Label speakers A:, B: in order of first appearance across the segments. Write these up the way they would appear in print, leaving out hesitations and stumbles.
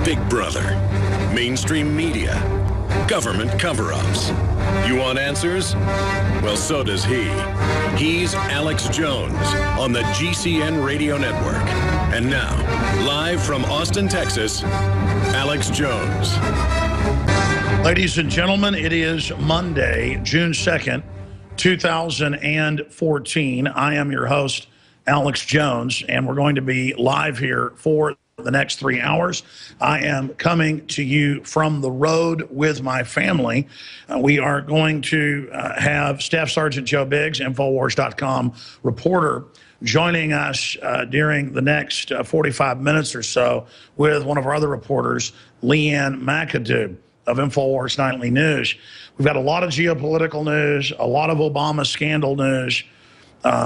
A: Big Brother, mainstream media, government cover-ups. You want answers? Well, so does he. He's Alex Jones on the GCN Radio Network. And now, live from Austin, Texas, Alex Jones.
B: Ladies and gentlemen, it is Monday, June 2nd, 2014. I am your host, Alex Jones, and we're going to be live here for the next 3 hours. I am coming to you from the road with my family. We are going to have Staff Sergeant Joe Biggs, Infowars.com reporter, joining us during the next 45 minutes or so with one of our other reporters, Leanne McAdoo of Infowars Nightly News. We've got a lot of geopolitical news, a lot of Obama scandal news,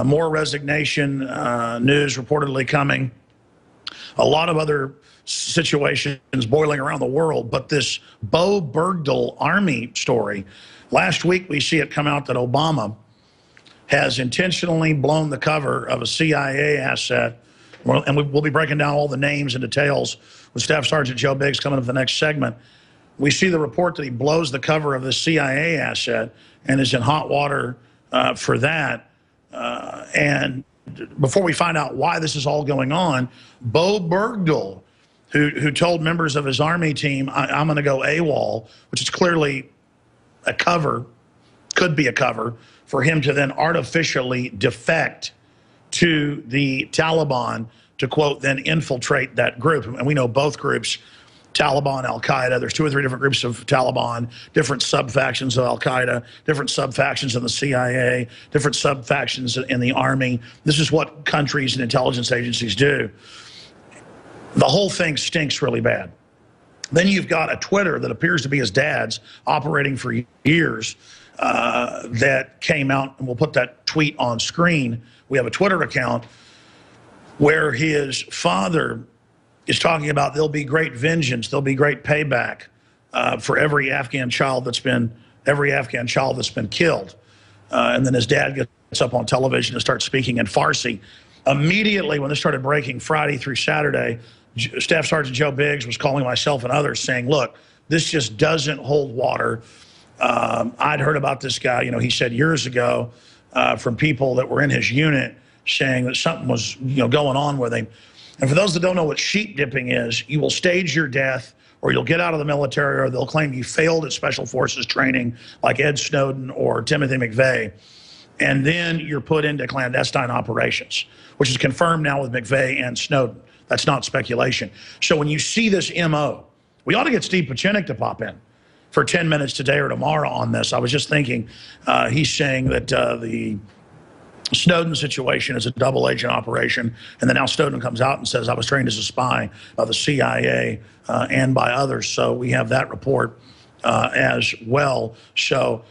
B: more resignation news reportedly coming, a lot of other situations boiling around the world. But this Bo Bergdahl Army story, last week we see it come out that Obama has intentionally blown the cover of a CIA asset. And we'll be breaking down all the names and details with Staff Sergeant Joe Biggs coming up the next segment. We see the report that he blows the cover of the CIA asset and is in hot water for that. And before we find out why this is all going on, Bo Bergdahl, who told members of his Army team, I'm going to go AWOL, which is clearly a cover, could be a cover, for him to then artificially defect to the Taliban to, quote, then infiltrate that group. And we know both groups, Taliban, Al-Qaeda, there's 2 or 3 different groups of Taliban, different sub-factions of Al-Qaeda, different sub-factions in the CIA, different sub-factions in the Army. This is what countries and intelligence agencies do. The whole thing stinks really bad. Then you've got a Twitter that appears to be his dad's, operating for years, that came out, and we'll put that tweet on screen. We have a Twitter account where his father is talking about there'll be great vengeance, there'll be great payback for every Afghan child that's been killed. And then his dad gets up on television and starts speaking in Farsi. Immediately when this started breaking Friday through Saturday, Staff Sergeant Joe Biggs was calling myself and others saying, look, this just doesn't hold water. I'd heard about this guy, you know, he said years ago from people that were in his unit saying that something was, going on with him. And for those that don't know what sheep dipping is, you will stage your death, or you'll get out of the military, or they'll claim you failed at Special Forces training like Ed Snowden or Timothy McVeigh. And then you're put into clandestine operations, which is confirmed now with McVeigh and Snowden. That's not speculation. So when you see this MO, we ought to get Steve Pieczenik to pop in for 10 minutes today or tomorrow on this. I was just thinking, he's saying that the Snowden situation is a double agent operation, and then now Snowden comes out and says, I was trained as a spy by the CIA and by others. So we have that report as well. So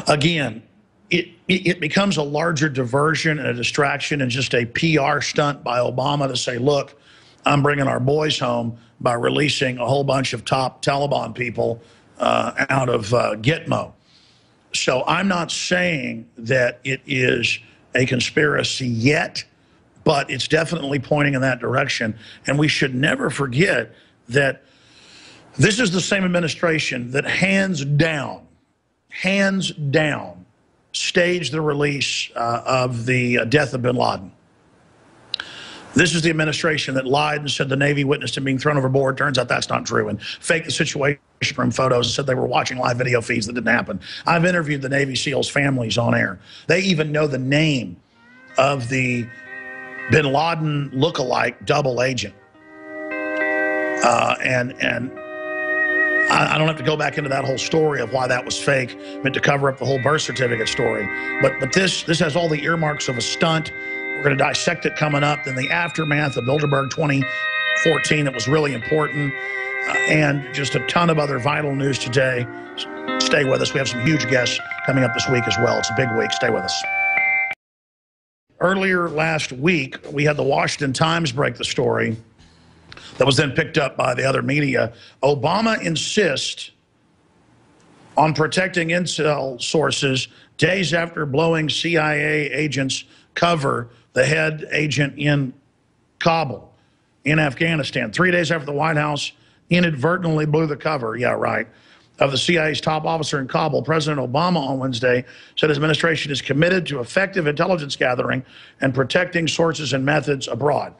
B: again, it becomes a larger diversion and a distraction and just a PR stunt by Obama to say, look, I'm bringing our boys home by releasing a whole bunch of top Taliban people out of Gitmo. So I'm not saying that it is a conspiracy yet, but it's definitely pointing in that direction. And we should never forget that this is the same administration that hands down, staged the release of the death of bin Laden. This is the administration that lied and said the Navy witnessed him being thrown overboard. Turns out that's not true, and faked the situation room photos and said they were watching live video feeds that didn't happen. I've interviewed the Navy SEALs families on air. They even know the name of the bin Laden lookalike double agent. And I don't have to go back into that whole story of why that was fake, meant to cover up the whole birth certificate story. But this has all the earmarks of a stunt. We're going to dissect it coming up. Then the aftermath of Bilderberg 2014 that was really important, and just a ton of other vital news today. Stay with us. We have some huge guests coming up this week as well. It's a big week. Stay with us. Earlier last week, we had the Washington Times break the story that was then picked up by the other media. Obama insists on protecting intel sources days after blowing CIA agents cover, the head agent in Kabul. in Afghanistan. 3 days after the White House inadvertently blew the cover, yeah, right, of the CIA's top officer in Kabul, President Obama on Wednesday said his administration is committed to effective intelligence gathering and protecting sources and methods abroad.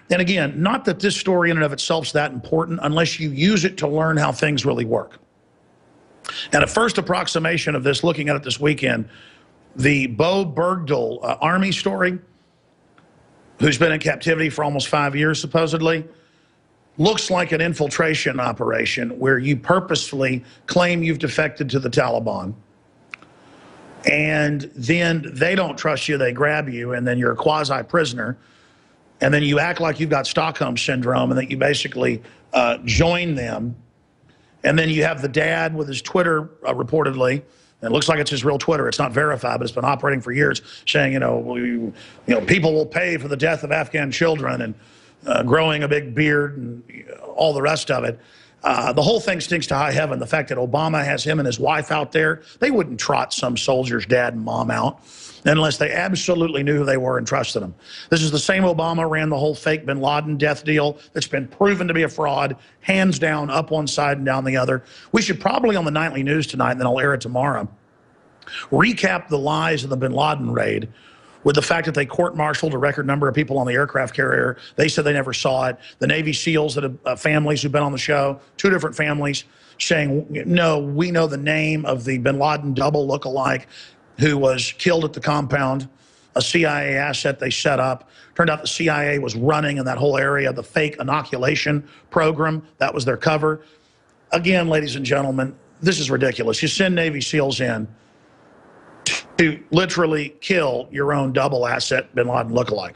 B: And again, not that this story in and of itself is that important unless you use it to learn how things really work. And a first approximation of this, looking at it this weekend, the Bergdahl Army story, who's been in captivity for almost 5 years, supposedly, looks like an infiltration operation where you purposefully claim you've defected to the Taliban. And then they don't trust you, they grab you, and then you're a quasi-prisoner. And then you act like you've got Stockholm syndrome and that you basically join them. And then you have the dad with his Twitter, reportedly, and it looks like it's his real Twitter. It's not verified, but it's been operating for years, saying, people will pay for the death of Afghan children and growing a big beard and all the rest of it. The whole thing stinks to high heaven. The fact that Obama has him and his wife out there, they wouldn't trot some soldier's dad and mom out unless they absolutely knew who they were and trusted them. This is the same Obama ran the whole fake bin Laden death deal that's been proven to be a fraud, hands down, up one side and down the other. We should probably on the nightly news tonight, and then I'll air it tomorrow, recap the lies of the bin Laden raid with the fact that they court-martialed a record number of people on the aircraft carrier. They said they never saw it. The Navy SEALs that have families who've been on the show, 2 different families, saying, no, we know the name of the bin Laden double lookalike who was killed at the compound, a CIA asset they set up. Turned out the CIA was running in that whole area the fake inoculation program. That was their cover. Again, ladies and gentlemen, this is ridiculous. You send Navy SEALs in to literally kill your own double asset bin Laden lookalike.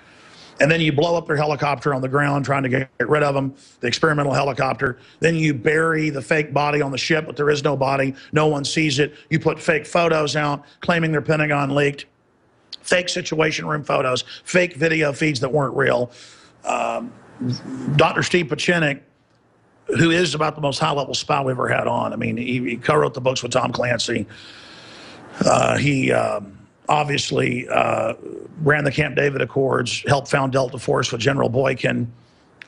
B: And then you blow up their helicopter on the ground trying to get rid of them, the experimental helicopter. Then you bury the fake body on the ship, but there is no body. No one sees it. You put fake photos out claiming they're Pentagon leaked, fake situation room photos, fake video feeds that weren't real. Dr. Steve Pieczenik, who is about the most high-level spy we've ever had on. I mean, he co-wrote the books with Tom Clancy. He obviously ran the Camp David Accords, helped found Delta Force with General Boykin,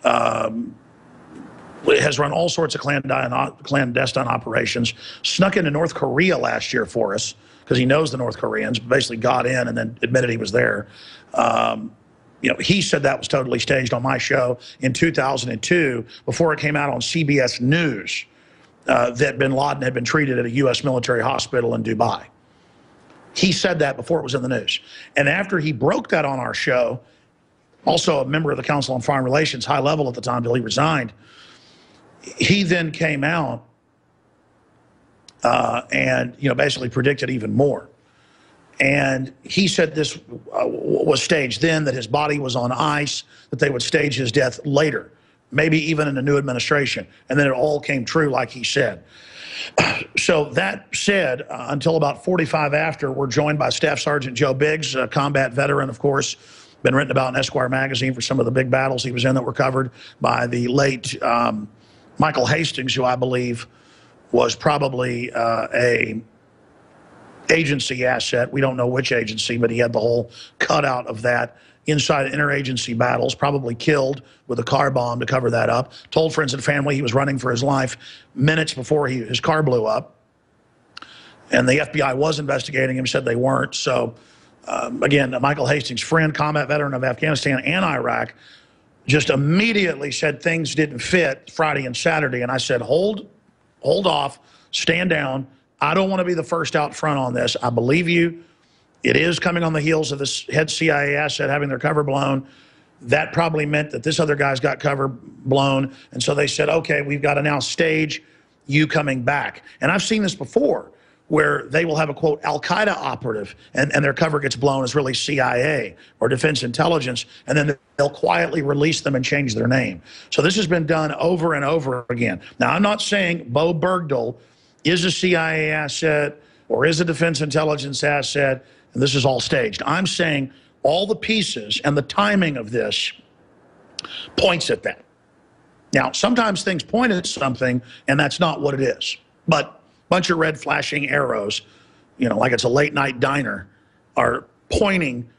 B: has run all sorts of clandestine operations, snuck into North Korea last year for us because he knows the North Koreans, basically got in and then admitted he was there. He said that was totally staged on my show in 2002 before it came out on CBS News that bin Laden had been treated at a U.S. military hospital in Dubai. He said that before it was in the news. And after he broke that on our show, also a member of the Council on Foreign Relations, high level at the time till he resigned, he then came out and basically predicted even more. And he said this was staged then, that his body was on ice, that they would stage his death later, maybe even in a new administration. And then it all came true like he said. So that said, until about 45 after, we're joined by Staff Sergeant Joe Biggs, a combat veteran, of course, been written about in Esquire magazine for some of the big battles he was in that were covered by the late Michael Hastings, who I believe was probably a agency asset. We don't know which agency, but he had the whole cutout of that inside interagency battles, probably killed with a car bomb to cover that up. Told friends and family he was running for his life minutes before his car blew up. And the FBI was investigating him, said they weren't. So, again, Michael Hastings' friend, combat veteran of Afghanistan and Iraq, just immediately said things didn't fit Friday and Saturday. And I said, hold off, stand down. I don't want to be the first out front on this. I believe you. It is coming on the heels of this head CIA asset having their cover blown. That probably meant that this other guy's got cover blown. And so they said, okay, we've got to now stage you coming back. And I've seen this before where they will have a, quote, Al-Qaeda operative and their cover gets blown as really CIA or Defense Intelligence, and then they'll quietly release them and change their name. So this has been done over and over again. Now, I'm not saying Bo Bergdahl is a CIA asset or is a Defense Intelligence asset, and this is all staged. I'm saying all the pieces and the timing of this points at that. Now, sometimes things point at something, and that's not what it is. But a bunch of red flashing arrows, like it's a late-night diner, are pointing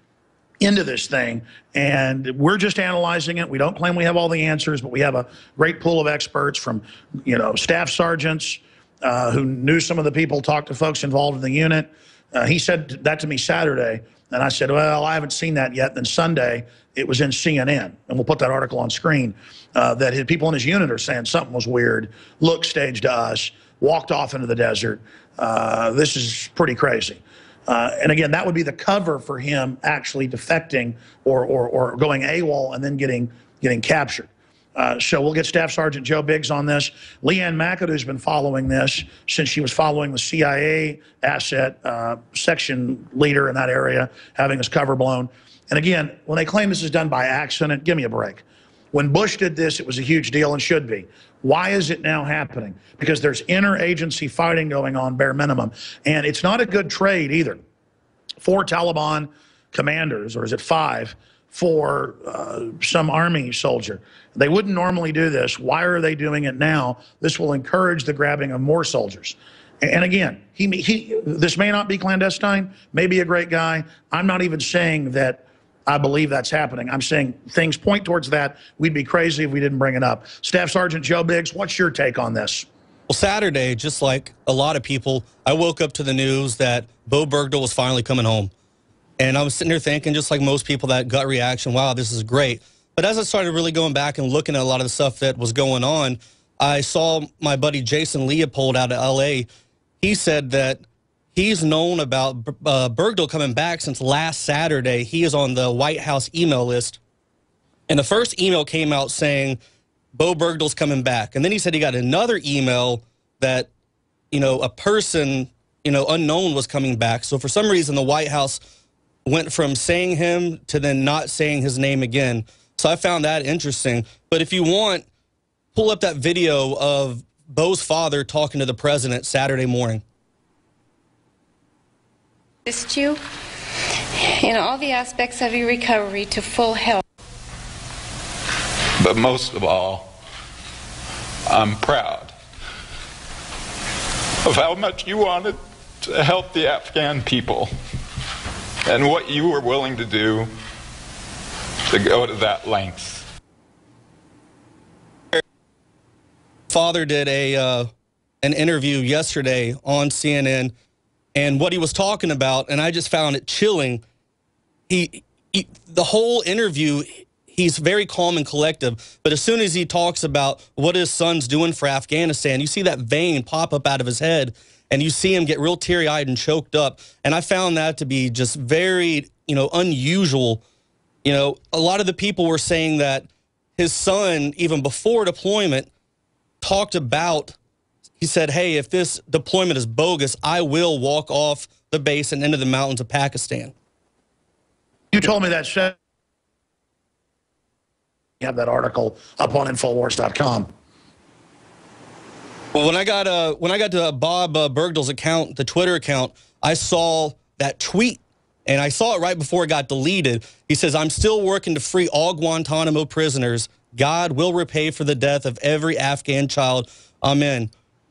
B: into this thing, and we're just analyzing it. We don't claim we have all the answers, but we have a great pool of experts from, staff sergeants who knew some of the people, talked to folks involved in the unit. He said that to me Saturday, and I said, well, I haven't seen that yet. Then Sunday, it was in CNN, and we'll put that article on screen, that his people in his unit are saying something was weird, looked staged to us, walked off into the desert. This is pretty crazy. And again, that would be the cover for him actually defecting or going AWOL and then getting captured. So we'll get Staff Sergeant Joe Biggs on this. Leanne McAdoo's been following this since she was following the CIA asset section leader in that area, having his cover blown. And again, when they claim this is done by accident, give me a break. When Bush did this, it was a huge deal and should be. Why is it now happening? Because there's interagency fighting going on, bare minimum. And it's not a good trade either. 4 Taliban commanders, or is it 5, for some army soldier. They wouldn't normally do this. Why are they doing it now? This will encourage the grabbing of more soldiers. And again, this may not be clandestine, may be a great guy. I'm not even saying that I believe that's happening. I'm saying things point towards that. We'd be crazy if we didn't bring it up. Staff Sergeant Joe Biggs, what's your take on this?
C: Well, Saturday, just like a lot of people, I woke up to the news that Bo Bergdahl was finally coming home. And I was sitting there thinking, just like most people, that gut reaction, wow, this is great. But as I started really going back and looking at a lot of the stuff that was going on, I saw my buddy Jason Leopold out of L.A. He said that he's known about Bergdahl coming back since last Saturday. He is on the White House email list. And the first email came out saying, Bo Bergdahl's coming back. And then he said he got another email that, a person, unknown was coming back. So for some reason, the White House went from saying him to then not saying his name again. So I found that interesting. But if you want, pull up that video of Bo's father talking to the president Saturday morning.
D: Assist you in all the aspects of your recovery to full health.
E: But most of all, I'm proud of how much you wanted to help the Afghan people and what you were willing to do to go to that length.
C: Father did an interview yesterday on CNN, and what he was talking about, and I just found it chilling. The whole interview, he's very calm and collective, but as soon as he talks about what his son's doing for Afghanistan, you see that vein pop up out of his head, and you see him get real teary-eyed and choked up. And I found that to be just very, unusual. A lot of the people were saying that his son, even before deployment, talked about, he said, hey, if this deployment is bogus, I will walk off the base and into the mountains of Pakistan.
B: You told me that, Seth. You have that article up on Infowars.com.
C: Well, when I got to Bob Bergdahl's account, the Twitter account, I saw that tweet, and I saw it right before it got deleted. He says, I'm still working to free all Guantanamo prisoners. God will repay for the death of every Afghan child. Amen.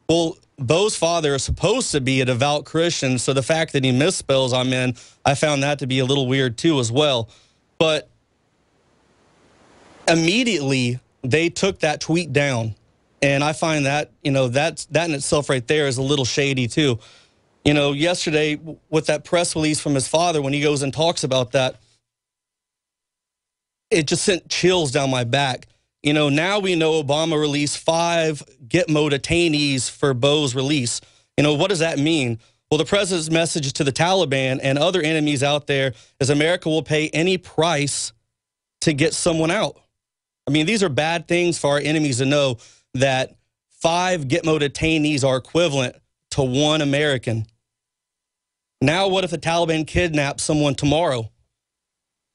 C: Well, Bo's father is supposed to be a devout Christian, so the fact that he misspells amen, I found that to be a little weird too as well. But immediately, they took that tweet down. And I find that, that in itself right there is a little shady too. Yesterday with that press release from his father, when he goes and talks about that, it just sent chills down my back. Now we know Obama released 5 Gitmo detainees for Bo's release. What does that mean? Well, the president's message to the Taliban and other enemies out there is America will pay any price to get someone out. I mean, these are bad things for our enemies to know, that 5 Gitmo detainees are equivalent to 1 American. Now, what if the Taliban kidnaps someone tomorrow?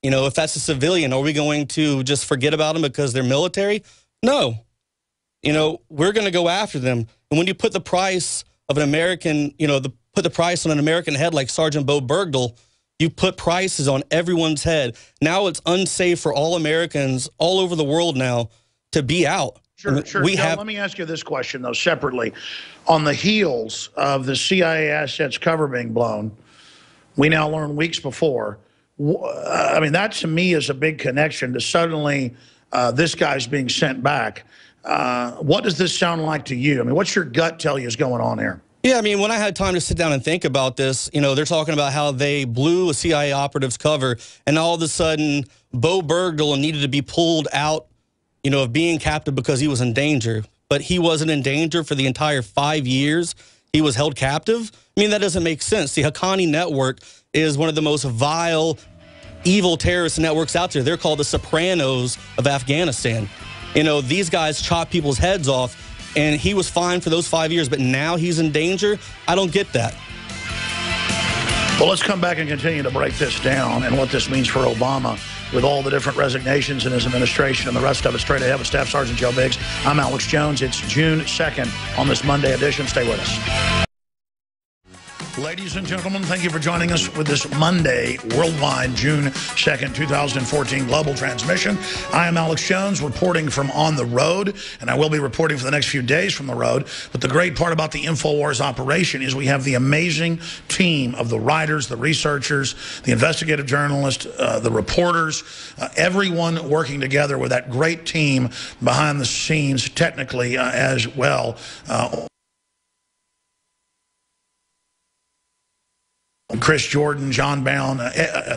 C: If that's a civilian, are we going to just forget about them because they're military? No. We're going to go after them. And when you put the price of an American, put the price on an American head like Sergeant Bo Bergdahl, you put prices on everyone's head. Now it's unsafe for all Americans all over the world now to be out.
B: Sure. Let me ask you this question, though, separately. On the heels of the CIA assets cover being blown, we now learn weeks before, I mean, that to me is a big connection to suddenly this guy's being sent back. What does this sound like to you? I mean, what's your gut tell you is going on here?
C: Yeah, I mean, when I had time to sit down and think about this, you know, they're talking about how they blew a CIA operative's cover, and all of a sudden, Bo Bergdahl needed to be pulled out, you know, of being captive because he was in danger. But he wasn't in danger for the entire 5 years he was held captive. I mean, that doesn't make sense. The Haqqani network is one of the most vile, evil terrorist networks out there. They're called the Sopranos of Afghanistan. You know, these guys chop people's heads off, and he was fine for those 5 years, but now he's in danger? I don't get that.
B: Well, let's come back and continue to break this down and what this means for Obama with all the different resignations in his administration and the rest of it straight ahead with Staff Sergeant Joe Biggs. I'm Alex Jones. It's June 2nd on this Monday edition. Stay with us. Ladies and gentlemen, thank you for joining us with this Monday, worldwide, June 2nd, 2014 global transmission. I am Alex Jones, reporting from on the road, and I will be reporting for the next few days from the road. But the great part about the InfoWars operation is we have the amazing team of the writers, the researchers, the investigative journalists, the reporters, everyone working together with that great team behind the scenes technically as well. Chris Jordan, John Bound,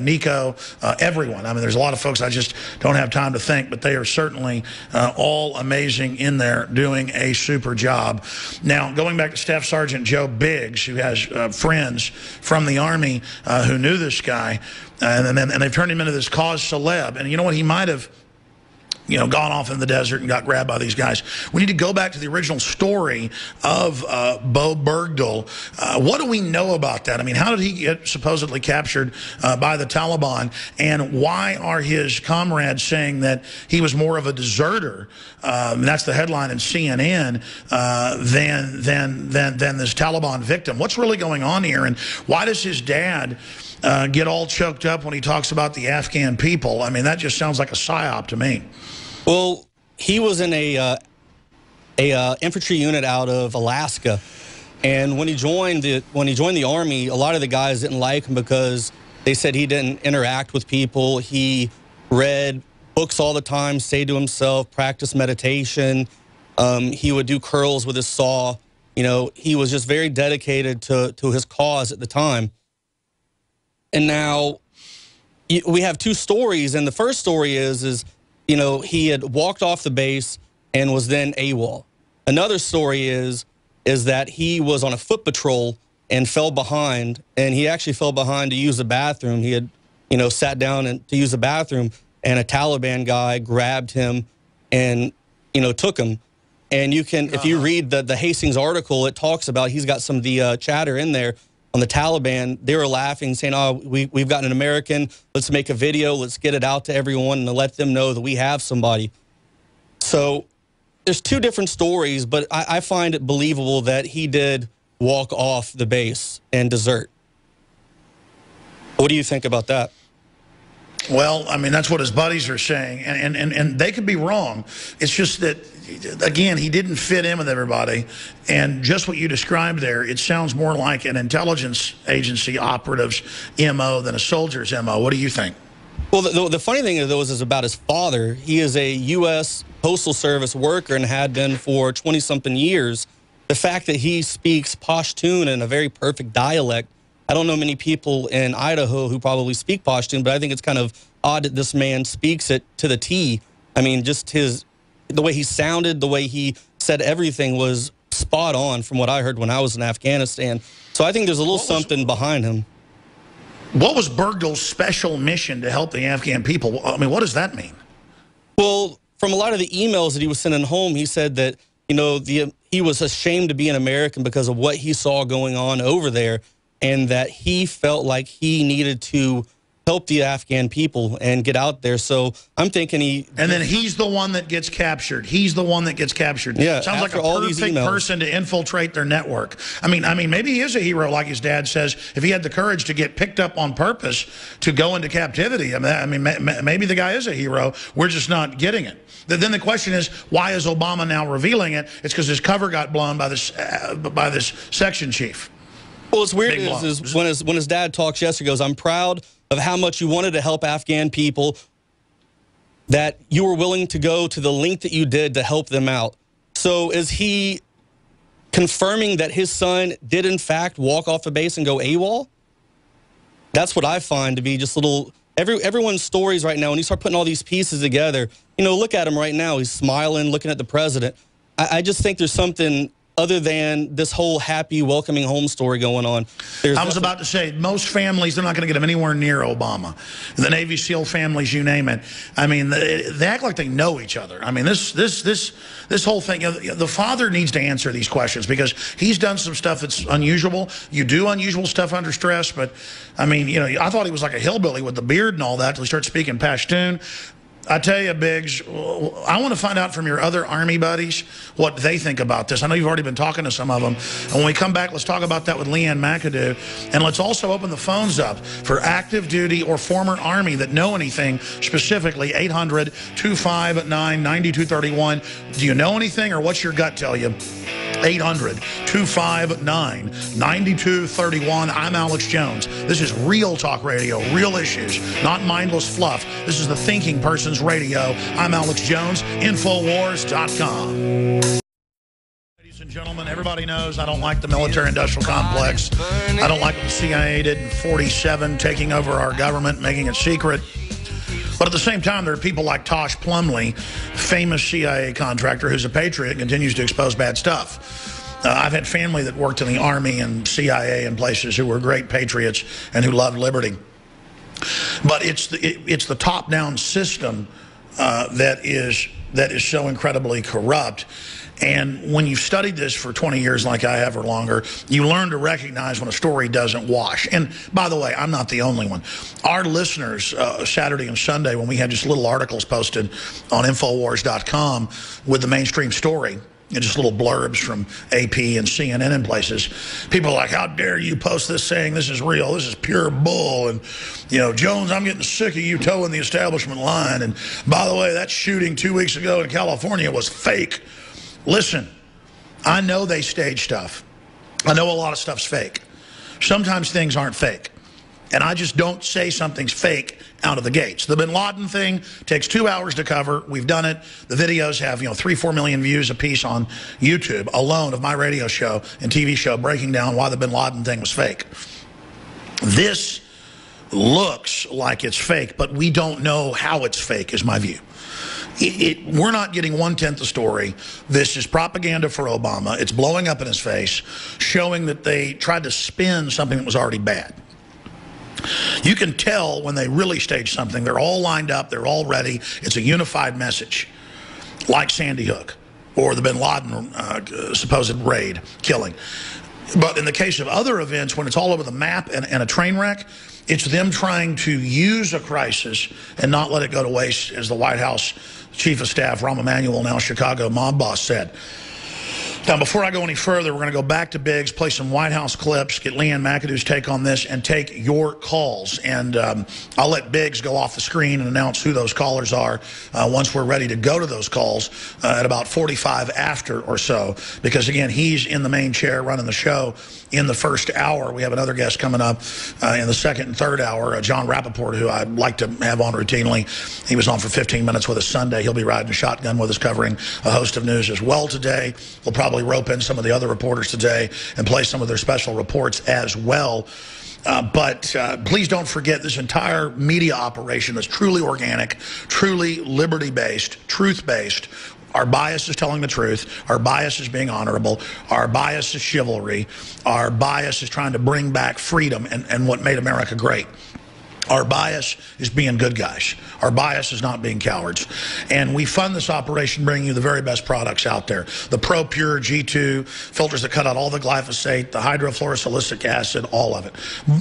B: Nico, everyone. I mean, there's a lot of folks I just don't have time to thank, but they are certainly all amazing in there doing a super job. Now, going back to Staff Sergeant Joe Biggs, who has friends from the Army who knew this guy, and they've turned him into this cause celeb. And you know what? He might have, you know, gone off in the desert and got grabbed by these guys. We need to go back to the original story of Bo Bergdahl. What do we know about that? I mean, how did he get supposedly captured by the Taliban? And why are his comrades saying that he was more of a deserter, and that's the headline in CNN, than this Taliban victim? What's really going on here? And why does his dad get all choked up when he talks about the Afghan people? I mean, that just sounds like a psyop to me.
C: Well, he was in a infantry unit out of Alaska, and when he joined the Army, a lot of the guys didn't like him because they said he didn't interact with people. He read books all the time, stayed to himself, practiced meditation. He would do curls with his saw. You know, he was just very dedicated to his cause at the time. And now we have two stories, and the first story is you know, he had walked off the base and was then AWOL. Another story is that he was on a foot patrol and fell behind, and he actually fell behind to use the bathroom. He had, you know, sat down to use the bathroom, and a Taliban guy grabbed him and, you know, took him. And you can, if you read the Hastings article, it talks about, he's got some of the chatter in there on the Taliban. They were laughing, saying, oh, we've got an American. Let's make a video. Let's get it out to everyone and let them know that we have somebody. So there's two different stories, but I find it believable that he did walk off the base and desert. What do you think about that?
B: Well, I mean, that's what his buddies are saying, and they could be wrong. It's just that, again, he didn't fit in with everybody, and just what you described there, it sounds more like an intelligence agency operative's MO than a soldier's MO. What do you think?
C: Well, the funny thing is about his father. He is a U.S. Postal Service worker and had been for 20-something years. The fact that he speaks Pashtun in a very perfect dialect, I don't know many people in Idaho who probably speak Pashtun, but I think it's kind of odd that this man speaks it to the T. I mean, just the way he sounded, the way he said everything was spot on from what I heard when I was in Afghanistan. So I think there's a little something behind him.
B: What was Bergdahl's special mission to help the Afghan people? I mean, what does that mean?
C: Well, from a lot of the emails that he was sending home, he said that, you know, he was ashamed to be an American because of what he saw going on over there, and that he felt like he needed to help the Afghan people and get out there. So I'm thinking and then he's the one that gets captured. He's the one that gets captured. Yeah, sounds like a perfect person to infiltrate their network. I mean, maybe he is a hero, like his dad says, if he had the courage to get picked up on purpose to go into captivity. I mean, maybe the guy is a hero. We're just not getting it. Then the question is, why is Obama now revealing it? It's because his cover got blown by this section chief. Well, what's weird is when his dad talks yesterday, he goes, I'm proud of how much you wanted to help Afghan people, that you were willing to go to the length that you did to help them out. So is he confirming that his son did, in fact, walk off the base and go AWOL? That's what I find to be just little... Everyone's stories right now, when you start putting all these pieces together, you know, look at him right now. He's smiling, looking at the president. I just think there's something other than this whole happy, welcoming home story going on. I
B: was about to say, most families, they're not going to get them anywhere near Obama. The Navy SEAL families, you name it. I mean, they act like they know each other. I mean, this whole thing, you know, the father needs to answer these questions because he's done some stuff that's unusual. You do unusual stuff under stress, but, I mean, you know, I thought he was like a hillbilly with the beard and all that until he started speaking Pashtun. I tell you, Biggs, I want to find out from your other Army buddies what they think about this. I know you've already been talking to some of them. And when we come back, let's talk about that with Leanne McAdoo. And let's also open the phones up for active duty or former Army that know anything specifically. 800-259-9231. Do you know anything, or what's your gut tell you? 800-259-9231. I'm Alex Jones. This is Real Talk Radio, real issues, not mindless fluff. This is the thinking person's radio. I'm Alex Jones, Infowars.com. Ladies and gentlemen, everybody knows I don't like the military-industrial complex. I don't like what the CIA did in 47, taking over our government, making it secret. But at the same time, there are people like Tosh Plumley, famous CIA contractor who's a patriot and continues to expose bad stuff. I've had family that worked in the Army and CIA and places who were great patriots and who loved liberty. But it's the top-down system that is so incredibly corrupt. And when you've studied this for 20 years like I have or longer, you learn to recognize when a story doesn't wash. And by the way, I'm not the only one. Our listeners, Saturday and Sunday, when we had just little articles posted on Infowars.com with the mainstream story, and just little blurbs from AP and CNN and places, people are like, how dare you post this saying this is real, this is pure bull, and, you know, Jones, I'm getting sick of you towing the establishment line, and by the way, that shooting 2 weeks ago in California was fake. Listen, I know they stage stuff. I know a lot of stuff's fake. Sometimes things aren't fake. And I just don't say something's fake out of the gates. The bin Laden thing takes 2 hours to cover. We've done it. The videos have, 3-4 million views a piece on YouTube alone of my radio show and TV show breaking down why the bin Laden thing was fake. This looks like it's fake, but we don't know how it's fake, is my view. We're not getting 1/10 the story. This is propaganda for Obama. It's blowing up in his face, showing that they tried to spin something that was already bad. You can tell when they really stage something. They're all lined up. They're all ready. It's a unified message, like Sandy Hook or the bin Laden supposed raid killing. But in the case of other events, when it's all over the map and a train wreck, it's them trying to use a crisis and not let it go to waste, as the White House Chief of Staff, Rahm Emanuel, now Chicago mob boss, said. Now, before I go any further, we're going to go back to Biggs, play some White House clips, get Leanne McAdoo's take on this, and take your calls. And I'll let Biggs go off the screen and announce who those callers are once we're ready to go to those calls at about 45 after or so. Because, again, he's in the main chair running the show in the first hour. We have another guest coming up in the second and third hour, John Rappoport, who I like to have on routinely. He was on for 15 minutes with us Sunday. He'll be riding shotgun with us, covering a host of news as well today. We'll probably rope in some of the other reporters today and play some of their special reports as well. But please don't forget, this entire media operation is truly organic, truly liberty-based, truth-based. Our bias is telling the truth. Our bias is being honorable. Our bias is chivalry. Our bias is trying to bring back freedom and what made America great. Our bias is being good guys. Our bias is not being cowards. And we fund this operation bringing you the very best products out there. The Pro Pure G2 filters that cut out all the glyphosate, the hydrofluorosilicic acid, all of it.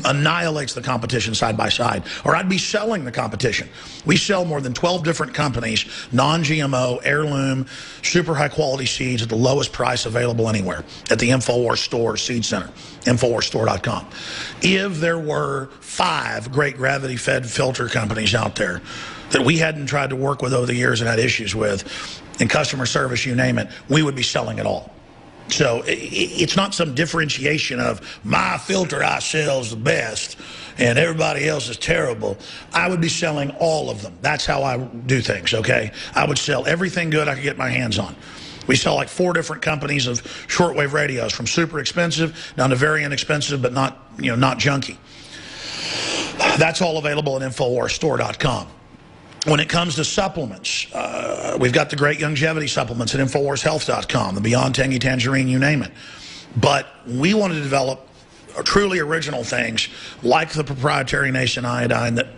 B: Annihilates the competition side by side. Or I'd be selling the competition. We sell more than 12 different companies, non-GMO, heirloom, super high quality seeds at the lowest price available anywhere at the InfoWars Store Seed Center, InfoWarsStore.com. If there were 5 great gravity-fed filter companies out there that we hadn't tried to work with over the years and had issues with, in customer service, you name it, we would be selling it all. So it's not some differentiation of my filter I sell is the best and everybody else is terrible. I would be selling all of them. That's how I do things, okay? I would sell everything good I could get my hands on. We sell like 4 different companies of shortwave radios, from super expensive down to very inexpensive, but not, not junky. That's all available at InfoWarsStore.com. When it comes to supplements, we've got the great longevity supplements at InfoWarsHealth.com, the Beyond Tangy Tangerine, you name it. But we want to develop truly original things like the proprietary nascent iodine that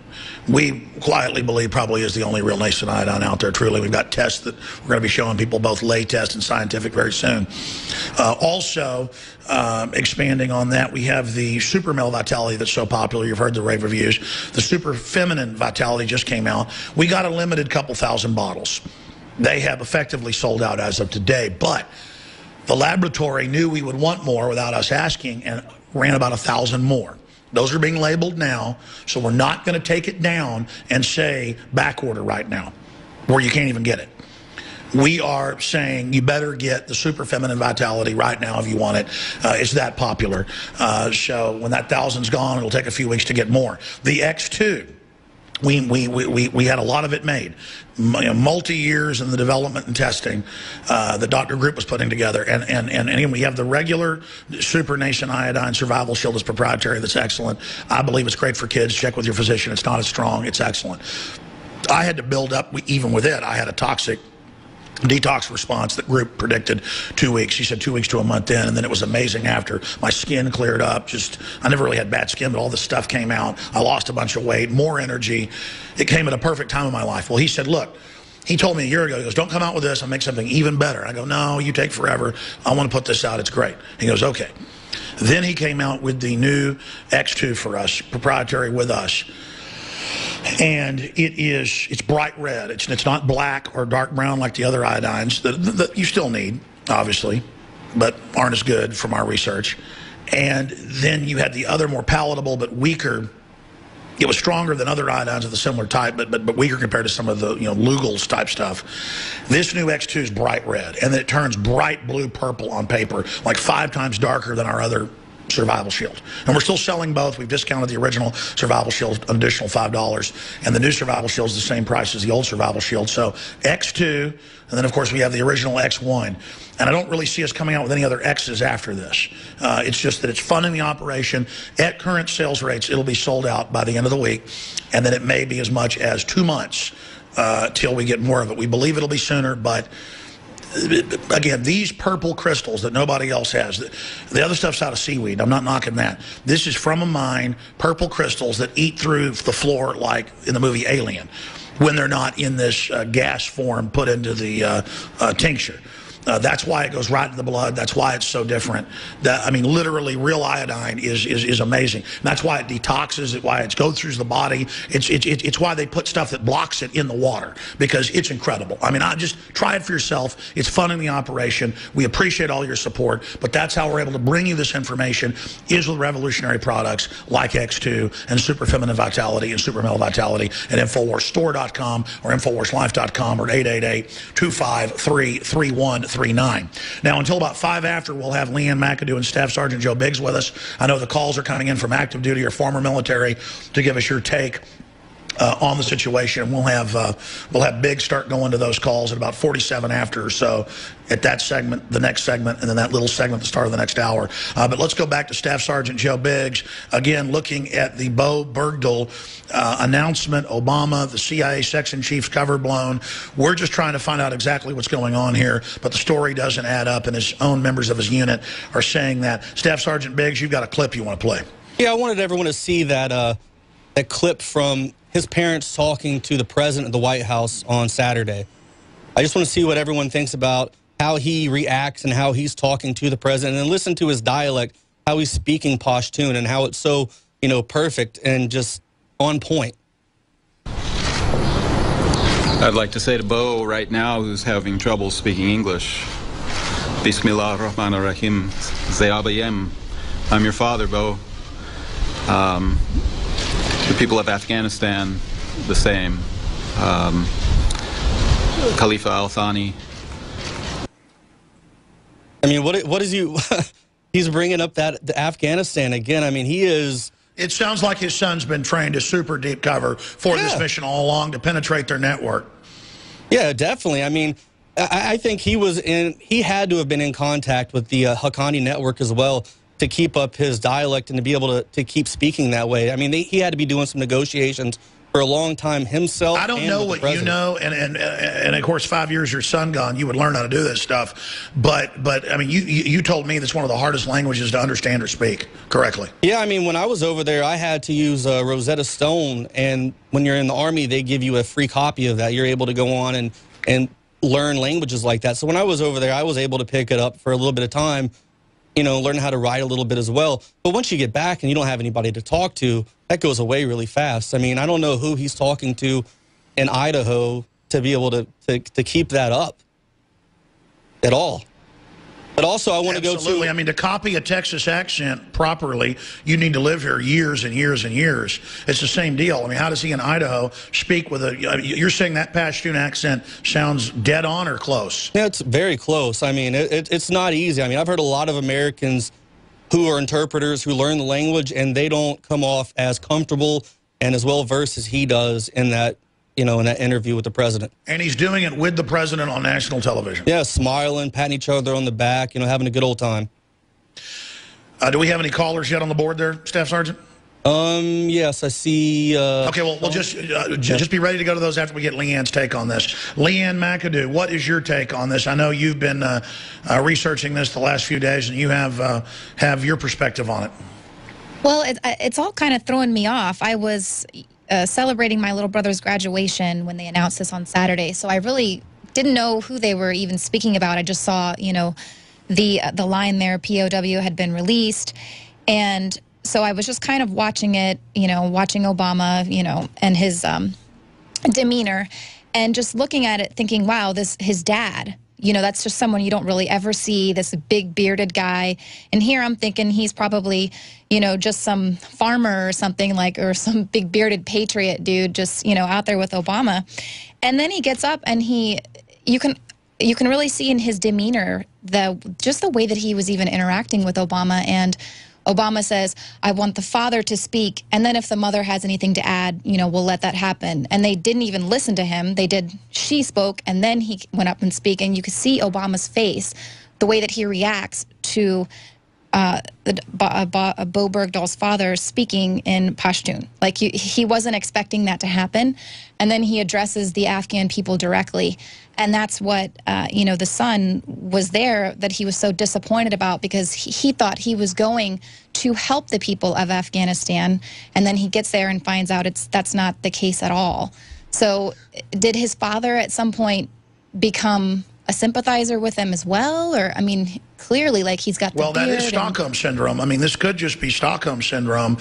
B: we quietly believe probably is the only real nascent iodine out there. Truly, we've got tests that we're going to be showing people, both lay test and scientific, very soon. Also, expanding on that, we have the super male vitality that's so popular. You've heard the rave reviews. The super feminine vitality just came out. We got a limited couple thousand bottles. They have effectively sold out as of today, but the laboratory knew we would want more without us asking and ran about 1,000 more. Those are being labeled now, so we're not going to take it down and say back order right now, where you can't even get it. We are saying you better get the super feminine vitality right now if you want it. It's that popular. So when that 1,000's gone, it'll take a few weeks to get more. The X2. We had a lot of it made, multi-years in the development and testing that Dr. Group was putting together. And again, we have the regular Super Nascent Iodine Survival Shield that's proprietary, that's excellent. I believe it's great for kids. Check with your physician. It's not as strong. It's excellent. I had to build up, even with it, I had a toxic detox response that Group predicted 2 weeks. She said 2 weeks to a month in, and then it was amazing after. My skin cleared up. I never really had bad skin, but all this stuff came out. I lost a bunch of weight, more energy. It came at a perfect time in my life. Well, he said, look, he told me a year ago, he goes, don't come out with this. I'll make something even better. I go, no, you take forever. I want to put this out. It's great. He goes, okay. Then he came out with the new X2 for us, proprietary with us. And it's bright red. It's not black or dark brown like the other iodines that you still need, obviously, but aren't as good from our research. And then you had the other more palatable but weaker. It was stronger than other iodines of the similar type, but weaker compared to some of the Lugol's type stuff. This new X2 is bright red, and then it turns bright blue purple on paper, like 5 times darker than our other Survival Shield. And we're still selling both. We've discounted the original Survival Shield an additional $5, and the new Survival Shield is the same price as the old Survival Shield. So X2, and then of course we have the original X1. And I don't really see us coming out with any other X's after this. It's just that it's funding the operation. At current sales rates, it'll be sold out by the end of the week, and then it may be as much as 2 months till we get more of it. We believe it'll be sooner, but again, these purple crystals that nobody else has, the other stuff's out of seaweed. I'm not knocking that. This is from a mine, purple crystals that eat through the floor like in the movie Alien, when they're not in this gas form put into the tincture. That's why it goes right in the blood. That's why it's so different. I mean, literally, real iodine is amazing. And that's why it detoxes it, why it goes through the body. It's why they put stuff that blocks it in the water, because it's incredible. I mean, just try it for yourself. It's funding the operation. We appreciate all your support, but that's how we're able to bring you this information, is with revolutionary products like X2 and Super Feminine Vitality and Super Male Vitality at InfoWarsStore.com or InfoWarsLife.com or 888-253-3139. Now, until about 5 after, we'll have Leanne McAdoo and Staff Sergeant Joe Biggs with us. I know the calls are coming in from active duty or former military to give us your take on the situation. We'll have Biggs start going to those calls at about 47 after or so at that segment, the next segment, and then that little segment at the start of the next hour. But let's go back to Staff Sergeant Joe Biggs, again looking at the Bergdahl announcement, Obama, the CIA section chief's cover blown. We're just trying to find out exactly what's going on here, but the story doesn't add up, and his own members of his unit are saying that. Staff Sergeant Biggs, you've got a clip you want to play.
C: Yeah, I wanted everyone to see that clip from his parents talking to the president of the White House on Saturday. I just want to see what everyone thinks about how he reacts and how he's talking to the president, and listen to his dialect, how he's speaking Pashtun, and how it's so, perfect and just on point.
F: I'd like to say to Bo right now, who's having trouble speaking English, Bismillah ar-Rahman ar-Rahim, Zayabayem. I'm your father, Bo. The people of Afghanistan, the same. Khalifa al-Thani.
C: I mean, what is you? He's bringing up the Afghanistan again. I mean, he is.
B: It sounds like his son's been trained to super deep cover for this mission all along to penetrate their network.
C: Yeah, definitely. I mean, I think he had to have been in contact with the Haqqani network as well to keep up his dialect and to be able to keep speaking that way. I mean, he had to be doing some negotiations for a long time himself.
B: I don't know what you know, and of course, 5 years your son gone, you would learn how to do this stuff. But I mean, you told me that's one of the hardest languages to understand or speak correctly.
C: Yeah, I mean, when I was over there, I had to use Rosetta Stone, and when you're in the Army, they give you a free copy of that. You're able to go on and learn languages like that. So when I was over there, I was able to pick it up for a little bit of time, you know, learn how to write a little bit as well. But once you get back and you don't have anybody to talk to, that goes away really fast. I mean, I don't know who he's talking to in Idaho to be able to keep that up at all. But also, I want to go to...
B: Absolutely. I mean, to copy a Texas accent properly, you need to live here years and years and years. It's the same deal. I mean, how does he in Idaho speak with a... You're saying that Pashtun accent sounds dead on or close?
C: Yeah, it's very close. I mean, it's not easy. I mean, I've heard a lot of Americans who are interpreters who learn the language, and they don't come off as comfortable and as well-versed as he does in that, you know, in that interview with the president. And
B: he's doing it with the president on national television.
C: Yeah, smiling, patting each other on the back, you know, having a good old time.
B: Do we have any callers yet on the board there, Staff Sergeant?
C: Yes, I see.
B: Okay, well, we'll just be ready to go to those after we get Leanne's take on this. Leanne McAdoo, what is your take on this? I know you've been researching this the last few days, and you have your perspective on it.
G: Well, it's all kind of throwing me off. I was celebrating my little brother's graduation when they announced this on Saturday, so I really didn't know who they were even speaking about. I just saw, you know, the line there, POW had been released, and so I was just kind of watching it, you know, watching Obama, you know, and his demeanor, and just looking at it thinking, wow, his dad, you know, that's just someone you don't really ever see, this big bearded guy. And here I'm thinking he's probably, you know, just some farmer or something like, or some big bearded patriot dude just, you know, out there with Obama. And then he gets up and you can really see in his demeanor just the way that he was even interacting with Obama. And Obama says, I want the father to speak, and then if the mother has anything to add, you know, we'll let that happen. And they didn't even listen to him. She spoke, and then he went up and speak, and you could see Obama's face, the way that he reacts to Bo Bergdahl's father speaking in Pashtun. Like, he wasn't expecting that to happen, and then he addresses the Afghan people directly. And that's what, you know, the son was there that he was so disappointed about, because he thought he was going to help the people of Afghanistan, and then he gets there and finds out that's not the case at all. So did his father at some point become a sympathizer with them as well? Or, I mean, clearly, like, he's got the beard.
B: Well, that is Stockholm Syndrome. I mean, this could just be Stockholm Syndrome,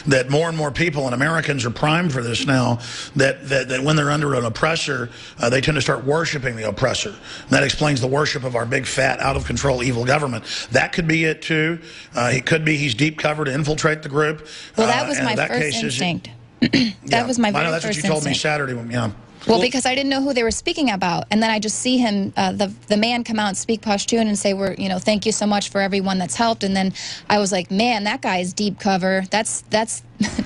B: that more and more people, and Americans are primed for this now, that when they're under an oppressor, they tend to start worshiping the oppressor. And that explains the worship of our big, fat, out-of-control, evil government. That could be it, too. It could be he's deep cover to infiltrate the group.
G: Well, that was my first instinct. That was my very first instinct. I know
B: that's what you told me Saturday. Yeah.
G: Well, because I didn't know who they were speaking about, and then I just see him, the man, come out and speak Pashtun and say, you know, thank you so much for everyone that's helped. And then I was like, man, that guy is deep cover. That's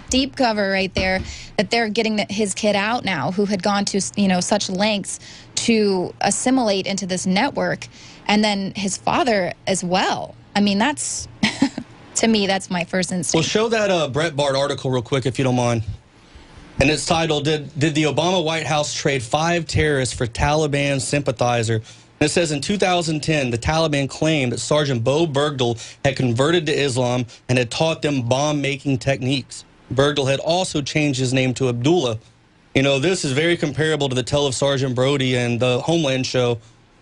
G: deep cover right there. That they're getting his kid out now, who had gone to, you know, such lengths to assimilate into this network, and then his father as well. I mean, that's to me, that's my first instinct.
C: Well, show that Brett Bart article real quick, if you don't mind. And it's titled, Did the Obama White House Trade 5 Terrorists for Taliban Sympathizer? And it says, in 2010, the Taliban claimed that Sergeant Bo Bergdahl had converted to Islam and had taught them bomb-making techniques. Bergdahl had also changed his name to Abdullah. You know, this is very comparable to the Tale of Sergeant Brody and the Homeland show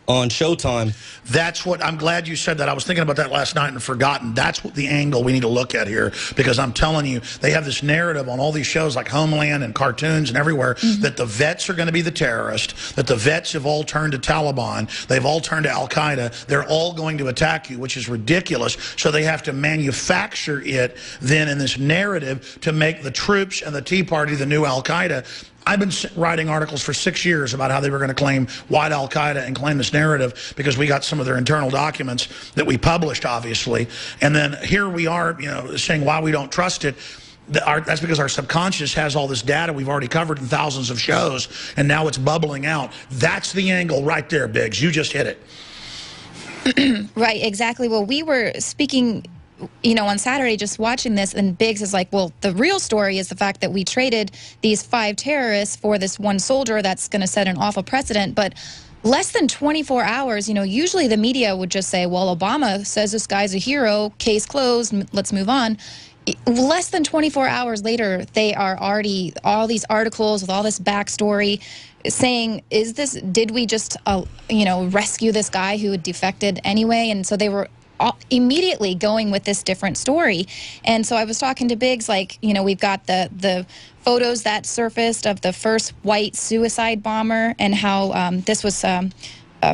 C: on Showtime.
B: That's what, I'm glad you said that. I was thinking about that last night and forgotten. That's what the angle we need to look at here, because I'm telling you, they have this narrative on all these shows like Homeland and cartoons and everywhere, that the vets are going to be the terrorists, that the vets have all turned to Taliban, they've all turned to Al-Qaeda, they're all going to attack you, which is ridiculous. So they have to manufacture it then in this narrative to make the troops and the Tea Party the new Al-Qaeda. I've been writing articles for 6 years about how they were going to claim white Al-Qaeda and claim this narrative because we got some of their internal documents that we published, obviously. And then here we are, you know, saying why we don't trust it. That's because our subconscious has all this data we've already covered in thousands of shows, and now it's bubbling out. That's the angle right there, Biggs. You just hit it.
G: Right, exactly. Well, we were speaking, you know, on Saturday, just watching this, and Biggs is like, well, the real story is the fact that we traded these 5 terrorists for this one soldier that's going to set an awful precedent. But less than 24 hours, you know, usually the media would just say, well, Obama says this guy's a hero, case closed, let's move on. Less than 24 hours later, they are already, all these articles with all this backstory saying, did we just, you know, rescue this guy who had defected anyway? And so they were immediately going with this different story. And so I was talking to Biggs, like, you know, we've got the photos that surfaced of the first white suicide bomber, and how this was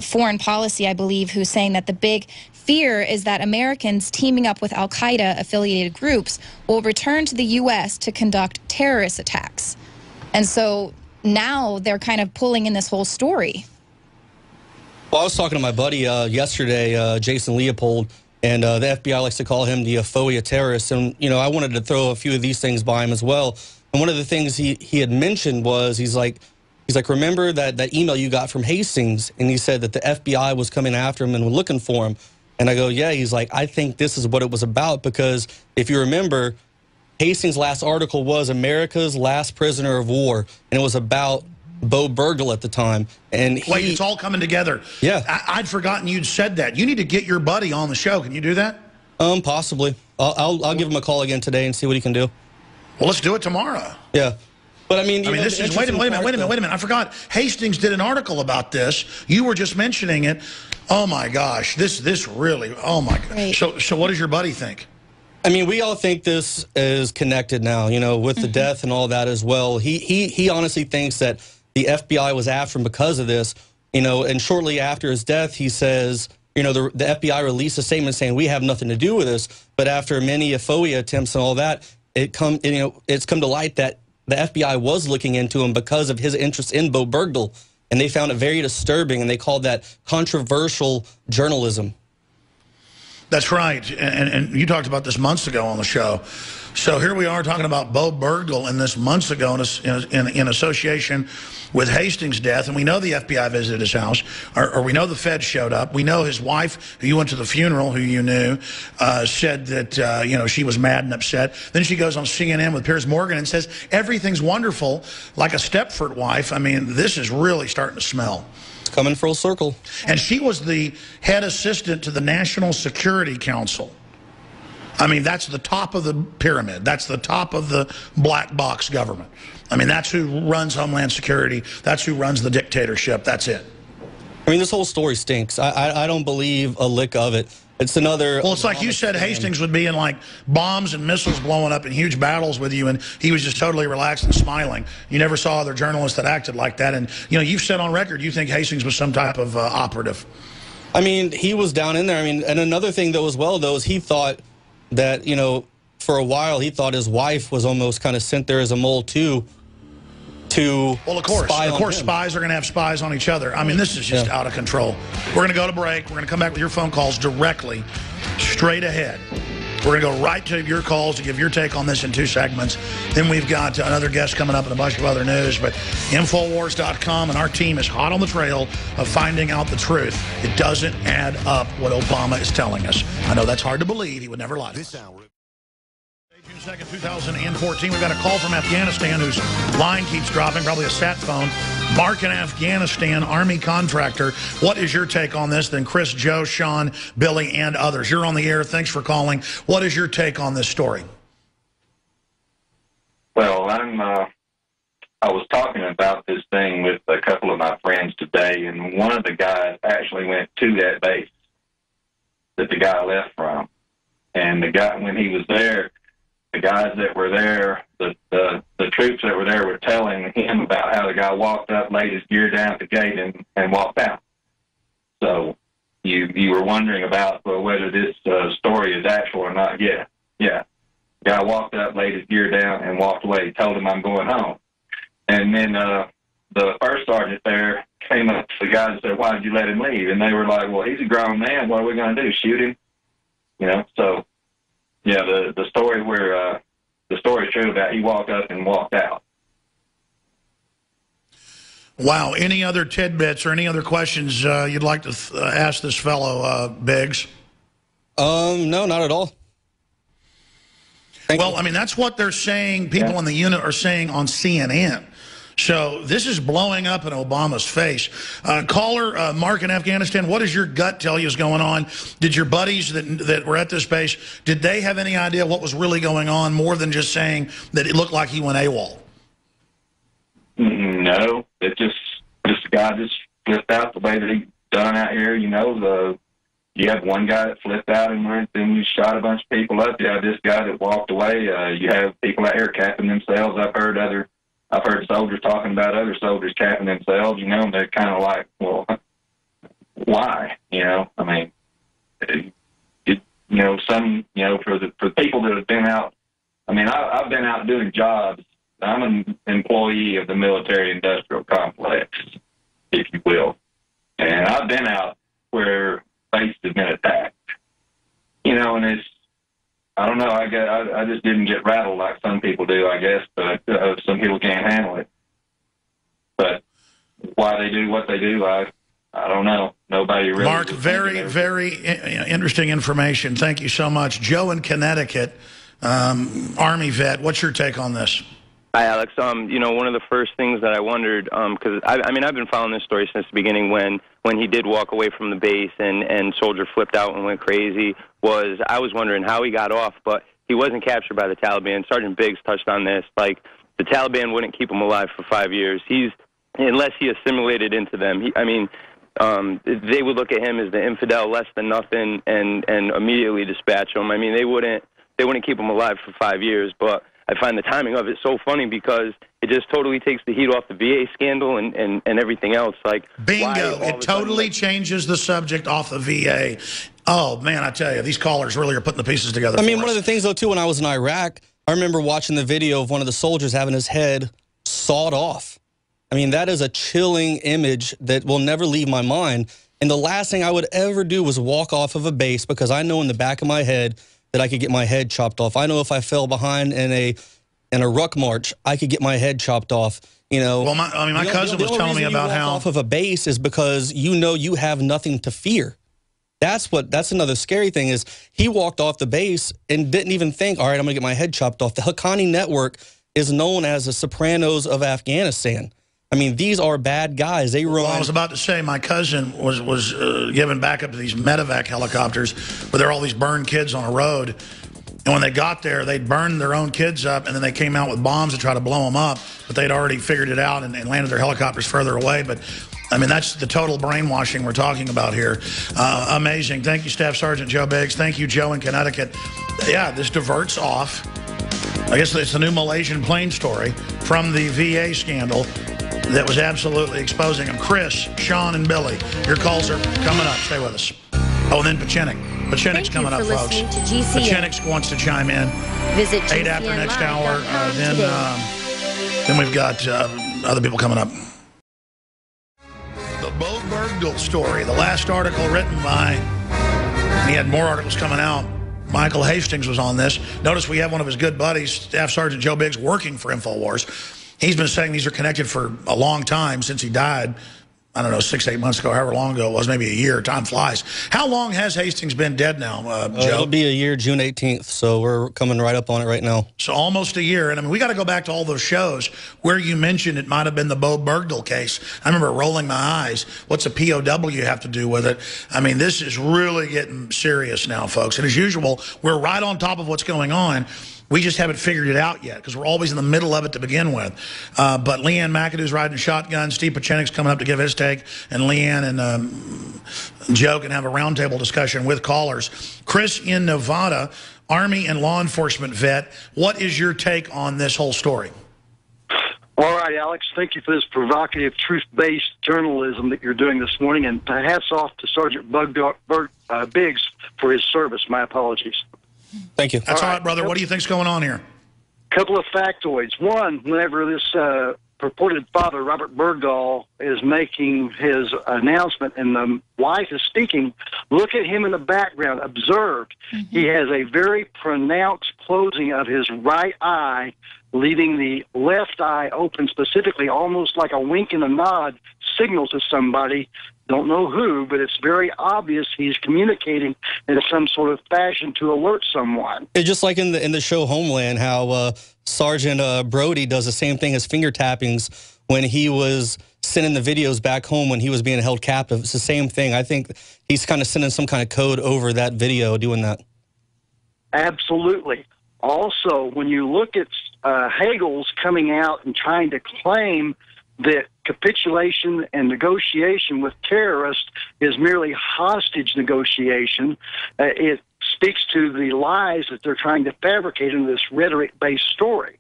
G: foreign policy, I believe, who's saying that the big fear is that Americans teaming up with Al-Qaeda affiliated groups will return to the U.S. to conduct terrorist attacks. And so now they're kind of pulling in this whole story.
C: Well, I was talking to my buddy yesterday, Jason Leopold, and the FBI likes to call him the FOIA terrorist. And, you know, I wanted to throw a few of these things by him as well. And one of the things he had mentioned was, he's like, remember that email you got from Hastings? And he said that the FBI was coming after him and were looking for him. And I go, yeah. He's like, I think this is what it was about, because if you remember, Hastings' last article was America's Last Prisoner of War, and it was about Bo Bergdahl at the time. And
B: wait, it's all coming together.
C: Yeah.
B: I'd forgotten you'd said that. You need to get your buddy on the show. Can you do that?
C: Possibly. I'll give him a call again today and see what he can do.
B: Well, let's do it tomorrow.
C: Yeah. But I mean,
B: this is, wait a minute. I forgot. Hastings did an article about this. You were just mentioning it. Oh my gosh, this really, oh my gosh. So what does your buddy think?
C: I mean, we all think this is connected now, you know, with the death and all that as well. He honestly thinks that the FBI was after him because of this, you know, and shortly after his death, he says, you know, the FBI released a statement saying we have nothing to do with this. But after many FOIA attempts and all that, it's come to light that the FBI was looking into him because of his interest in Bo Bergdahl. And they found it very disturbing, and they called that controversial journalism.
B: That's right. And you talked about this months ago on the show. So here we are talking about Bo Bergdahl and this months ago in association with Hastings' death. And we know the FBI visited his house, or we know the feds showed up. We know his wife, who you went to the funeral, who you knew, said that, you know, she was mad and upset. Then she goes on CNN with Piers Morgan and says, everything's wonderful, like a Stepford wife. I mean, this is really starting to smell.
C: Coming full circle.
B: And she was the head assistant to the National Security Council. I mean, that's the top of the pyramid. That's the top of the black box government. I mean, that's who runs Homeland Security. That's who runs the dictatorship. That's it.
C: I mean, this whole story stinks. I don't believe a lick of it. It's another...
B: Well, it's like you said, Hastings would be in, like, bombs and missiles blowing up in huge battles with you, and he was just totally relaxed and smiling. You never saw other journalists that acted like that. And, you know, you've said on record you think Hastings was some type of operative.
C: I mean, he was down in there. I mean, and another thing, though, as well, though, is he thought that, you know, for a while, he thought his wife was almost kind of sent there as a mole, too, to
B: well, of course, spies are going to have spies on each other. I mean, this is just out of control. We're going to go to break. We're going to come back with your phone calls directly, straight ahead. We're going to go right to your calls to give your take on this in 2 segments. Then we've got another guest coming up and a bunch of other news. But Infowars.com and our team is hot on the trail of finding out the truth. It doesn't add up what Obama is telling us. I know that's hard to believe. He would never lie to us. June 2nd, 2014. We've got a call from Afghanistan whose line keeps dropping, probably a sat phone. Mark in Afghanistan, Army contractor. What is your take on this? Then Chris, Joe, Sean, Billy, and others. You're on the air. Thanks for calling. What is your take on this story?
H: Well, I was talking about this thing with a couple of my friends today, and one of the guys actually went to that base that the guy left from. And the guy, when he was there, the guys that were there, the troops that were there were telling him about how the guy walked up, laid his gear down at the gate, and walked out. So you were wondering about whether this story is actual or not. Yeah. The guy walked up, laid his gear down, and walked away. Told him, I'm going home. And then the first sergeant there came up to the guys and said, "Why did you let him leave?" And they were like, "Well, he's a grown man. What are we going to do? Shoot him?" You know. So, yeah, the story where the story is true about he walked up and walked out.
B: Wow. Any other tidbits or any other questions you'd like to ask this fellow, Biggs?
C: No, not at all.
B: Well, I mean, that's what they're saying. People in the unit are saying on CNN. So this is blowing up in Obama's face. Caller, Mark in Afghanistan, what does your gut tell you is going on? Did your buddies that were at this base, did they have any idea what was really going on more than just saying that it looked like he went AWOL?
H: No, it just this guy just flipped out the way that he done out here. You know, you have one guy that flipped out and went and shot a bunch of people up. You have this guy that walked away. You have people out here capping themselves. I've heard soldiers talking about other soldiers capping themselves. You know, and they're kind of like, well, why? You know, I mean, for the people that have been out. I mean, I've been out doing jobs. I'm an employee of the military-industrial complex, if you will, and I've been out where bases have been attacked. You know, and I don't know. I just didn't get rattled like some people do, I guess, but some people can't handle it. But why they do what they do, I don't know. Nobody really.
B: Mark, very, very interesting information. Thank you so much. Joe in Connecticut, Army vet. What's your take on this?
I: Hi, Alex. You know, one of the first things that I wondered, because I mean, I've been following this story since the beginning when he did walk away from the base and soldier flipped out and went crazy, I was wondering how he got off, but he wasn't captured by the Taliban. Sergeant Biggs touched on this. Like, the Taliban wouldn't keep him alive for 5 years. Unless he assimilated into them. They would look at him as the infidel, less than nothing, and immediately dispatch him. I mean, they wouldn't keep him alive for 5 years, but I find the timing of it so funny because it just totally takes the heat off the VA scandal and everything else. Like,
B: bingo! It totally changes the subject off the VA. Oh man, I tell you, these callers really are putting the pieces together.
C: I mean, one of the things though too, when I was in Iraq, I remember watching the video of one of the soldiers having his head sawed off. I mean, that is a chilling image that will never leave my mind. And the last thing I would ever do was walk off of a base because I know in the back of my head that I could get my head chopped off. I know if I fell behind in a ruck march, I could get my head chopped off. You know. Well,
B: my cousin was telling me about how
C: off of a base is because you know you have nothing to fear. That's another scary thing is he walked off the base and didn't even think, all right, I'm gonna get my head chopped off. The Haqqani network is known as the Sopranos of Afghanistan. I mean, these are bad guys. They run.
B: Well, I was about to say my cousin was giving backup to these medevac helicopters, but there are all these burned kids on a road. And when they got there, they'd burned their own kids up, and then they came out with bombs to try to blow them up. But they'd already figured it out and landed their helicopters further away. But, I mean, that's the total brainwashing we're talking about here. Amazing. Thank you, Staff Sergeant Joe Biggs. Thank you, Joe in Connecticut. Yeah, this diverts off. I guess it's the new Malaysian plane story from the VA scandal that was absolutely exposing them. Chris, Sean, and Billy, your calls are coming up. Stay with us. Oh, and then Pieczenik. Pieczenik's coming up, folks. Pieczenik wants to chime in.
J: Visit
B: 8 after next hour. Then we've got other people coming up. The Bo Bergdahl story, the last article written by, and he had more articles coming out. Michael Hastings was on this. Notice we have one of his good buddies, Staff Sergeant Joe Biggs, working for InfoWars. He's been saying these are connected for a long time since he died. I don't know, 6, 8 months ago, however long ago it was, maybe a year. Time flies. How long has Hastings been dead now, Joe?
C: It'll be a year, June 18th, so we're coming right up on it right now.
B: So almost a year. And I mean, we got to go back to all those shows where you mentioned it might have been the Bo Bergdahl case. I remember rolling my eyes. What's a POW have to do with it? I mean, this is really getting serious now, folks. And as usual, we're right on top of what's going on. We just haven't figured it out yet because we're always in the middle of it to begin with. But Leanne McAdoo's riding shotgun. Steve Pieczenik's coming up to give his take. And Leanne and Joe can have a roundtable discussion with callers. Chris in Nevada, Army and law enforcement vet. What is your take on this whole story?
K: All right, Alex, thank you for this provocative, truth-based journalism that you're doing this morning. And hats off to Sergeant Biggs for his service. My apologies.
C: Thank you.
B: That's all right, brother. What do you think's going on here?
K: A couple of factoids. One, whenever this purported father, Robert Bergdahl, is making his announcement, and the wife is speaking. Look at him in the background. Observe. He has a very pronounced closing of his right eye, leaving the left eye open specifically, almost like a wink and a nod signal to somebody. Don't know who, but it's very obvious he's communicating in some sort of fashion to alert someone.
C: It's just like in the show Homeland, how Sergeant Brody does the same thing as finger tappings when he was sending the videos back home when he was being held captive. It's the same thing. I think he's kind of sending some kind of code over that video doing that.
K: Absolutely. Also, when you look at Hagel's coming out and trying to claim that capitulation and negotiation with terrorists is merely hostage negotiation, it speaks to the lies that they're trying to fabricate in this rhetoric-based story,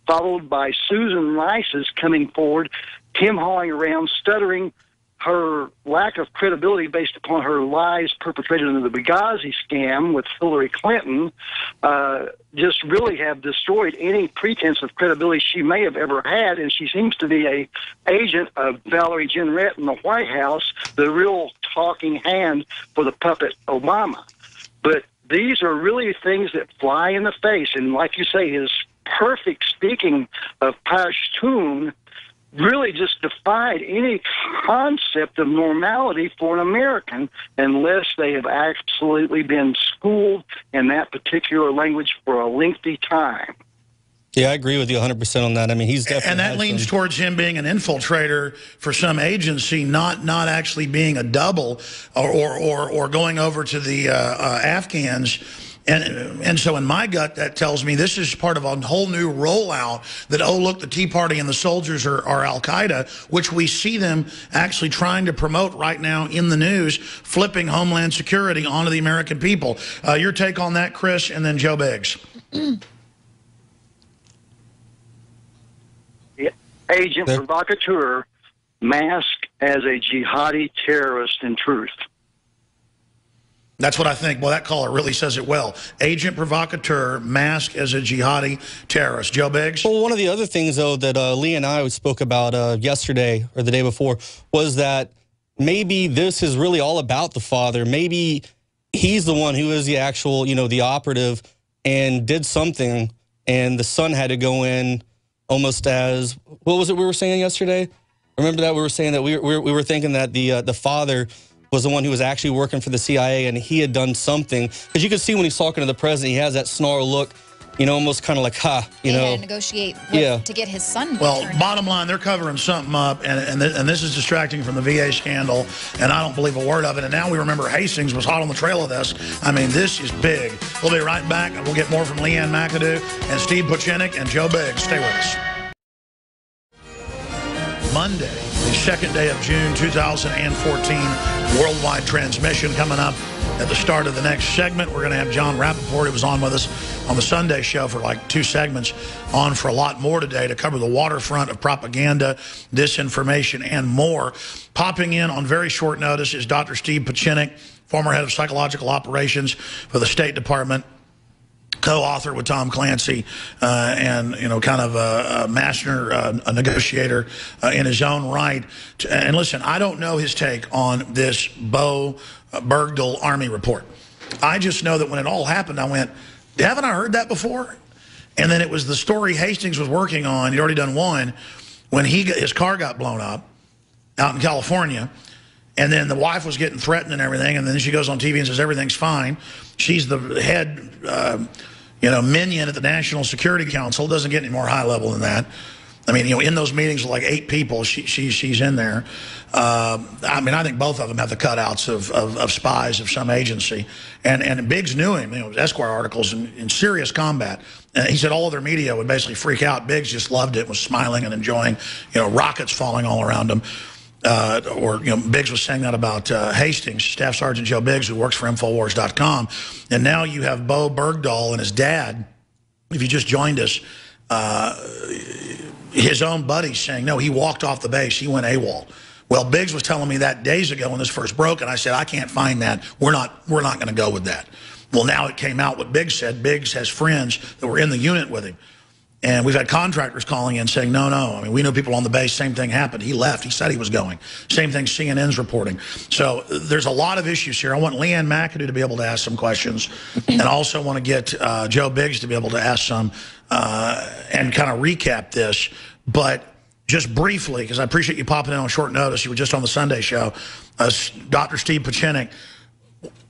K: followed by Susan Rice's coming forward, him-hawing around, stuttering, her lack of credibility based upon her lies perpetrated in the Benghazi scam with Hillary Clinton, just really have destroyed any pretense of credibility she may have ever had, and she seems to be a agent of Valerie Jarrett in the White House, the real talking hand for the puppet Obama. But these are really things that fly in the face, and like you say, his perfect speaking of Pashtun really just defied any concept of normality for an American unless they have absolutely been schooled in that particular language for a lengthy time.
C: Yeah, I agree with you 100% on that. I mean, he's definitely...
B: And that leans towards him being an infiltrator for some agency, not actually being a double or going over to the Afghans. And so in my gut, that tells me this is part of a whole new rollout that, oh, look, the Tea Party and the soldiers are Al-Qaeda, which we see them actually trying to promote right now in the news, flipping Homeland Security onto the American people. Your take on that, Chris, and then Joe Biggs.
K: Agent provocateur masked as a jihadi terrorist in truth.
B: That's what I think. Well, that caller really says it well. Agent provocateur, masked as a jihadi terrorist. Joe Biggs?
C: Well, one of the other things, though, that Lee and I spoke about yesterday or the day before was that maybe this is really all about the father. Maybe he's the one who is the actual, you know, the operative and did something, and the son had to go in almost as, what was it we were saying yesterday? Remember that we were saying that we were thinking that the father was the one who was actually working for the CIA, and he had done something. Because you could see when he's talking to the president, he has that snarl look, you know, almost kind of like, ha, you know.
G: He had to negotiate to get his son.
B: Well, bottom line, they're covering something up, and this is distracting from the VA scandal, and I don't believe a word of it. And now we remember Hastings was hot on the trail of this. I mean, this is big. We'll be right back, and we'll get more from Leanne McAdoo and Steve Pieczenik and Joe Biggs. Stay with us. Monday, the second day of June 2014, worldwide transmission coming up at the start of the next segment. We're going to have John Rappoport, who was on with us on the Sunday show for like 2 segments, on for a lot more today to cover the waterfront of propaganda, disinformation, and more. Popping in on very short notice is Dr. Steve Pieczenik, former head of psychological operations for the State Department, co-author with Tom Clancy, and, you know, kind of a master, a negotiator in his own right. And listen, I don't know his take on this Bergdahl Army report. I just know that when it all happened, I went, haven't I heard that before? And then it was the story Hastings was working on. He'd already done one when his car got blown up out in California. And then the wife was getting threatened and everything. And then she goes on TV and says, everything's fine. She's the head, you know, minion at the National Security Council. Doesn't get any more high level than that. I mean, you know, in those meetings with like 8 people, she's in there. I mean, I think both of them have the cutouts of spies of some agency. And Biggs knew him. You know, Esquire articles in serious combat. And he said all of their media would basically freak out. Biggs just loved it, was smiling and enjoying, you know, rockets falling all around him. Or, you know, Biggs was saying that about Hastings, Staff Sergeant Joe Biggs, who works for Infowars.com. And now you have Bo Bergdahl and his dad, if you just joined us, his own buddies saying, no, he walked off the base, he went AWOL. Well, Biggs was telling me that days ago when this first broke, and I said, I can't find that. We're not going to go with that. Well, now it came out what Biggs said. Biggs has friends that were in the unit with him. And we've had contractors calling in saying, no. I mean, we know people on the base, same thing happened. He left. He said he was going. Same thing CNN's reporting. So there's a lot of issues here. I want Leanne McAdoo to be able to ask some questions, and also want to get Joe Biggs to be able to ask some and kind of recap this. But just briefly, because I appreciate you popping in on short notice. You were just on the Sunday show. Dr. Steve Pieczenik,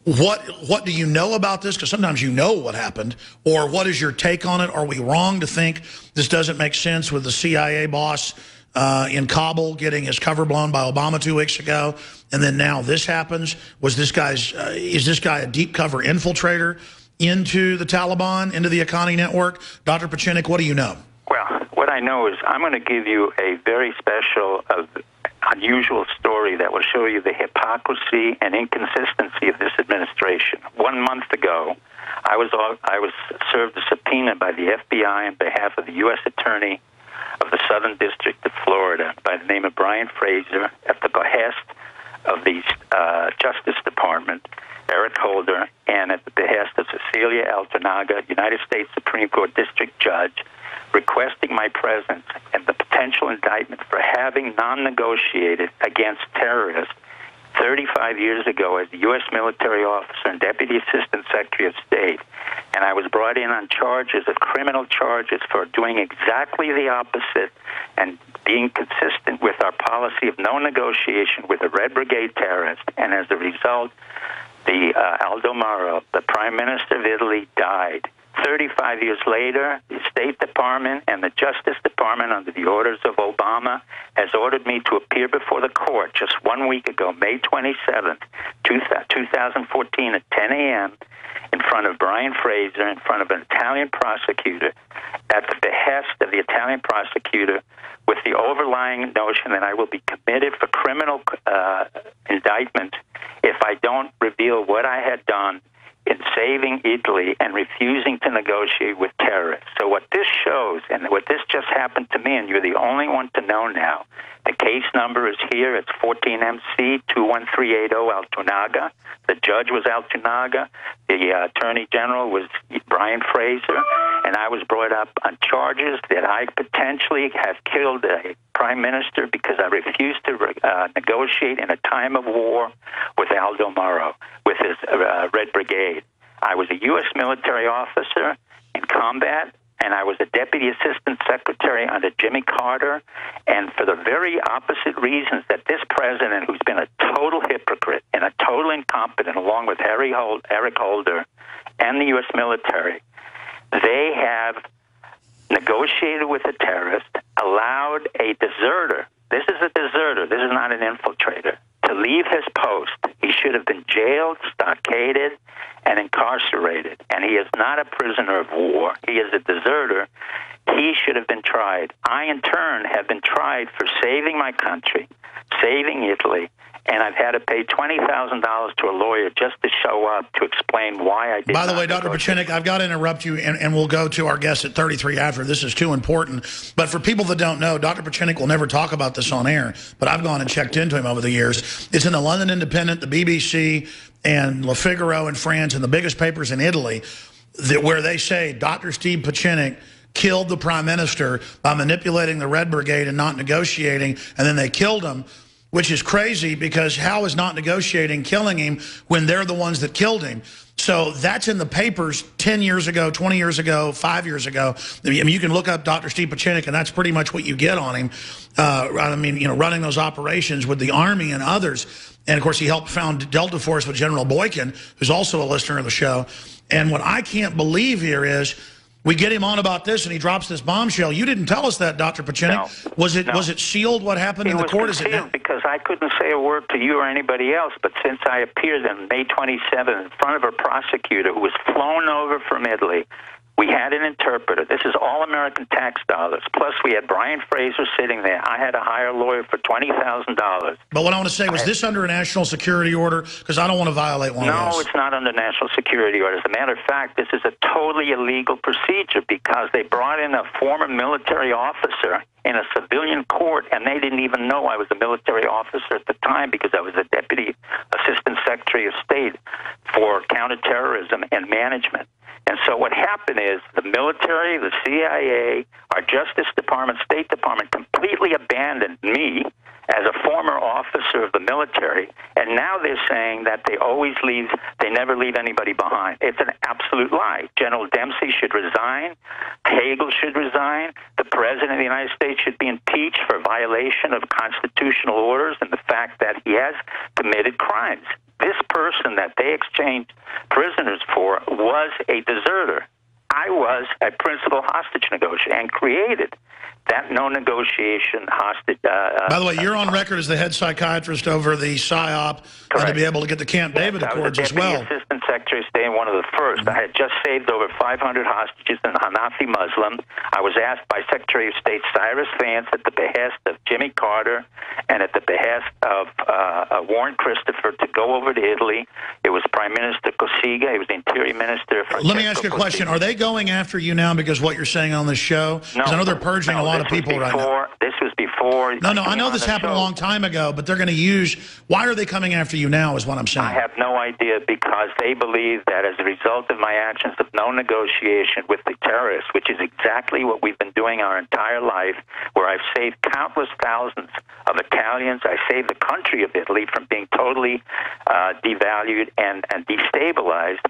B: what do you know about this? Because sometimes you know what happened. Or what is your take on it? Are we wrong to think this doesn't make sense with the CIA boss in Kabul getting his cover blown by Obama 2 weeks ago, and then now this happens? Was this guy's is this guy a deep cover infiltrator into the Taliban, into the Haqqani network? Dr. Pieczenik, what do you know?
J: Well, what I know is I'm going to give you a very special, unusual story that will show you the hypocrisy and inconsistency of this administration. 1 month ago, I was served a subpoena by the FBI on behalf of the U.S. Attorney of the Southern District of Florida by the name of Brian Fraser at the behest of the Justice Department, Eric Holder, and at the behest of Cecilia Altornaga, United States Supreme Court District Judge, requesting my presence and the potential indictment for having non-negotiated against terrorists 35 years ago as the U.S. military officer and Deputy Assistant Secretary of State. And I was brought in on charges of criminal charges for doing exactly the opposite and being consistent with our policy of no negotiation with a Red Brigade terrorist. And as a result, the Aldo Moro, the Prime Minister of Italy, died. 35 years later, the State Department and the Justice Department, under the orders of Obama, has ordered me to appear before the court just 1 week ago, May 27th, 2014, at 10 a.m., in front of Brian Fraser, in front of an Italian prosecutor, at the behest of the Italian prosecutor, with the overlying notion that I will be committed for criminal indictment if I don't reveal what I had done in saving Italy and refusing to negotiate with terrorists. So what this shows, and what this just happened to me, and you're the only one to know now, the case number is here. It's 14MC 21380 Altornaga. The judge was Altornaga. The Attorney General was Brian Fraser. And I was brought up on charges that I potentially have killed a prime minister because I refused to negotiate in a time of war with Aldo Moro, with his Red Brigade. I was a U.S. military officer in combat, and I was a Deputy Assistant Secretary under Jimmy Carter, and for the very opposite reasons that this president, who's been a total hypocrite and a total incompetent, along with Eric Holder and the U.S. military, they have negotiated with a terrorist, allowed a deserter, this is a deserter, this is not an infiltrator, to leave his post. He should have been jailed, stockaded, and incarcerated. And he is not a prisoner of war. He is a deserter. He should have been tried. I, in turn, have been tried for saving my country, saving Italy, and I've had to pay $20,000 to a lawyer just to show up to explain why I did.
B: By the way, Dr. Pieczenik, I've got to interrupt you, and we'll go to our guest at 33 after. This is too important. But for people that don't know, Dr. Pieczenik will never talk about this on air, but I've gone and checked into him over the years. It's in the London Independent, the BBC, and Le Figaro in France, and the biggest papers in Italy, where they say Dr. Steve Pieczenik killed the prime minister by manipulating the Red Brigade and not negotiating, and then they killed him. Which is crazy, because how is not negotiating killing him when they're the ones that killed him? So that's in the papers 10 years ago, 20 years ago, 5 years ago. I mean, you can look up Dr. Steve Pieczenik, and that's pretty much what you get on him. I mean, you know, running those operations with the Army and others. And, of course, he helped found Delta Force with General Boykin, who's also a listener of the show. And what I can't believe here is we get him on about this, and he drops this bombshell. You didn't tell us that, Dr. Pieczenik. No, was it sealed? What happened in the court?
J: It was concealed because I couldn't say a word to you or anybody else. But since I appeared on May 27th in front of a prosecutor who was flown over from Italy, we had an interpreter. This is all American tax dollars. Plus, we had Brian Fraser sitting there. I had to hire a lawyer for $20,000.
B: But what I want to say, was this under a national security order? Because I don't want to violate one of those.
J: No, it's not under national security order. As a matter of fact, this is a totally illegal procedure because they brought in a former military officer in a civilian court, and they didn't even know I was a military officer at the time because I was a Deputy Assistant Secretary of State for Counterterrorism and Management. And so what happened is the military, the CIA, our Justice Department, State Department completely abandoned me as a former officer of the military, and now they're saying that they never leave anybody behind. It's an absolute lie. General Dempsey should resign. Hagel should resign. The President of the United States should be impeached for violation of constitutional orders and the fact that he has committed crimes. This person that they exchanged prisoners for was a deserter. I was a principal hostage negotiator and created that no negotiation hostage.
B: By the way, you're on record as the head psychiatrist over the PSYOP and to be able to get the Camp David Accords as well.
J: I was the Deputy Assistant Secretary of State and one of the first. I had just saved over 500 hostages in Hanafi Muslim. I was asked by Secretary of State Cyrus Vance at the behest of Jimmy Carter and at the behest of Warren Christopher to go over to Italy. It was Prime Minister Cossiga. He was the Interior Minister.
B: Let me ask you a question. Are they going after you now because what you're saying on this show? Because I know they're purging a lot of people right now.
J: This was before.
B: No, I know this happened a long time ago, but they're going to use. Why are they coming after you now? Is what I'm saying.
J: I have no idea, because they believe that as a result of my actions of no negotiation with the terrorists, which is exactly what we've been doing our entire life, where I've saved countless thousands of Italians, I saved the country of Italy from being totally devalued and destabilized.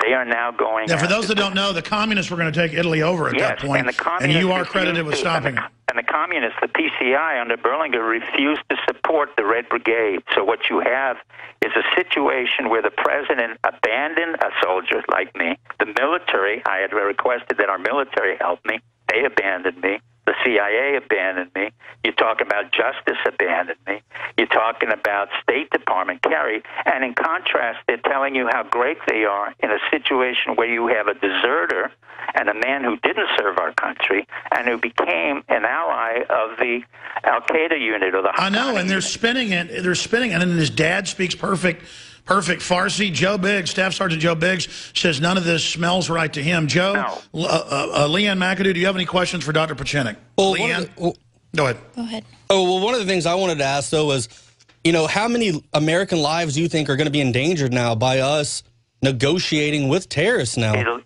J: They are now going.
B: Now, for those that don't know, the communists were going to take Italy over at that point, and you are credited with stopping it.
J: And the communists, the PCI under Berlinguer, refused to support the Red Brigade. So what you have is a situation where the president abandoned a soldier like me. The military, I had requested that our military help me. They abandoned me. The CIA abandoned me. You're talking about Justice abandoned me. You're talking about State Department, Kerry. And in contrast, they're telling you how great they are in a situation where you have a deserter and a man who didn't serve our country and who became an ally of the Al-Qaeda unit or the
B: I know, and they're spinning it. They're spinning it, and his dad speaks perfect Farsi. Joe Biggs, Staff Sergeant Joe Biggs, says none of this smells right to him. Joe, Leanne McAdoo, do you have any questions for Dr. Pieczenik?
C: Well,
B: Leanne? Go ahead.
G: Go ahead.
C: Oh, well, one of the things I wanted to ask, though, was, how many American lives do you think are going to be endangered now by us negotiating with terrorists now?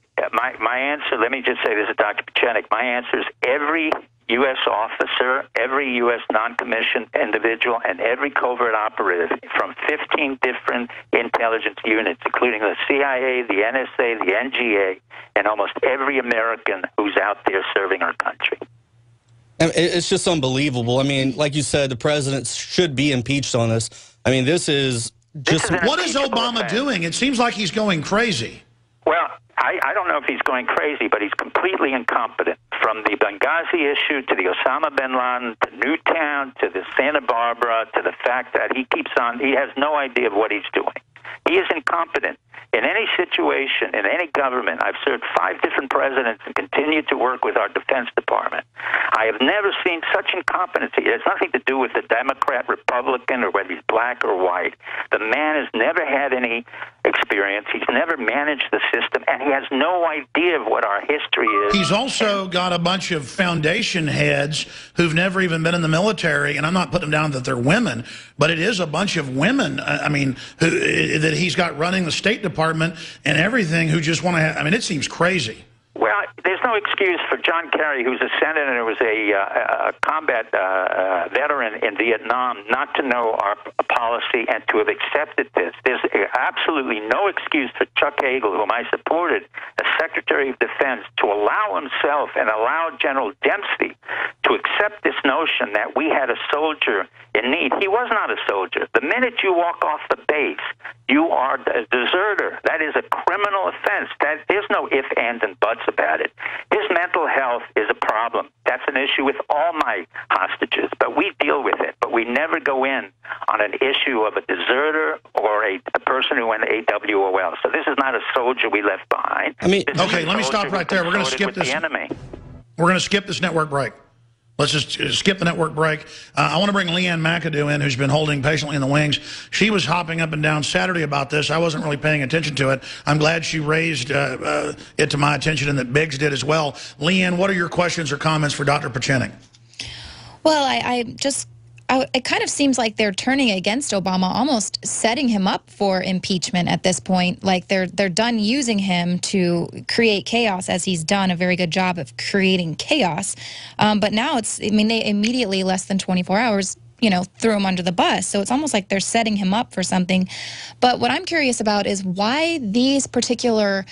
J: My answer, let me just say this to Dr. Pieczenik, my answer is every U.S. officer, every U.S. non-commissioned individual, and every covert operative from 15 different intelligence units, including the CIA, the NSA, the NGA, and almost every American who's out there serving our country.
C: It's just unbelievable. I mean, like you said, the president should be impeached on this. I mean, this is just...
B: What is Obama doing? It seems like he's going crazy.
J: Well, I don't know if he's going crazy, but he's completely incompetent. From the Benghazi issue to the Osama bin Laden, to Newtown, to the Santa Barbara, to the fact that he has no idea of what he's doing. He is incompetent. In any situation, in any government, I've served 5 different presidents and continue to work with our Defense Department. I have never seen such incompetency. It has nothing to do with the Democrat, Republican, or whether he's black or white. The man has never had any experience. He's never managed the system, and he has no idea of what our history is.
B: He's also got a bunch of foundation heads who've never even been in the military, and I'm not putting down that they're women, but it is a bunch of women, I mean, that he's got running the State Department and everything, who just want to have, I mean, it seems crazy.
J: Well, there's no excuse for John Kerry, who's a senator and was a combat veteran in Vietnam, not to know our policy and to have accepted this. There's absolutely no excuse for Chuck Hagel, whom I supported as Secretary of Defense, to allow himself and allow General Dempsey to accept this notion that we had a soldier in need. He was not a soldier. The minute you walk off the base, you are a deserter. That is a criminal offense. There's no ifs, ands, and buts about it. His mental health is a problem. That's an issue with all my hostages, but we deal with it. But we never go in on an issue of a deserter or a person who went AWOL. So this is not a soldier we left behind.
B: I mean, okay, let me stop right there. We're going to skip this. We're going to skip this network break. Let's just skip the network break. I want to bring Leanne McAdoo in, who's been holding patiently in the wings. She was hopping up and down Saturday about this. I wasn't really paying attention to it. I'm glad she raised it to my attention and that Biggs did as well. Leanne, what are your questions or comments for Dr. Pieczenik?
G: Well, I just it kind of seems like they're turning against Obama, almost setting him up for impeachment at this point. Like they're done using him to create chaos, as he's done a very good job of creating chaos. But now I mean, they immediately, less than 24 hours, threw him under the bus. So it's almost like they're setting him up for something. But what I'm curious about is why these particular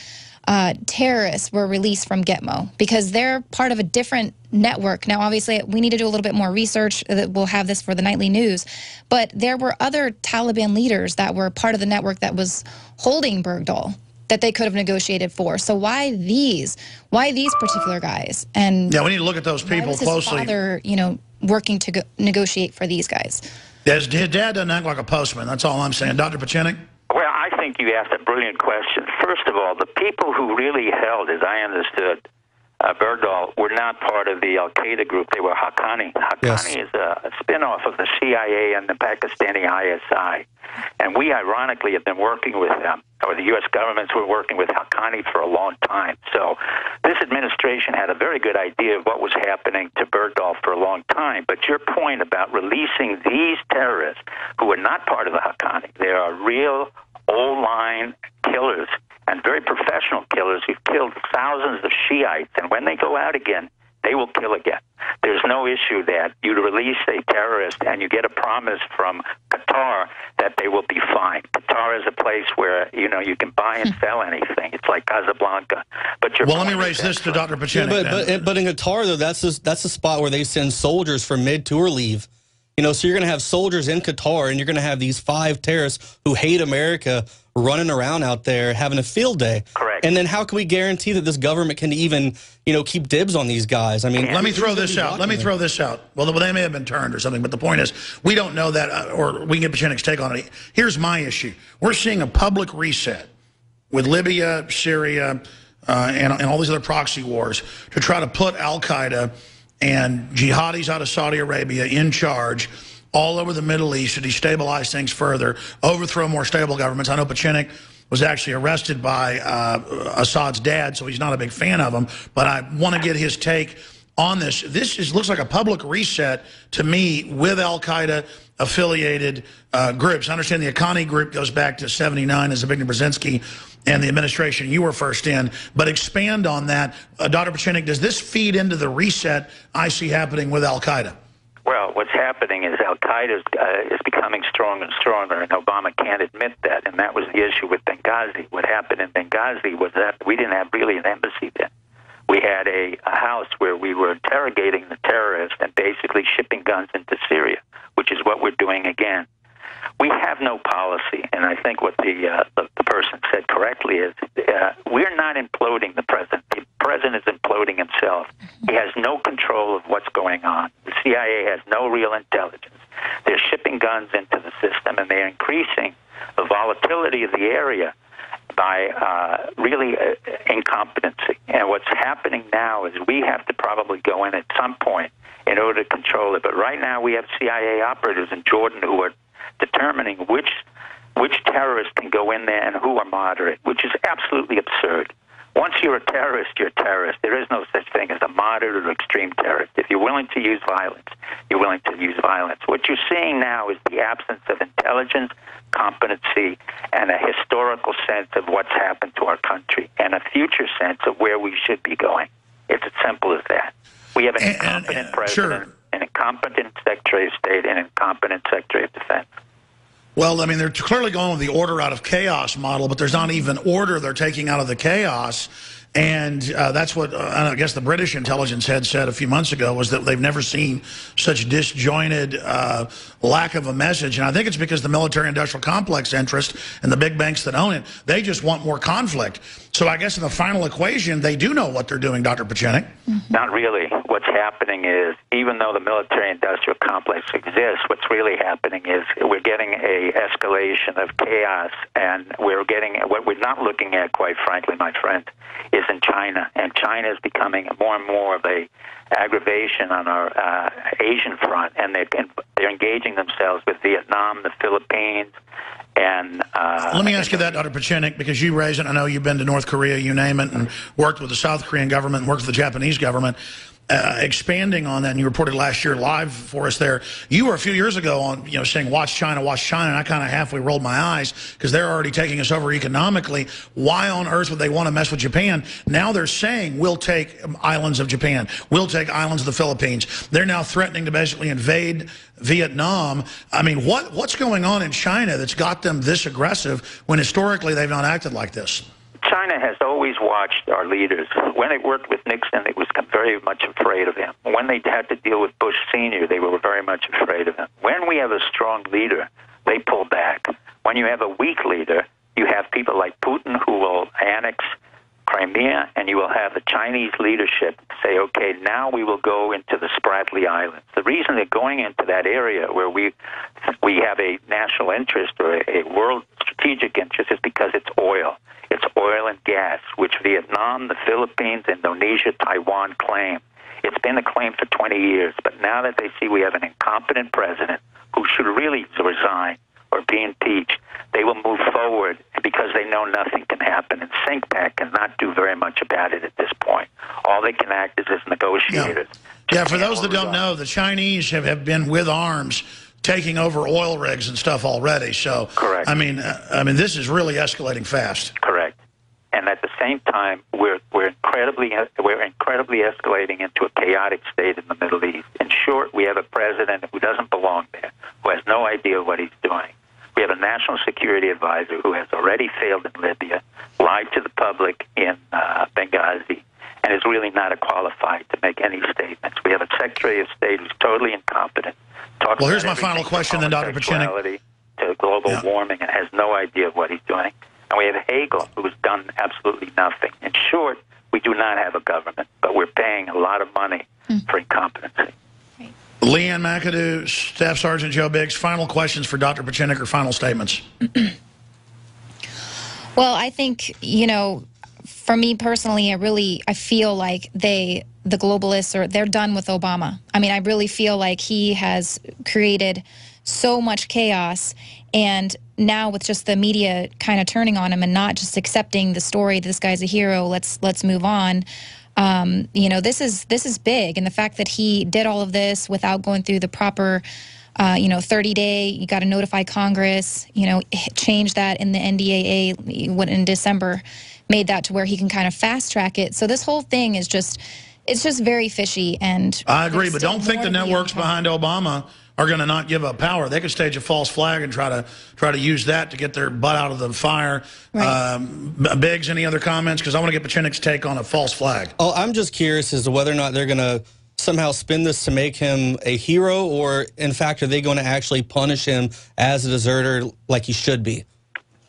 G: terrorists were released from Gitmo, because they're part of a different network. Now, obviously, we need to do a little bit more research. We'll have this for the nightly news. But there were other Taliban leaders that were part of the network that was holding Bergdahl that they could have negotiated for. So why these particular guys? And
B: yeah, we need to look at those people
G: why was
B: closely.
G: His father, working to negotiate for these guys.
B: His dad doesn't act like a postman. That's all I'm saying. Dr. Pieczenik?
J: Well, I think you asked a brilliant question. First of all, the people who really held, as I understood, Bergdahl were not part of the Al-Qaeda group. They were Haqqani. Haqqani is a spin-off of the CIA and the Pakistani ISI. And we, ironically, have been working with them, or the U.S. government's been working with Haqqani for a long time. So this administration had a very good idea of what was happening to Bergdahl for a long time. But your point about releasing these terrorists who are not part of the Haqqani, they are real old-line killers and very professional killers who've killed thousands of Shiites. And when they go out again, they will kill again. There's no issue that you release a terrorist and you get a promise from Qatar that they will be fine. Qatar is a place where, you can buy and sell anything. It's like Casablanca. But
B: well, let me raise this to Dr. Pieczenik.
C: Yeah, but in Qatar, though, that's the spot where they send soldiers for mid-tour leave. So you're going to have soldiers in Qatar, and you're going to have these 5 terrorists who hate America running around out there having a field day.
J: Correct.
C: And then how can we guarantee that this government can even, keep dibs on these guys? I mean,
B: let me throw this out. Well, they may have been turned or something, but the point is, we don't know that, or we can get Pieczenik's take on it. Here's my issue. We're seeing a public reset with Libya, Syria, and all these other proxy wars to try to put Al-Qaeda and jihadis out of Saudi Arabia in charge all over the Middle East to destabilize things further, overthrow more stable governments. I know Pieczenik was actually arrested by Assad's dad, so he's not a big fan of him, but I want to get his take on this. This looks like a public reset to me with Al-Qaeda affiliated groups. I understand the Haqqani group goes back to 79 as Zbigniew Brzezinski and the administration you were first in, but expand on that. Dr. Pieczenik, does this feed into the reset I see happening with Al-Qaeda?
J: Well, what's happening is Al-Qaeda is becoming stronger and stronger, and Obama can't admit that, and that was the issue with Benghazi. What happened in Benghazi was that we didn't have really an embassy then. We had a house where we were interrogating the terrorists and basically shipping guns into Syria, which is what we're doing again. We have no policy, and I think what the person said correctly is we're not imploding the president. The president is imploding himself. He has no control of what's going on. The CIA has no real intelligence. They're shipping guns into the system, and they're increasing the volatility of the area by really incompetency. And what's happening now is we have to probably go in at some point in order to control it. But right now we have CIA operatives in Jordan who are determining which terrorists can go in there and who are moderate, which is absolutely absurd. Once you're a terrorist, you're a terrorist. There is no such thing as a moderate or extreme terrorist. If you're willing to use violence, you're willing to use violence. What you're seeing now is the absence of intelligence, competency, and a historical sense of what's happened to our country, and a future sense of where we should be going. It's as simple as that. We have an incompetent president,
B: sure,
J: an incompetent Secretary of State, and an incompetent Secretary of Defense.
B: Well, I mean, they're clearly going with the order out of chaos model, but there's not even order they're taking out of the chaos. And that's what I guess the British intelligence head said a few months ago, was that they've never seen such disjointed lack of a message. And I think it's because the military-industrial complex interest and the big banks that own it, they just want more conflict. So I guess in the final equation, they do know what they're doing, Dr. Pieczenik.
J: Not really. What's happening is, even though the military-industrial complex exists, what's really happening is we're getting a escalation of chaos, and we're getting what we're not looking at, quite frankly, my friend, is in China. And China is becoming more and more of a aggravation on our Asian front, and they're engaging themselves with Vietnam, the Philippines, and
B: let me ask you that, Dr. Pieczenik, because you raise it. I know you've been to North Korea, you name it, and worked with the South Korean government, and worked with the Japanese government. expanding on that, and you reported last year live for us there. You were a few years ago on, saying watch China, and I kind of halfway rolled my eyes because they're already taking us over economically. Why on earth would they want to mess with Japan? Now they're saying we'll take islands of Japan, we'll take islands of the Philippines. They're now threatening to basically invade Vietnam. I mean, what's going on in China that's got them this aggressive when historically they've not acted like this?
J: China has always watched our leaders. When it worked with Nixon, it was very much afraid of him. When they had to deal with Bush Sr., they were very much afraid of him. When we have a strong leader, they pull back. When you have a weak leader, you have people like Putin who will annex Crimea, and you will have the Chinese leadership say, okay, now we will go into the Spratly Islands. The reason they're going into that area where we have a national interest or a world strategic interest is because it's oil. It's oil and gas, which Vietnam, the Philippines, Indonesia, Taiwan claim. It's been a claim for 20 years, but now that they see we have an incompetent president who should really resign or be impeached, they will move forward because they know nothing can happen. And CINCPAC cannot do very much about it at this point. All they can act is as negotiators.
B: Yeah, for those that don't know, the Chinese have been with arms taking over oil rigs and stuff already. So,
J: correct.
B: I mean, this is really escalating fast.
J: Correct. And at the same time, we're incredibly escalating into a chaotic state in the Middle East. In short, we have a president who doesn't belong there, who has no idea what he's doing. We have a national security advisor who has already failed in Libya, lied to the public in Benghazi, and is really not qualified to make any statements. We have a Secretary of State who's totally incompetent.
B: Well, here's my final question then, Dr. Pieczenik.
J: To global warming and has no idea what he's doing. And we have Hagel, who has done absolutely nothing. In short, we do not have a government, but we're paying a lot of money for incompetency.
B: Leanne McAdoo, Staff Sergeant Joe Biggs, final questions for Dr. Pieczenik or final statements?
G: Well, I think, for me personally, I feel like the globalists, they're done with Obama. I mean, I really feel like he has created so much chaos, and now with just the media kind of turning on him and not just accepting the story, this guy's a hero, let's move on. This is big, and the fact that he did all of this without going through the proper 30-day, you got to notify Congress, change that in the NDAA in December, made that to where he can kind of fast track it. So this whole thing is it's just very fishy. And
B: I agree, but don't think the networks behind Obama are going to not give up power. They could stage a false flag and try to use that to get their butt out of the fire. Right. Biggs, any other comments? Because I want to get Pieczenik's take on a false flag.
C: Oh, I'm just curious as to whether or not they're going to somehow spin this to make him a hero, or in fact, are they going to actually punish him as a deserter like he should be?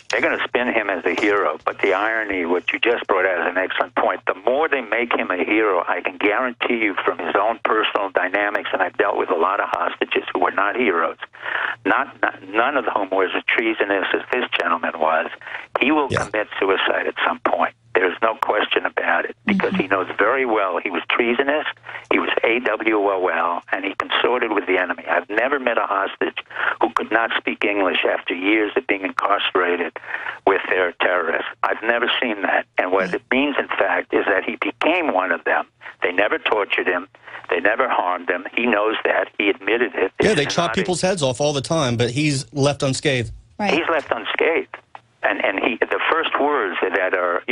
J: They're going to spin him as a hero, but the irony, what you just brought out is an excellent point. The more they make him a hero, I can guarantee you from his own personal dynamics, and I've dealt with a lot of hostages who were not heroes, none of whom was as treasonous as this gentleman was, he will commit suicide at some point. There's no question about it, because he knows very well he was treasonous, he was AWOL, and he consorted with the enemy. I've never met a hostage who could not speak English after years of being incarcerated with their terrorists. I've never seen that. And what it means, in fact, is that he became one of them. They never tortured him. They never harmed him. He knows that. He admitted it.
C: Yeah, they chop people's heads off all the time, but he's left unscathed.
G: Right.
J: He's left unscathed. And the first words that are,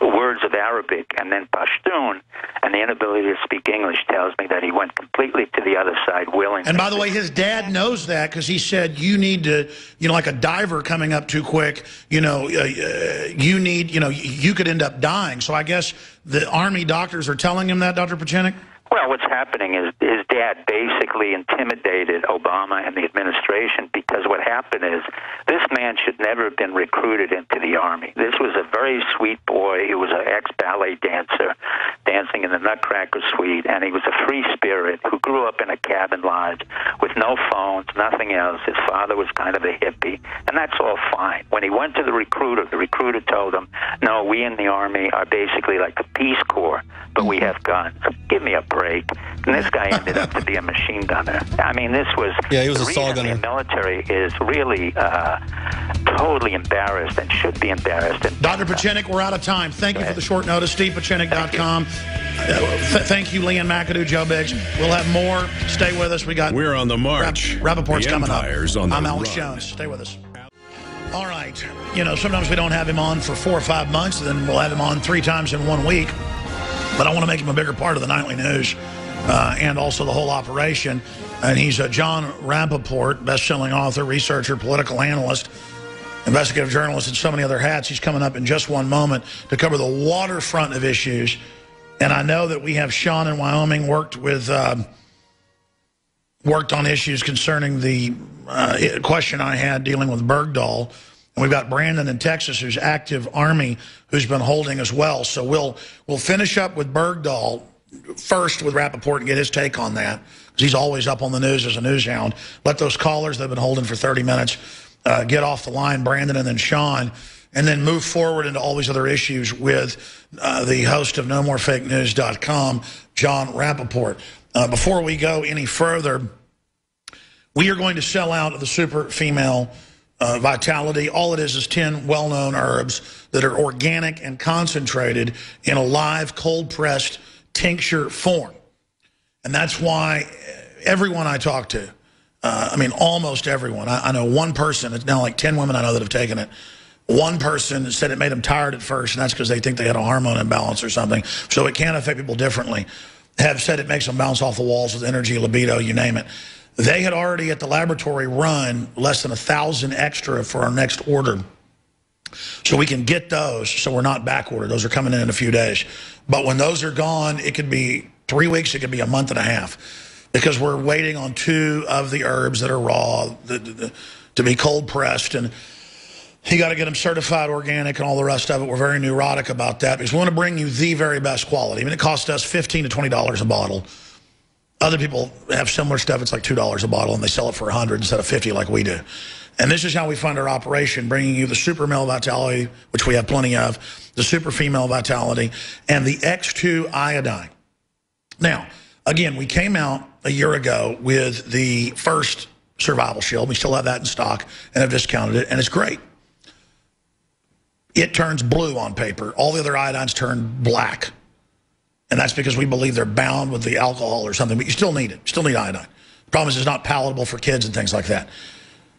J: words of Arabic and then Pashtun, and the inability to speak English tells me that he went completely to the other side willingly.
B: And by the way, his dad knows that, because he said, you need to, like a diver coming up too quick, you could end up dying. So I guess the Army doctors are telling him that, Dr. Pieczenik?
J: Well, what's happening is his dad basically intimidated Obama and the administration, because what happened is this man should never have been recruited into the Army. This was a very sweet boy. He was an ex-ballet dancer dancing in the Nutcracker Suite, and he was a free spirit who grew up in a cabin lodge with no phones, nothing else. His father was kind of a hippie, and that's all fine. When he went to the recruiter told him, no, we in the Army are basically like the Peace Corps, but we have guns. Give me a break. break, and this guy ended up to be a machine gunner. I mean, this was...
C: Yeah, he was a
J: the
C: saw
J: reason
C: gunner.
J: the military is really totally embarrassed and should be embarrassed. And
B: Dr. Pieczenik, we're out of time. Thank you for the short notice. StevePieczenik.com. Thank you, Leanne McAdoo, Joe Biggs. We'll have more. Stay with us.
A: We're on the march.
B: Rappoport's
A: The
B: coming up.
A: Empire's on the
B: I'm Alex
A: run.
B: Jones. Stay with us. All right. You know, sometimes we don't have him on for 4 or 5 months, then we'll have him on 3 times in 1 week. But I want to make him a bigger part of the nightly news and also the whole operation. And he's John Rappoport, best-selling author, researcher, political analyst, investigative journalist, and so many other hats. He's coming up in just one moment to cover the waterfront of issues. And I know that we have Sean in Wyoming worked on issues concerning the question I had dealing with Bergdahl. And we've got Brandon in Texas, who's active Army, who's been holding as well. So we'll finish up with Bergdahl first with Rappoport and get his take on that, because he's always up on the news as a news hound. Let those callers that have been holding for 30 minutes get off the line, Brandon and then Sean, and then move forward into all these other issues with the host of NoMoreFakeNews.com, John Rappoport. Before we go any further, we are going to sell out the Super Female Vitality. All it is 10 well-known herbs that are organic and concentrated in a live, cold-pressed tincture form. And that's why everyone I talk to, I mean, almost everyone. I know one person, it's now like 10 women I know that have taken it. One person said it made them tired at first, and that's because they think they had a hormone imbalance or something. So it can affect people differently. Have said it makes them bounce off the walls with energy, libido, you name it. They had already at the laboratory run less than 1,000 extra for our next order. So we can get those so we're not back ordered. Those are coming in a few days. But when those are gone, it could be 3 weeks, it could be a month and a half, because we're waiting on 2 of the herbs that are raw to be cold pressed. And you got to get them certified organic and all the rest of it. We're very neurotic about that because we want to bring you the very best quality. I mean, it costs us $15 to $20 a bottle. Other people have similar stuff. It's like $2 a bottle, and they sell it for $100 instead of $50 like we do. And this is how we fund our operation, bringing you the Super Male Vitality, which we have plenty of, the Super Female Vitality, and the X2 Iodine. Now, again, we came out a year ago with the first Survival Shield. We still have that in stock and have discounted it, and it's great. It turns blue on paper. All the other iodines turn black. And that's because we believe they're bound with the alcohol or something, but you still need it. You still need iodine. The problem is it's not palatable for kids and things like that.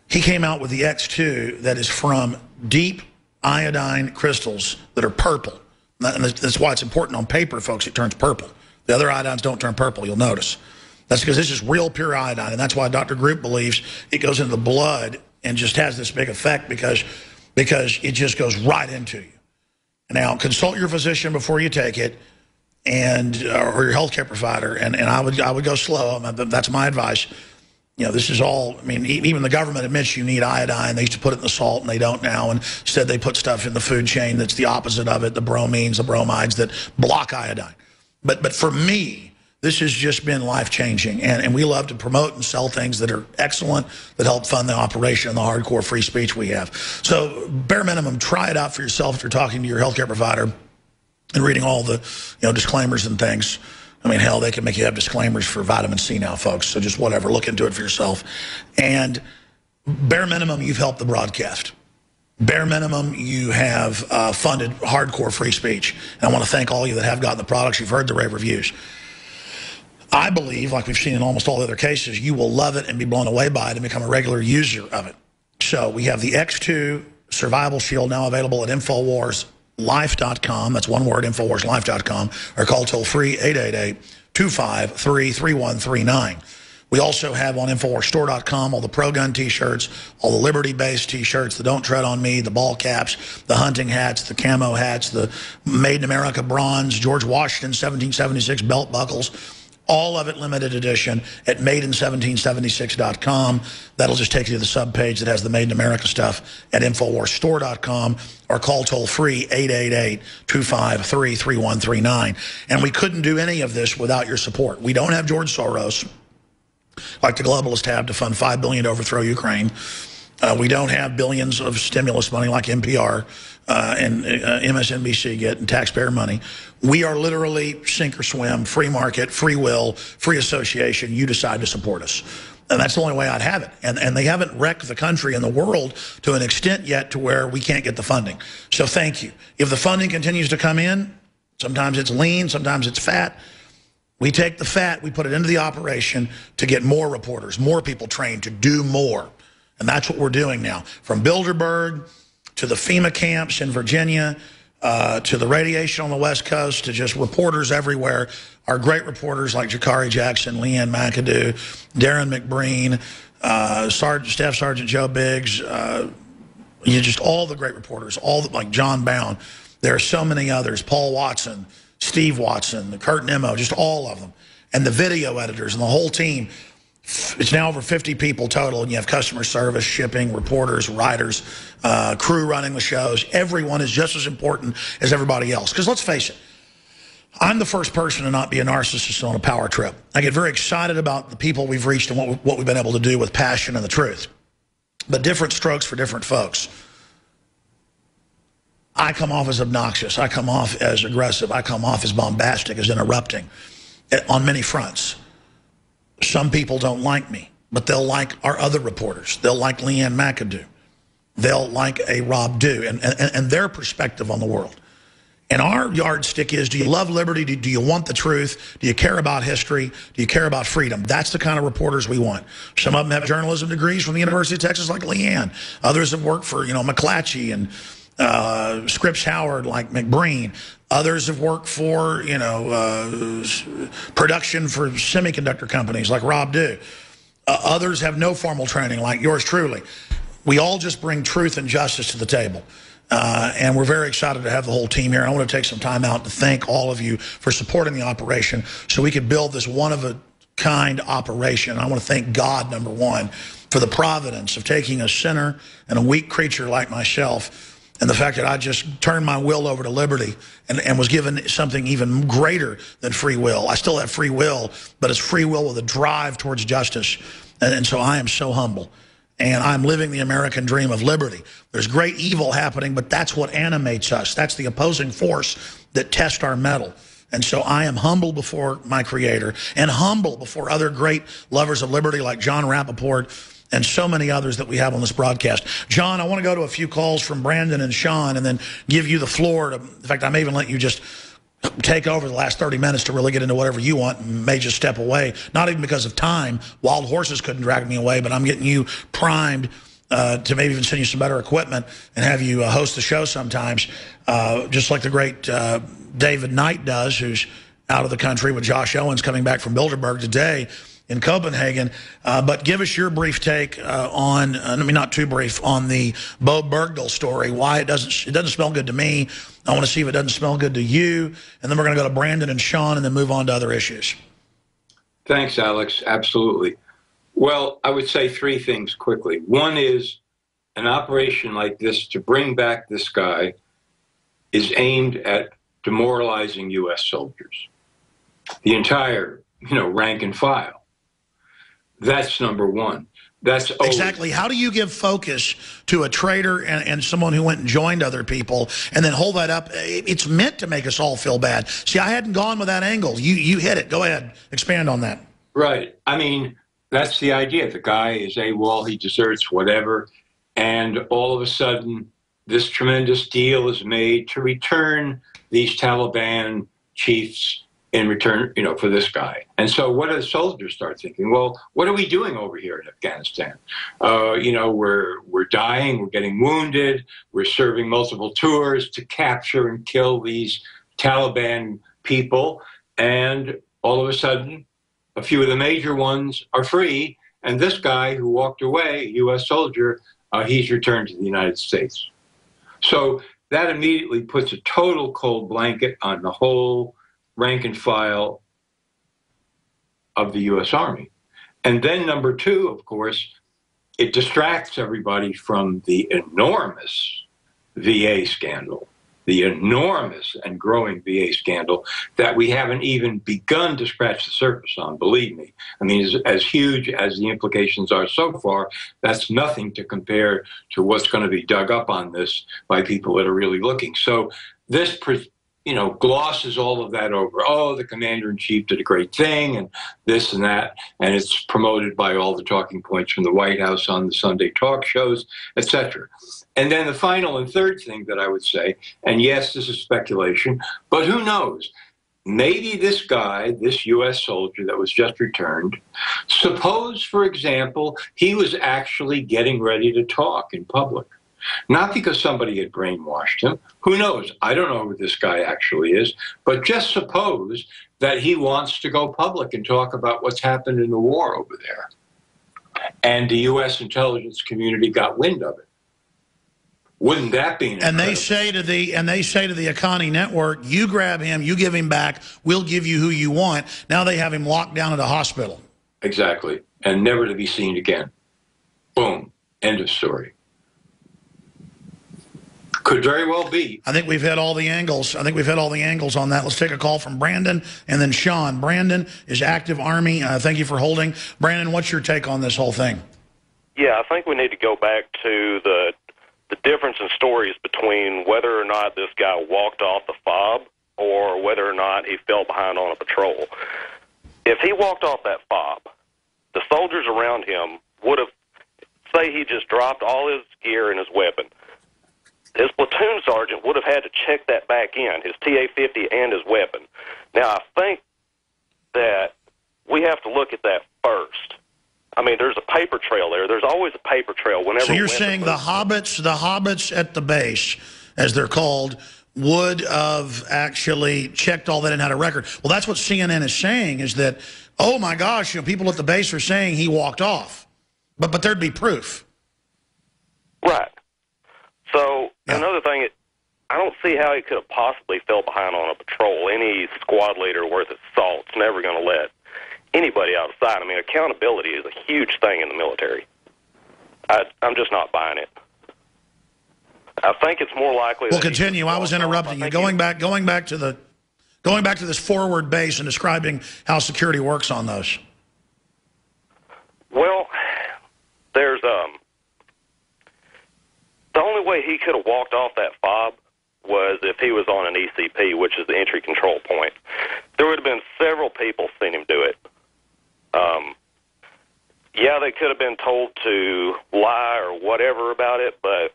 B: He came out with the X2 that is from deep iodine crystals that are purple. And that's why it's important on paper, folks. It turns purple. The other iodines don't turn purple, you'll notice. That's because this is real pure iodine, and that's why Dr. Group believes it goes into the blood and just has this big effect because it just goes right into you. Now, consult your physician before you take it, and or your healthcare provider, and I would go slow. That's my advice. You know, this is all, I mean, even the government admits you need iodine. They used to put it in the salt, and they don't now. And instead, they put stuff in the food chain that's the opposite of it, the bromines, the bromides that block iodine. But for me, this has just been life-changing. And we love to promote and sell things that are excellent, that help fund the operation and the hardcore free speech we have. So, bare minimum, try it out for yourself if you're talking to your healthcare provider and reading all the disclaimers and things. I mean, hell, they can make you have disclaimers for vitamin C now, folks. So just whatever, look into it for yourself. And bare minimum, you've helped the broadcast. Bare minimum, you have funded hardcore free speech. And I want to thank all of you that have gotten the products. You've heard the rave reviews. I believe, like we've seen in almost all the other cases, you will love it and be blown away by it and become a regular user of it. So we have the X2 Survival Shield now available at InfoWarsLife.com. That's one word, InfoWarsLife.com. Or call toll-free 888-253-3139. We also have on InfoWarsStore.com all the Pro Gun T-shirts, all the Liberty-based T-shirts, the Don't Tread on Me, the ball caps, the hunting hats, the camo hats, the Made in America bronze, George Washington 1776 belt buckles. All of it limited edition at madein1776.com. That'll just take you to the subpage that has the Made in America stuff at InfoWarsStore.com, or call toll-free 888-253-3139. And we couldn't do any of this without your support. We don't have George Soros, like the globalists have, to fund $5 billion to overthrow Ukraine. We don't have billions of stimulus money like NPR and MSNBC get and taxpayer money. We are literally sink or swim, free market, free will, free association. You decide to support us. And that's the only way I'd have it. And they haven't wrecked the country and the world to an extent yet to where we can't get the funding. So thank you. If the funding continues to come in, sometimes it's lean, sometimes it's fat. We take the fat, we put it into the operation to get more reporters, more people trained to do more. And that's what we're doing now. From Bilderberg to the FEMA camps in Virginia, to the radiation on the West Coast, to just reporters everywhere. Our great reporters like Jakari Jackson, Leanne McAdoo, Darren McBreen, Staff Sergeant Joe Biggs, just all the great reporters, like John Bound. There are so many others, Paul Watson, Steve Watson, the Kurt Nimmo, just all of them. And the video editors and the whole team. It's now over 50 people total, and you have customer service, shipping, reporters, writers, crew running the shows. Everyone is just as important as everybody else. Because let's face it, I'm the first person to not be a narcissist on a power trip. I get very excited about the people we've reached and what we've been able to do with passion and the truth. But different strokes for different folks. I come off as obnoxious. I come off as aggressive. I come off as bombastic, as interrupting on many fronts. Some people don't like me, but they'll like our other reporters. They'll like Leanne McAdoo. They'll like a Rob Dew and their perspective on the world. And our yardstick is, do you love liberty? Do you want the truth? Do you care about history? Do you care about freedom? That's the kind of reporters we want. Some of them have journalism degrees from the University of Texas like Leanne. Others have worked for, McClatchy and Scripps Howard like McBreen. Others have worked for, production for semiconductor companies like Rob Dew. Others have no formal training like yours truly. We all just bring truth and justice to the table. And we're very excited to have the whole team here. I want to take some time out to thank all of you for supporting the operation so we could build this one-of-a-kind operation. I want to thank God, number one, for the providence of taking a sinner and a weak creature like myself and the fact that I just turned my will over to liberty and was given something even greater than free will. I still have free will, but it's free will with a drive towards justice. And so I am so humble. And I'm living the American dream of liberty. There's great evil happening, but that's what animates us. That's the opposing force that tests our mettle. And so I am humble before my Creator and humble before other great lovers of liberty like John Rappoport and so many others that we have on this broadcast. John, I want to go to a few calls from Brandon and Sean and then give you the floor. In fact, I may even let you just take over the last 30 minutes to really get into whatever you want and may just step away. Not even because of time. Wild horses couldn't drag me away, but I'm getting you primed to maybe even send you some better equipment and have you host the show sometimes, just like the great David Knight does, who's out of the country with Josh Owens coming back from Bilderberg today in Copenhagen. But give us your brief take on, not too brief, on the Bo Bergdahl story, why it doesn't smell good to me. I want to see if it doesn't smell good to you. And then we're going to go to Brandon and Sean and then move on to other issues.
L: Thanks, Alex. Absolutely. Well, I would say three things quickly. One is an operation like this to bring back this guy is aimed at demoralizing U.S. soldiers. The entire, rank and file. That's number one. That's
B: exactly. How do you give focus to a traitor and someone who went and joined other people and then hold that up? It's meant to make us all feel bad. See, I hadn't gone with that angle. You hit it. Go ahead. Expand on that.
L: Right. That's the idea. The guy is AWOL. He deserts whatever. And all of a sudden, this tremendous deal is made to return these Taliban chiefs in return, for this guy. And so what do the soldiers start thinking? Well, what are we doing over here in Afghanistan? We're dying, we're getting wounded, we're serving multiple tours to capture and kill these Taliban people. And all of a sudden, a few of the major ones are free. And this guy who walked away, a U.S. soldier, he's returned to the United States. So that immediately puts a total cold blanket on the whole rank and file of the U.S. Army. And then number two, of course, it distracts everybody from the enormous VA scandal. the enormous and growing VA scandal that we haven't even begun to scratch the surface on, believe me. I mean, as huge as the implications are so far, that's nothing to compare to what's going to be dug up on this by people that are really looking. So this, glosses all of that over. Oh, the commander-in-chief did a great thing and this and that, and it's promoted by all the talking points from the White House on the Sunday talk shows, etc. And then the final and third thing that I would say, and yes, this is speculation, but who knows? Maybe this guy, this U.S. soldier that was just returned, suppose, for example, he was actually getting ready to talk in public. Not because somebody had brainwashed him. Who knows? I don't know who this guy actually is. But just suppose that he wants to go public and talk about what's happened in the war over there. And the U.S. intelligence community got wind of it. Wouldn't that be incredible?
B: And they say to the Akani network, you grab him, you give him back, we'll give you who you want. Now they have him locked down at a hospital.
L: Exactly. And never to be seen again. Boom. End of story. Could very well be.
B: I think we've hit all the angles. on that. Let's take a call from Brandon and then Sean. Brandon is active Army. Thank you for holding. Brandon, what's your take on this whole thing?
M: Yeah, I think we need to go back to the difference in stories between whether or not this guy walked off the fob or whether or not he fell behind on a patrol. If he walked off that fob, the soldiers around him would have, say he just dropped all his gear and his weapon. His platoon sergeant would have had to check that back in, his TA-50 and his weapon. Now, I think that we have to look at that first. I mean, there's a paper trail there. There's always a paper trail whenever.
B: So you're saying the hobbits at the base, as they're called, would have actually checked all that and had a record. Well, that's what CNN is saying, is that, oh my gosh, people at the base are saying he walked off. But there'd be proof.
M: Right. So another thing, I don't see how he could have possibly fell behind on a patrol. Any squad leader worth his salt's never going to let anybody out of sight. I mean, accountability is a huge thing in the military. I'm just not buying it. I think it's more likely.
B: Well, continue. I was interrupting you. Going back to this forward base and describing how security works on those.
M: Well, there's the only way he could have walked off that fob was if he was on an ECP, which is the entry control point. There would have been several people seen him do it. Yeah, they could have been told to lie or whatever about it, but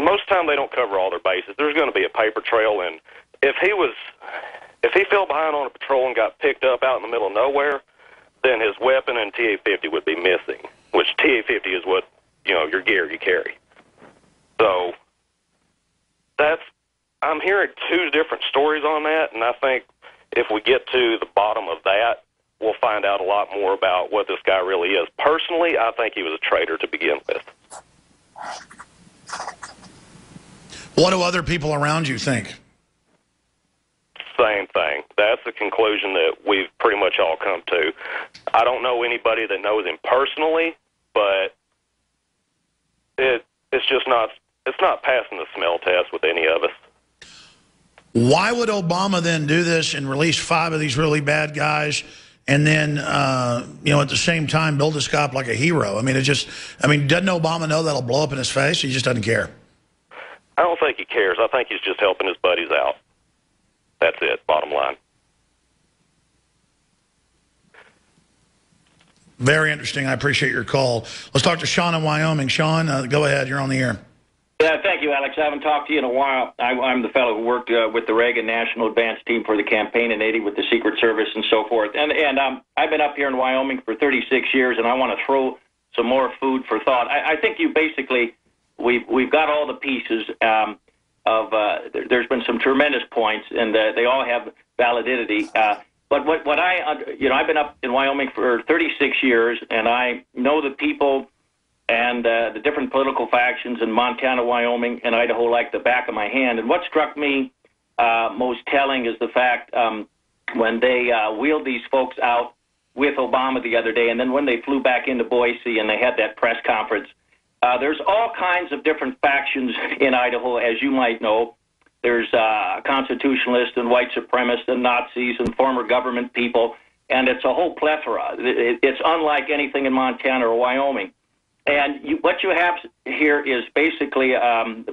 M: most of the time they don't cover all their bases. There's going to be a paper trail, and if he fell behind on a patrol and got picked up out in the middle of nowhere, then his weapon and TA-50 would be missing, which TA-50 is what, your gear you carry. So I'm hearing two different stories on that, and I think if we get to the bottom of that, we'll find out a lot more about what this guy really is. Personally, I think he was a traitor to begin with.
B: What do other people around you think?
M: Same thing. That's the conclusion that we've pretty much all come to. I don't know anybody that knows him personally, but it's just not. It's not passing the smell test with any of us.
B: Why would Obama then do this and release 5 of these really bad guys and then, at the same time build this guy up like a hero? I mean, doesn't Obama know that'll blow up in his face? He just doesn't care.
M: I don't think he cares. I think he's just helping his buddies out. That's it, bottom line.
B: Very interesting. I appreciate your call. Let's talk to Sean in Wyoming. Sean, go ahead. You're on the air.
N: Yeah, thank you, Alex. I haven't talked to you in a while. I'm the fellow who worked with the Reagan National Advance Team for the campaign in 80 with the Secret Service and so forth. And I've been up here in Wyoming for 36 years, and I want to throw some more food for thought. I think you basically, we've got all the pieces there's been some tremendous points, and they all have validity. But what I've been up in Wyoming for 36 years, and I know the people and the different political factions in Montana, Wyoming, and Idaho like the back of my hand. And what struck me most telling is the fact when they wheeled these folks out with Obama the other day, and then when they flew back into Boise and they had that press conference, there's all kinds of different factions in Idaho, as you might know, There's constitutionalists and white supremacists and Nazis and former government people, and it's a whole plethora. It's unlike anything in Montana or Wyoming. And what you have here is basically,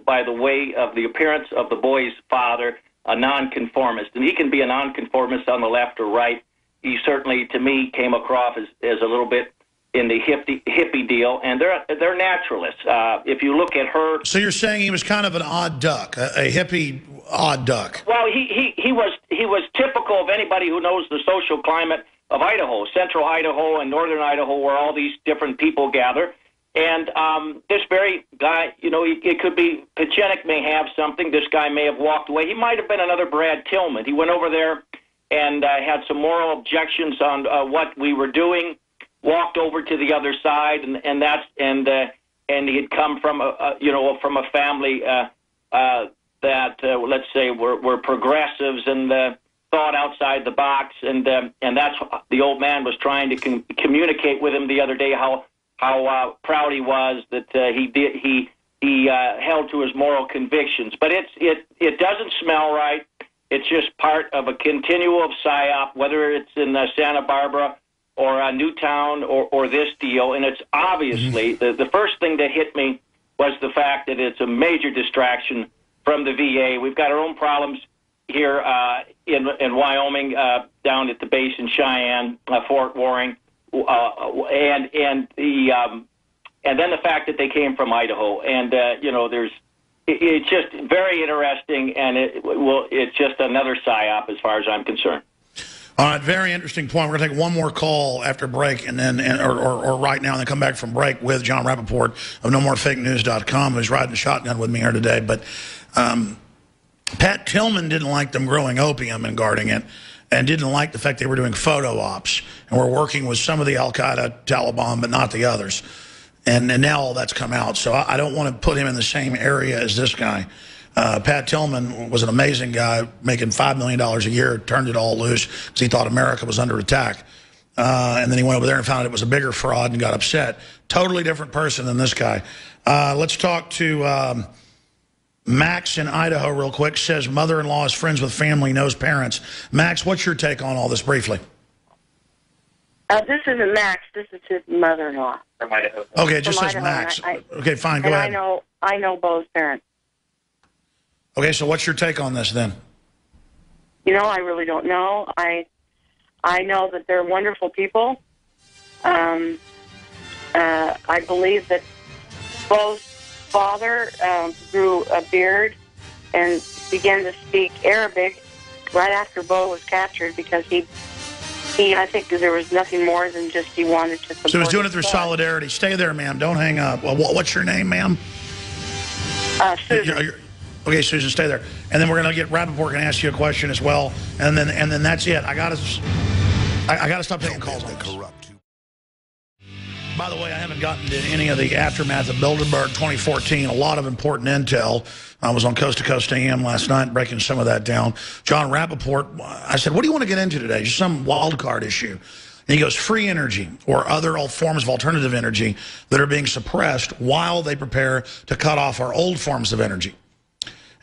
N: by the way of the appearance of the boy's father, a nonconformist. And he can be a nonconformist on the left or right. He certainly, to me, came across as a little bit in the hippie deal, and they're naturalists. If you look at her,
B: so you're saying he was kind of an odd duck, a hippie odd duck.
N: Well, he was typical of anybody who knows the social climate of Idaho, central Idaho and northern Idaho, where all these different people gather. And this very guy, you know, it could be Pieczenik may have something. This guy may have walked away. He might have been another Brad Tillman. He went over there and had some moral objections on what we were doing. Walked over to the other side, and he had come from from a family that let's say were progressives and thought outside the box, and that's what the old man was trying to communicate with him the other day, how proud he was that he held to his moral convictions. But it doesn't smell right. It's just part of a continual psyop, whether it's in Santa Barbara or Newtown or this deal. And it's obviously, the first thing that hit me was the fact that it's a major distraction from the VA. We've got our own problems here in Wyoming, down at the base in Cheyenne, Fort Waring, and then the fact that they came from Idaho. And, it's just very interesting, and it's just another psyop as far as I'm concerned.
B: All right, very interesting point. We're going to take one more call after break, and then or right now, and then come back from break with John Rappoport of NoMoreFakeNews.com, who's riding shotgun with me here today. But Pat Tillman didn't like them growing opium and guarding it, and didn't like the fact they were doing photo ops and were working with some of the Al-Qaeda, Taliban, but not the others. And now all that's come out. So I don't want to put him in the same area as this guy. Pat Tillman was an amazing guy, making $5 million a year, turned it all loose because he thought America was under attack. And then he went over there and found out it was a bigger fraud and got upset. Totally different person than this guy. Let's talk to Max in Idaho real quick. Says mother-in-law is friends with family, knows parents. Max, what's your take on all this briefly?
O: This isn't Max. This is his mother-in-law. From Idaho.
B: Okay, it just says Max. Okay, fine, go ahead.
O: I know Bo's parents.
B: Okay, so what's your take on this then?
O: You know, I really don't know. I know that they're wonderful people. I believe that Bo's father grew a beard and began to speak Arabic right after Bo was captured because I think there was nothing more than just he wanted to support.
B: So he was doing it through solidarity. Stay there, ma'am. Don't hang up. Well, what's your name, ma'am?
O: Susan.
B: Okay, Susan, stay there. And then we're going to get Rappoport and ask you a question as well. And then that's it. I got to stop taking calls on this. By the way, I haven't gotten to any of the aftermath of Bilderberg 2014. A lot of important intel. I was on Coast to Coast AM last night breaking some of that down. John Rappoport, I said, what do you want to get into today? Just some wild card issue. And he goes, free energy or other forms of alternative energy that are being suppressed while they prepare to cut off our old forms of energy.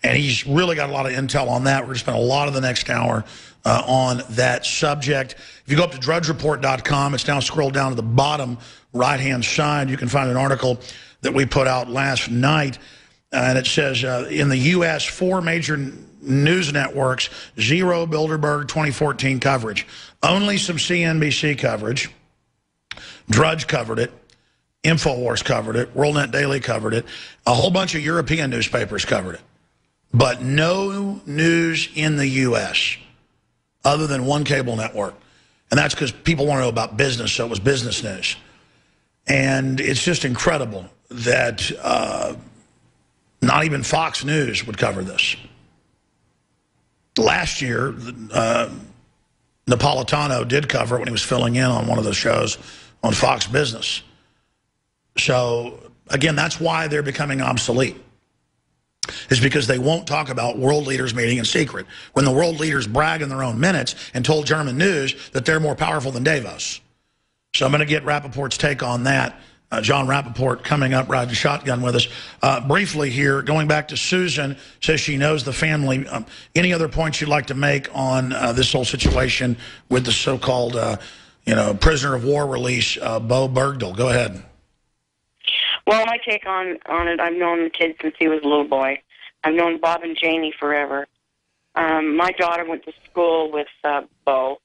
B: And he's really got a lot of intel on that. We're going to spend a lot of the next hour on that subject. If you go up to drudgereport.com, it's now scrolled down to the bottom right-hand side. You can find an article that we put out last night. And it says, in the U.S., 4 major news networks, 0 Bilderberg 2014 coverage. Only some CNBC coverage. Drudge covered it. InfoWars covered it. WorldNet Daily covered it. A whole bunch of European newspapers covered it. But no news in the U.S. other than one cable network. And that's because people want to know about business, so it was business news. And it's just incredible that not even Fox News would cover this. Last year, Napolitano did cover it when he was filling in on one of the shows on Fox Business. So, again, that's why they're becoming obsolete. Is because they won't talk about world leaders meeting in secret when the world leaders brag in their own minutes and told German news that they're more powerful than Davos. So I'm going to get Rappoport's take on that John Rappoport coming up, riding shotgun with us. Briefly here, going back to Susan, says she knows the family. Any other points you'd like to make on this whole situation with the so-called, prisoner of war release, Bo Bergdahl? Go ahead.
O: Well, my take on it, I've known the kid since he was a little boy. I've known Bob and Janie forever. My daughter went to school with Bo.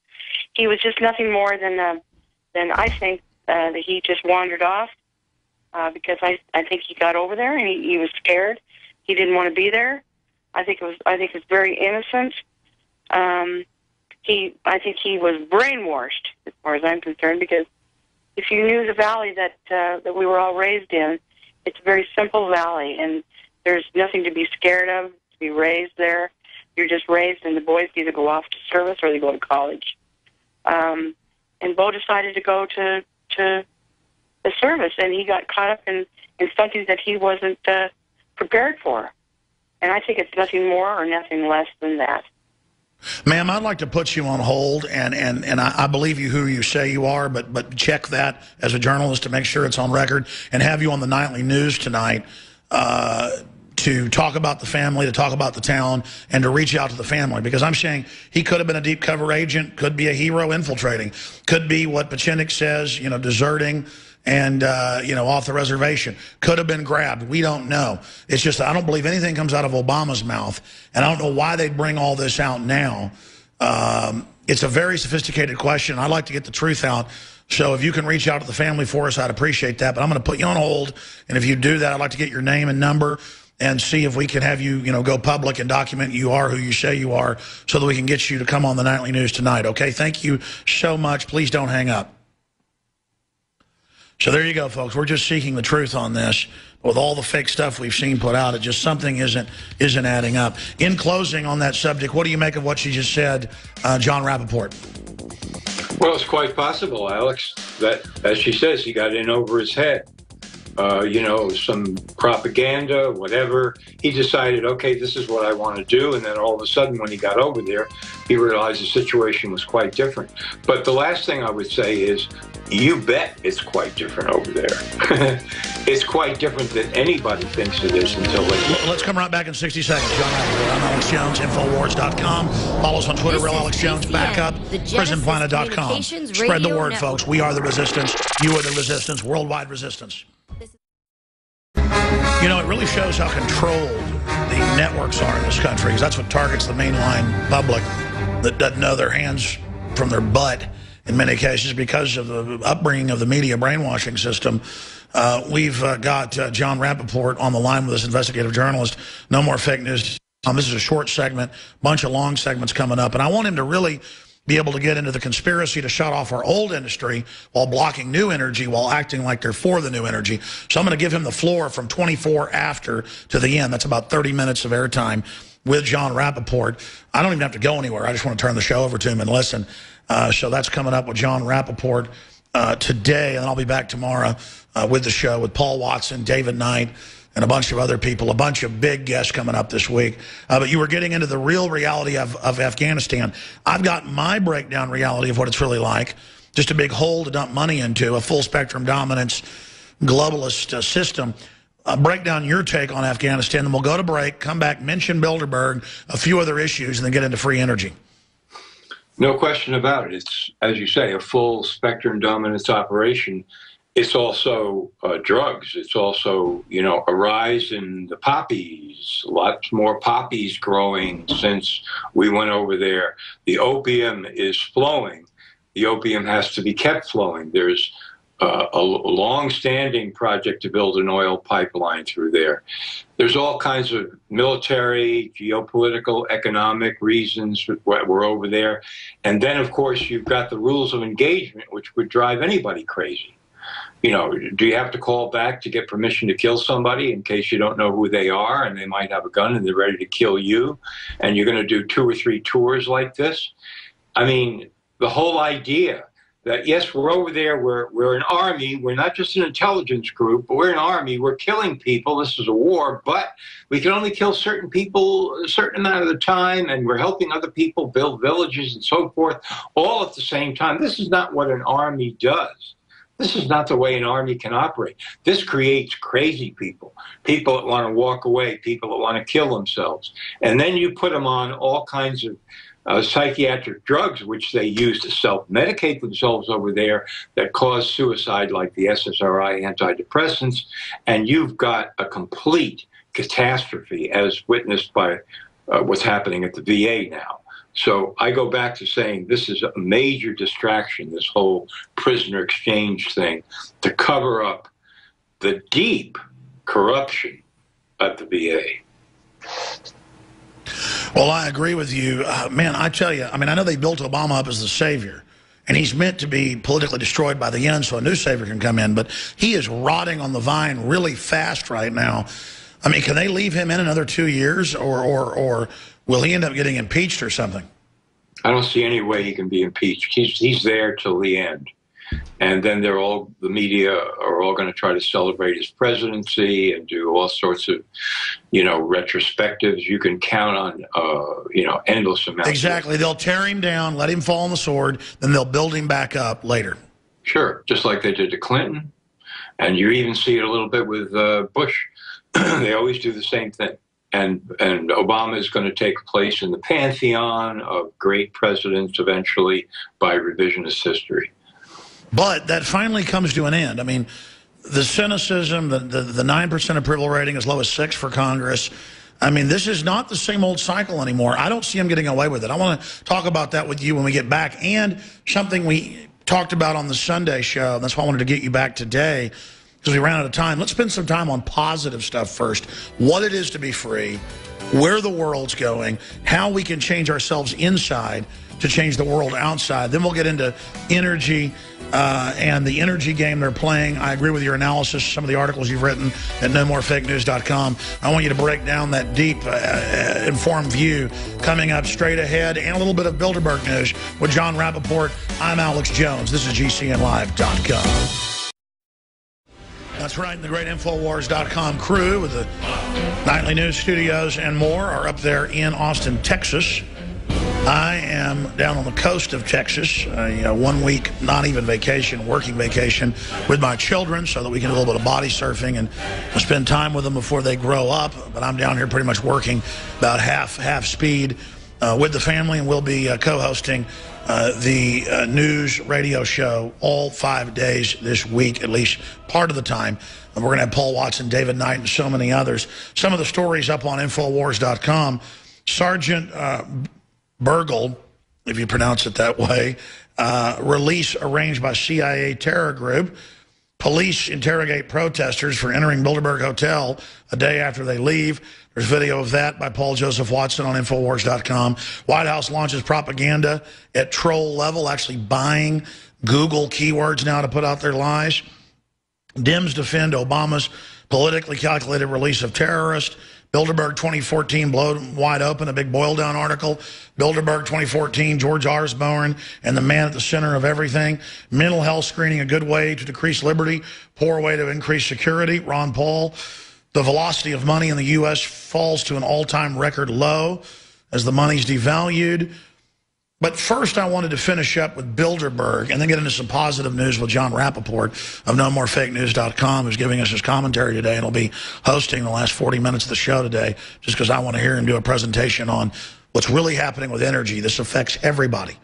O: He was just nothing more than I think that he just wandered off because I think he got over there and he was scared. He didn't want to be there. I think it was very innocent. I think he was brainwashed, as far as I'm concerned, because if you knew the valley that we were all raised in, it's a very simple valley, and there's nothing to be scared of, to be raised there. You're just raised, and the boys either go off to service or they go to college. And Bo decided to go to the service, and he got caught up in something that he wasn't prepared for. And I think it's nothing more or nothing less than that.
B: Ma'am, I'd like to put you on hold, and I believe you who you say you are, but check that as a journalist to make sure it's on record, and have you on the nightly news tonight to talk about the family, to talk about the town, and to reach out to the family. Because I'm saying he could have been a deep cover agent, could be a hero infiltrating, could be what Pieczenik says, deserting and, off the reservation. Could have been grabbed. We don't know. It's just I don't believe anything comes out of Obama's mouth, and I don't know why they'd bring all this out now. It's a very sophisticated question. I'd like to get the truth out. So if you can reach out to the family for us, I'd appreciate that. But I'm going to put you on hold, and if you do that, I'd like to get your name and number and see if we can have you, go public and document you are who you say you are so that we can get you to come on the nightly news tonight, okay? Thank you so much. Please don't hang up. So there you go, folks. We're just seeking the truth on this. With all the fake stuff we've seen put out, it just something isn't adding up. In closing on that subject, what do you make of what she just said, John Rappoport?
L: Well, it's quite possible, Alex, that, as she says, he got in over his head. Some propaganda, whatever. He decided, okay, this is what I want to do. And then all of a sudden, when he got over there, he realized the situation was quite different. But the last thing I would say is, you bet it's quite different over there. It's quite different than anybody thinks it is until they...
B: Let's come right back in 60 seconds. John Rappoport, I'm Alex Jones, Infowars.com. Follow us on Twitter, Real Alex Jones, backup, PrisonPlanet.com. Spread the word, folks. We are the resistance. You are the resistance. Worldwide resistance. It really shows how controlled the networks are in this country, because that's what targets the mainline public that doesn't know their hands from their butt in many cases because of the upbringing of the media brainwashing system. We've got John Rappoport on the line with us, investigative journalist. No more fake news. This is a short segment, bunch of long segments coming up, and I want him to really be able to get into the conspiracy to shut off our old industry while blocking new energy, while acting like they're for the new energy. So I'm going to give him the floor from 24 after to the end. That's about 30 minutes of airtime with John Rappoport. I don't even have to go anywhere. I just want to turn the show over to him and listen. So that's coming up with John Rappoport today, and I'll be back tomorrow with the show with Paul Watson, David Knight, and a bunch of other people, a bunch of big guests coming up this week. But you were getting into the real reality of Afghanistan. I've got my breakdown reality of what it's really like. Just a big hole to dump money into, a full-spectrum dominance, globalist system. Break down your take on Afghanistan, then we'll go to break, come back, mention Bilderberg, a few other issues, and then get into free energy.
L: No question about it. It's, as you say, a full-spectrum dominance operation. It's also drugs. It's also, a rise in the poppies, lots more poppies growing since we went over there. The opium is flowing. The opium has to be kept flowing. There's a long-standing project to build an oil pipeline through there. There's all kinds of military, geopolitical, economic reasons we're over there. And then, of course, you've got the rules of engagement, which would drive anybody crazy. Do you have to call back to get permission to kill somebody in case you don't know who they are and they might have a gun and they're ready to kill you, and you're going to do 2 or 3 tours like this? I mean, the whole idea that, yes, we're over there, we're an army, we're not just an intelligence group, but we're an army, we're killing people, this is a war, but we can only kill certain people a certain amount of the time, and we're helping other people build villages and so forth, all at the same time. This is not what an army does. This is not the way an army can operate. This creates crazy people, people that want to walk away, people that want to kill themselves. And then you put them on all kinds of psychiatric drugs, which they use to self-medicate themselves over there, that cause suicide, like the SSRI antidepressants, and you've got a complete catastrophe, as witnessed by what's happening at the VA now. So I go back to saying this is a major distraction, this whole prisoner exchange thing, to cover up the deep corruption at the VA.
B: Well, I agree with you. Man, I tell you, I mean, I know they built Obama up as the savior, and he's meant to be politically destroyed by the end so a new savior can come in, but he is rotting on the vine really fast right now. I mean, can they leave him in another 2 years, or will he end up getting impeached or something?
L: I don't see any way he can be impeached. He's there till the end. And then the media are all going to try to celebrate his presidency and do all sorts of, retrospectives. You can count on, endless amounts.
B: Exactly. They'll tear him down, let him fall on the sword, then they'll build him back up later.
L: Sure. Just like they did to Clinton. And you even see it a little bit with Bush. They always do the same thing. And Obama is going to take place in the pantheon of great presidents eventually by revisionist history.
B: But that finally comes to an end. I mean, the cynicism, the 9% approval rating, as low as 6 for Congress. I mean, this is not the same old cycle anymore. I don't see him getting away with it. I want to talk about that with you when we get back. And something we talked about on the Sunday show. That's why I wanted to get you back today, because we ran out of time. Let's spend some time on positive stuff first. What it is to be free, where the world's going, how we can change ourselves inside to change the world outside. Then we'll get into energy and the energy game they're playing. I agree with your analysis, some of the articles you've written at nomorefakenews.com. I want you to break down that deep, informed view coming up straight ahead, and a little bit of Bilderberg news with John Rappoport. I'm Alex Jones. This is GCNlive.com. That's right, the great Infowars.com crew with the nightly news studios and more are up there in Austin, Texas. I am down on the coast of Texas, 1 week, not even vacation, working vacation with my children so that we can do a little bit of body surfing and spend time with them before they grow up. But I'm down here pretty much working about half speed with the family, and we'll be co-hosting the news radio show all 5 days this week, at least part of the time. And we're going to have Paul Watson, David Knight, and so many others. Some of the stories up on Infowars.com. Sergeant Bergdahl, if you pronounce it that way, release arranged by CIA terror group. Police interrogate protesters for entering Bilderberg Hotel a day after they leave. There's video of that by Paul Joseph Watson on Infowars.com. White House launches propaganda at troll level, actually buying Google keywords now to put out their lies. Dems defend Obama's politically calculated release of terrorists. Bilderberg 2014 blown wide open, a big boil down article. Bilderberg 2014, George Osborne and the man at the center of everything. Mental health screening, a good way to decrease liberty, poor way to increase security. Ron Paul. The velocity of money in the U.S. falls to an all-time record low as the money's devalued. But first, I wanted to finish up with Bilderberg and then get into some positive news with John Rappoport of NoMoreFakeNews.com, who's giving us his commentary today, and he'll be hosting the last 40 minutes of the show today, just because I want to hear him do a presentation on what's really happening with energy. This affects everybody.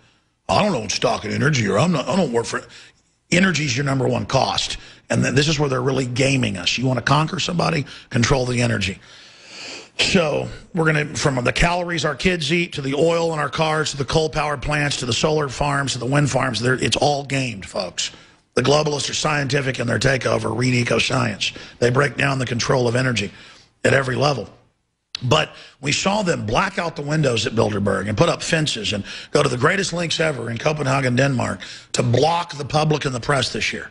B: I don't own stock in energy, or I don't work for it. Energy is your number one cost, and this is where they're really gaming us. You want to conquer somebody, control the energy. So we're going to, from the calories our kids eat, to the oil in our cars, to the coal-powered plants, to the solar farms, to the wind farms, it's all gamed, folks. The globalists are scientific in their takeover. Read Eco-Science. They break down the control of energy at every level. But we saw them black out the windows at Bilderberg and put up fences and go to the greatest lengths ever in Copenhagen, Denmark, to block the public and the press this year.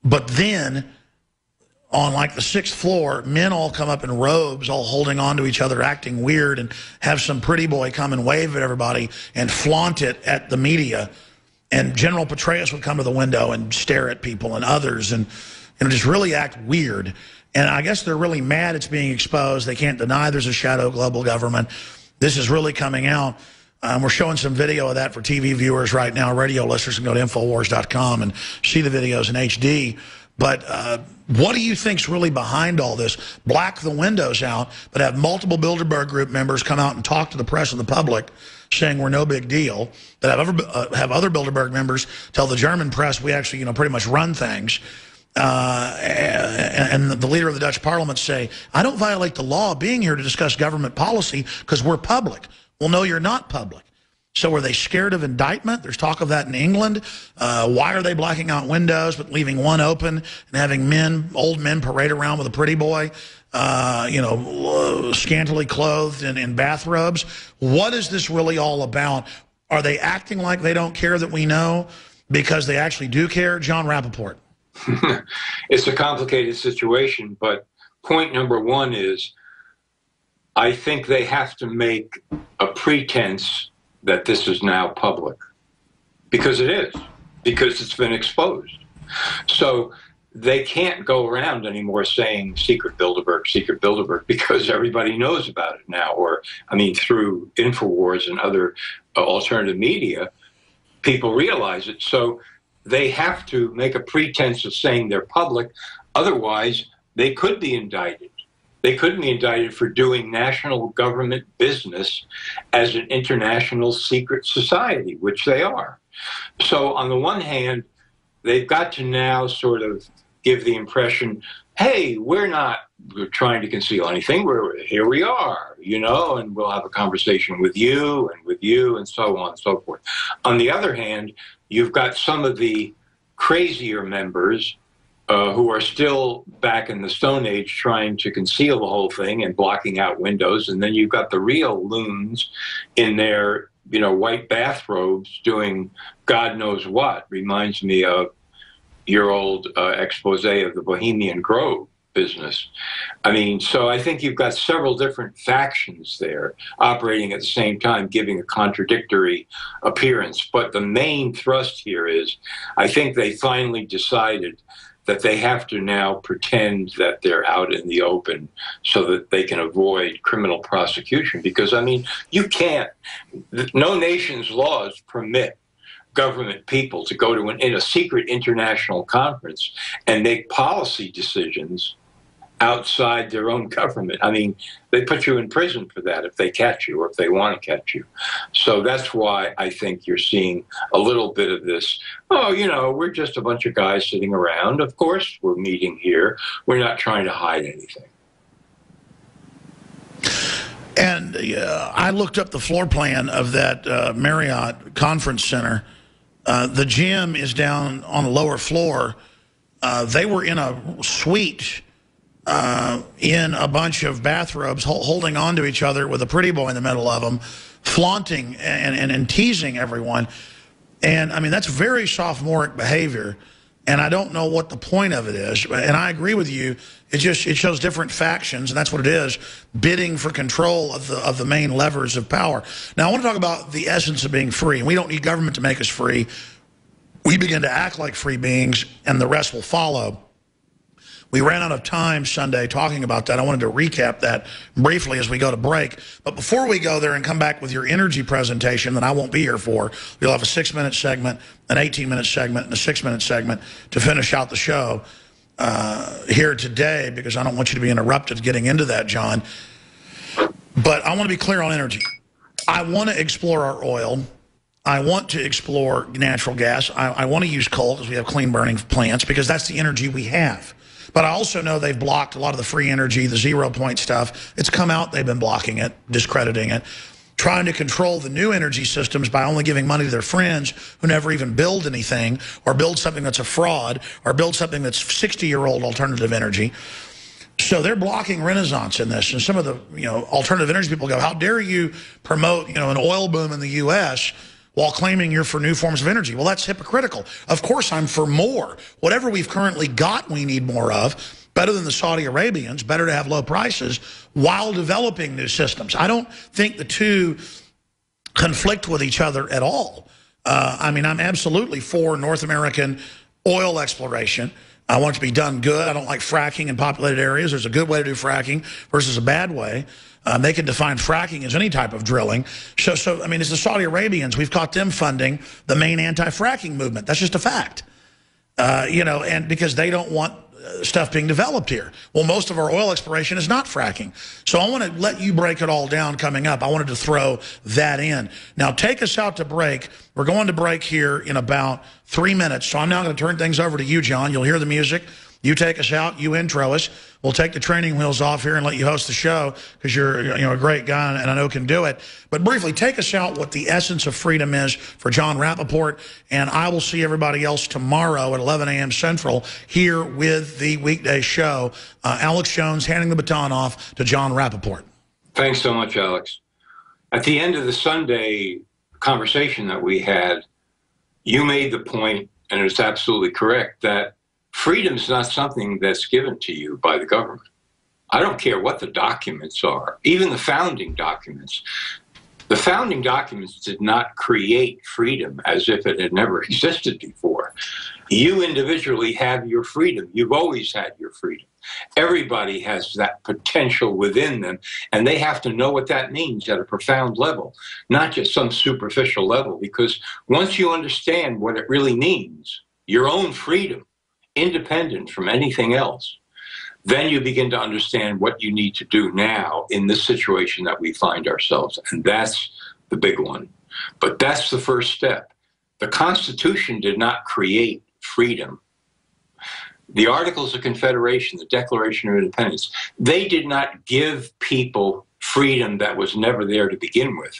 B: But then, on like the 6th floor, men all come up in robes, all holding on to each other, acting weird, and have some pretty boy come and wave at everybody and flaunt it at the media. And General Petraeus would come to the window and stare at people and others and just really act weird. And I guess they're really mad it's being exposed. They can't deny there's a shadow global government. This is really coming out. We're showing some video of that for TV viewers right now. Radio listeners can go to Infowars.com and see the videos in HD. But what do you think's really behind all this? Black the windows out, but have multiple Bilderberg Group members come out and talk to the press and the public saying we're no big deal. That have other Bilderberg members tell the German press we actually, you know, pretty much run things. And the leader of the Dutch parliament say, I don't violate the law being here to discuss government policy because we're public. Well, no, you're not public. So are they scared of indictment? There's talk of that in England. Why are they blacking out windows but leaving one open and having old men parade around with a pretty boy, you know, scantily clothed in bathrobes? What is this really all about? Are they acting like they don't care that we know because they actually do care? John Rappoport.
L: It's a complicated situation, but point number one is I think they have to make a pretense that this is now public, because it is, because it's been exposed. So they can't go around anymore saying secret Bilderberg, because everybody knows about it now, or, I mean, through Infowars and other alternative media, people realize it. So they have to make a pretense of saying they're public, otherwise they could be indicted. They could be indicted for doing national government business as an international secret society, which they are. So on the one hand, they've got to now sort of give the impression, hey, we're trying to conceal anything. Here we are, you know, and we'll have a conversation with you and so on and so forth. On the other hand, you've got some of the crazier members who are still back in the Stone Age trying to conceal the whole thing and blocking out windows. And then you've got the real loons in their, you know, white bathrobes doing God knows what. Reminds me of your old expose of the Bohemian Grove business. I mean, so I think you've got several different factions there operating at the same time, giving a contradictory appearance. But the main thrust here is, I think they finally decided that they have to now pretend that they're out in the open so that they can avoid criminal prosecution. Because, I mean, you can't, no nation's laws permit government people to go to in a secret international conference and make policy decisions outside their own government. I mean, they put you in prison for that if they catch you or if they want to catch you. So that's why I think you're seeing a little bit of this, oh, you know, we're just a bunch of guys sitting around. Of course we're meeting here. We're not trying to hide anything.
B: And I looked up the floor plan of that Marriott Conference Center. The gym is down on the lower floor. They were in a suite in a bunch of bathrobes, holding on to each other with a pretty boy in the middle of them, flaunting and teasing everyone. And, I mean, that's very sophomoric behavior, and I don't know what the point of it is. And I agree with you. It shows different factions, and that's what it is, bidding for control of the main levers of power. Now, I want to talk about the essence of being free. And we don't need government to make us free. We begin to act like free beings, and the rest will follow. We ran out of time Sunday talking about that. I wanted to recap that briefly as we go to break. But before we go there and come back with your energy presentation that I won't be here for, we'll have a 6-minute segment, an 18-minute segment, and a 6-minute segment to finish out the show here today, because I don't want you to be interrupted getting into that, John. But I want to be clear on energy. I want to explore our oil. I want to explore natural gas. I want to use coal because we have clean burning plants, because that's the energy we have. But I also know they've blocked a lot of the free energy, the 0 point stuff. It's come out, they've been blocking it, discrediting it, trying to control the new energy systems by only giving money to their friends who never even build anything, or build something that's a fraud, or build something that's 60-year-old alternative energy. So they're blocking renaissance in this. And some of the alternative energy people go, how dare you promote an oil boom in the U.S., while claiming you're for new forms of energy. Well, that's hypocritical. Of course I'm for more. Whatever we've currently got, we need more of. Better than the Saudi Arabians, better to have low prices while developing new systems. I don't think the two conflict with each other at all. I mean, I'm absolutely for North American oil exploration. I want it to be done good. I don't like fracking in populated areas. There's a good way to do fracking versus a bad way. They can define fracking as any type of drilling. So I mean, it's the Saudi Arabians. We've caught them funding the main anti-fracking movement. That's just a fact. You know, and because they don't want stuff being developed here. Well, most of our oil exploration is not fracking. So I want to let you break it all down coming up. I wanted to throw that in. Now, take us out to break. We're going to break here in about 3 minutes. So I'm now going to turn things over to you, John. You'll hear the music. You take us out. You intro us. We'll take the training wheels off here and let you host the show because you're a great guy and I know can do it. But briefly, take us out what the essence of freedom is for John Rappoport. And I will see everybody else tomorrow at 11 a.m. Central here with the weekday show. Alex Jones handing the baton off to John Rappoport.
L: Thanks so much, Alex. At the end of the Sunday conversation that we had, you made the point, and it's absolutely correct, that freedom is not something that's given to you by the government. I don't care what the documents are, even the founding documents. The founding documents did not create freedom as if it had never existed before. You individually have your freedom. You've always had your freedom. Everybody has that potential within them, and they have to know what that means at a profound level, not just some superficial level, because once you understand what it really means, your own freedom, independent from anything else, then you begin to understand what you need to do now in this situation that we find ourselves. And that's the big one. But that's the first step. The Constitution did not create freedom. The Articles of Confederation, the Declaration of Independence, they did not give people freedom that was never there to begin with.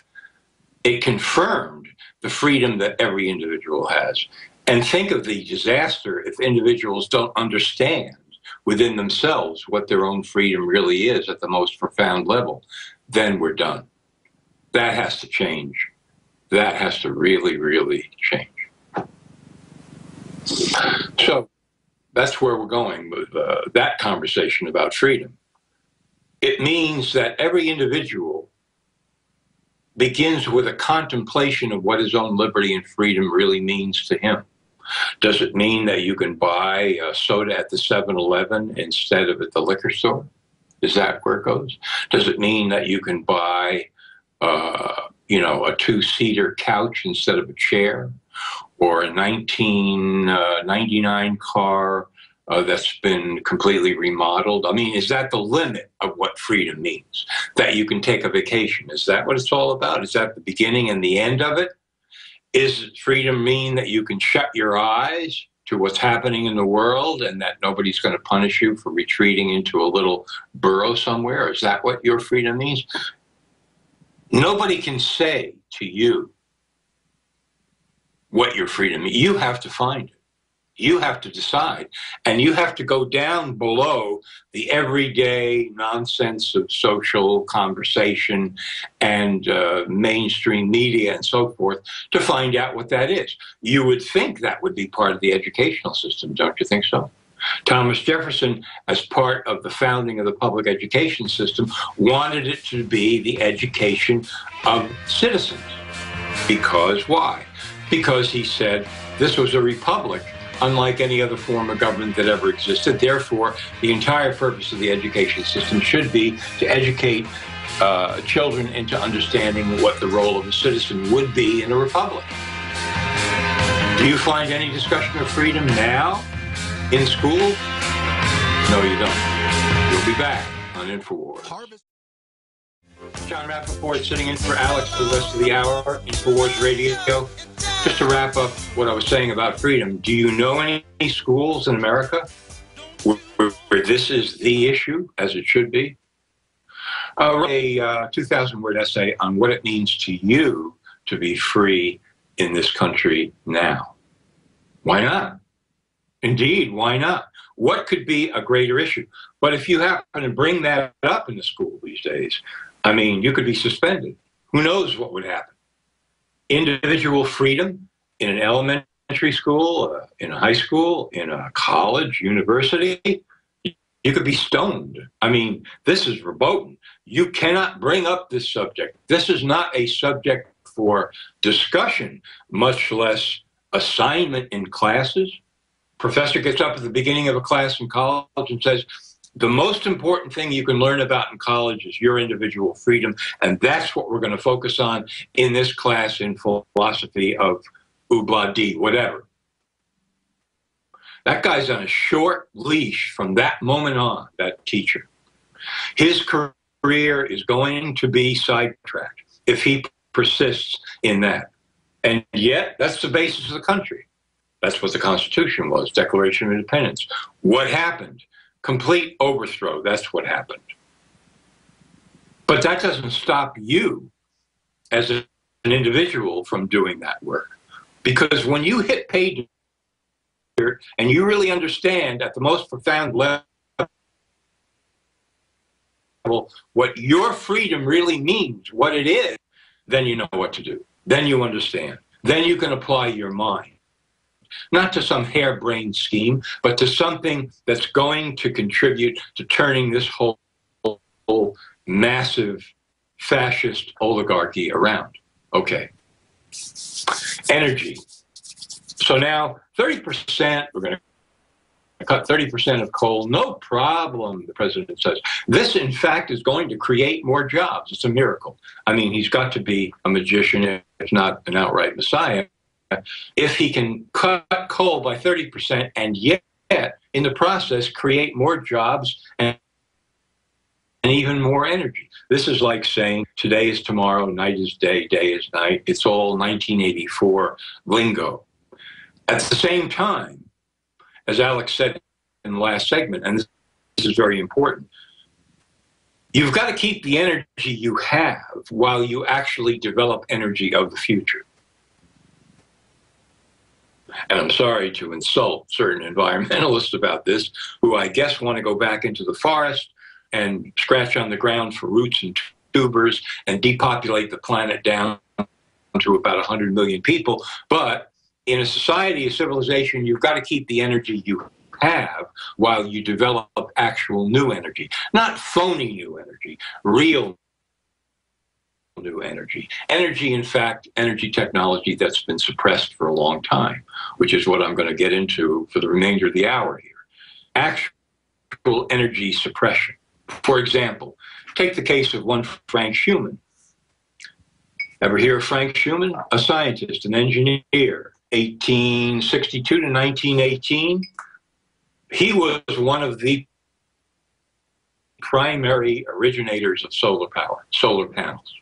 L: It confirmed the freedom that every individual has. And think of the disaster if individuals don't understand within themselves what their own freedom really is at the most profound level. Then we're done. That has to change. That has to really, really change. So that's where we're going with that conversation about freedom. It means that every individual begins with a contemplation of what his own liberty and freedom really means to him. Does it mean that you can buy a soda at the 7-Eleven instead of at the liquor store? Is that where it goes? Does it mean that you can buy, a 2-seater couch instead of a chair? Or a 1999 car that's been completely remodeled? I mean, is that the limit of what freedom means? That you can take a vacation? Is that what it's all about? Is that the beginning and the end of it? Is freedom mean that you can shut your eyes to what's happening in the world and that nobody's going to punish you for retreating into a little burrow somewhere? Is that what your freedom means? Nobody can say to you what your freedom means. You have to find it. You have to decide. And you have to go down below the everyday nonsense of social conversation and mainstream media and so forth to find out what that is. You would think that would be part of the educational system, don't you think so? Thomas Jefferson, as part of the founding of the public education system, wanted it to be the education of citizens. Because why? Because he said this was a republic unlike any other form of government that ever existed. Therefore, the entire purpose of the education system should be to educate children into understanding what the role of a citizen would be in a republic. Do you find any discussion of freedom now in school? No, you don't. We'll be back on InfoWars. John Rappoport sitting in for Alex for the rest of the hour, InfoWars Radio. Just to wrap up what I was saying about freedom, do you know any schools in America where this is the issue, as it should be? A 2,000-word essay on what it means to you to be free in this country now. Why not? Indeed, why not? What could be a greater issue? But if you happen to bring that up in the school these days, I mean, you could be suspended. Who knows what would happen? Individual freedom in an elementary school, in a high school, in a college, university, you could be stoned. I mean, this is verboten. You cannot bring up this subject. This is not a subject for discussion, much less assignment in classes. Professor gets up at the beginning of a class in college and says, The most important thing you can learn about in college is your individual freedom, and that's what we're going to focus on in this class in philosophy of Ubla-D, whatever. That guy's on a short leash from that moment on, that teacher. His career is going to be sidetracked if he persists in that. And yet, that's the basis of the country. That's what the Constitution was, Declaration of Independence. What happened? Complete overthrow. That's what happened. But that doesn't stop you as an individual from doing that work. Because when you hit pay dirt and you really understand at the most profound level what your freedom really means, what it is, then you know what to do. Then you understand. Then you can apply your mind. Not to some harebrained scheme, but to something that's going to contribute to turning this whole massive fascist oligarchy around. Okay. Energy. So now 30%, we're going to cut 30% of coal. No problem, the president says. This, in fact, is going to create more jobs. It's a miracle. I mean, he's got to be a magician, if not an outright messiah, if he can cut coal by 30% and yet, in the process, create more jobs and even more energy. This is like saying today is tomorrow, night is day, day is night. It's all 1984 lingo. At the same time, as Alex said in the last segment, and this is very important, you've got to keep the energy you have while you actually develop energy of the future. And I'm sorry to insult certain environmentalists about this, who I guess want to go back into the forest and scratch on the ground for roots and tubers and depopulate the planet down to about 100 million people. But in a society, a civilization, you've got to keep the energy you have while you develop actual new energy. Not phony new energy, real new energy. Energy, in fact, energy technology that's been suppressed for a long time, which is what I'm going to get into for the remainder of the hour here. Actual energy suppression. For example, take the case of one Frank Schumann. Ever hear of Frank Schumann? A scientist, an engineer, 1862 to 1918. He was one of the primary originators of solar power, solar panels.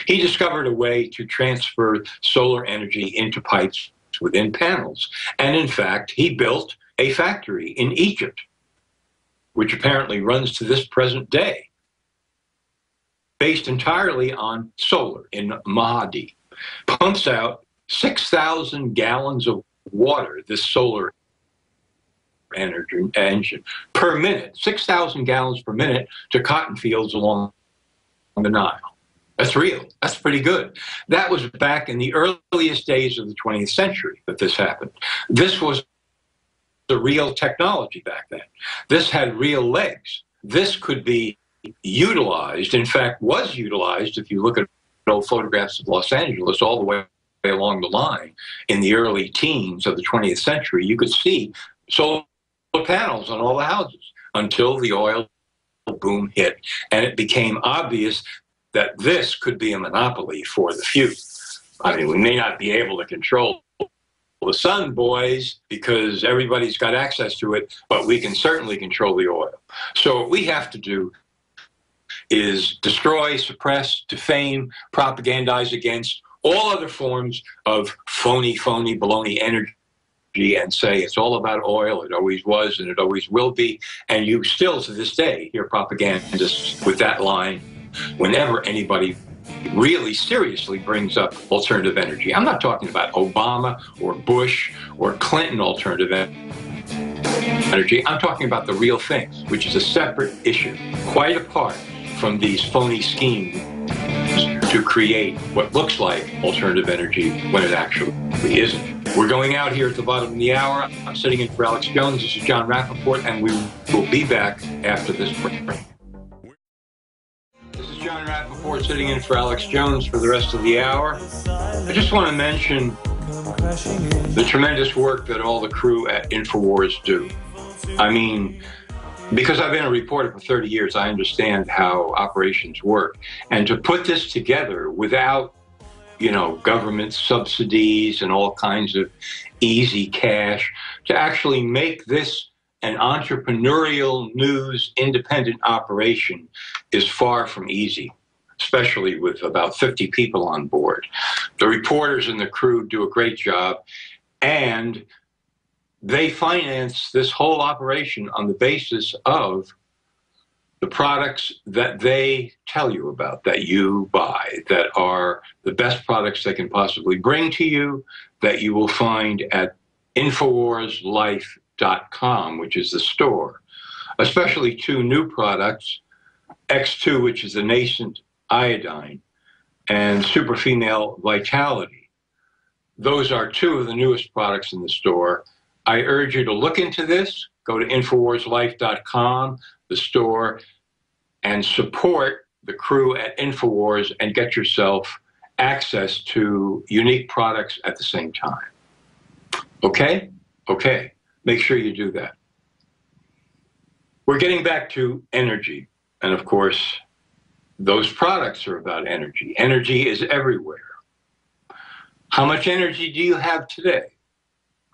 L: He discovered a way to transfer solar energy into pipes within panels. And in fact, he built a factory in Egypt, which apparently runs to this present day, based entirely on solar in Mahdi. Pumps out 6,000 gallons of water, this solar energy engine, per minute, 6,000 gallons per minute to cotton fields along the Nile. That's real. That's pretty good. That was back in the earliest days of the 20th century that this happened. This was the real technology back then. This had real legs. This could be utilized, in fact, was utilized, if you look at old photographs of Los Angeles all the way along the line in the early teens of the 20th century. You could see solar panels on all the houses until the oil boom hit, and it became obvious that this could be a monopoly for the few. I mean, we may not be able to control the sun, boys, because everybody's got access to it, but we can certainly control the oil. So what we have to do is destroy, suppress, defame, propagandize against all other forms of phony, baloney energy and say it's all about oil, it always was and it always will be. And you still, to this day, hear propagandists with that line whenever anybody really seriously brings up alternative energy. I'm not talking about Obama or Bush or Clinton alternative energy. I'm talking about the real things, which is a separate issue, quite apart from these phony schemes to create what looks like alternative energy when it actually isn't. We're going out here at the bottom of the hour. I'm sitting in for Alex Jones. This is John Rappoport, and we will be back after this break. This is John Rappoport sitting in for Alex Jones for the rest of the hour. I just want to mention the tremendous work that all the crew at InfoWars do. I mean, Because I've been a reporter for 30 years, I understand how operations work. And to put this together without, you know, government subsidies and all kinds of easy cash, to actually make this an entrepreneurial news independent operation is far from easy, especially with about 50 people on board. The reporters and the crew do a great job, and they finance this whole operation on the basis of the products that they tell you about, that you buy, that are the best products they can possibly bring to you, that you will find at InfoWarsLife.com, which is the store. Especially two new products, X2, which is the nascent iodine, and Super Female Vitality. Those are two of the newest products in the store. I urge you to look into this. Go to InfoWarsLife.com, the store, and support the crew at InfoWars and get yourself access to unique products at the same time. Okay? Okay. Make sure you do that. We're getting back to energy. And of course, those products are about energy. Energy is everywhere. How much energy do you have today?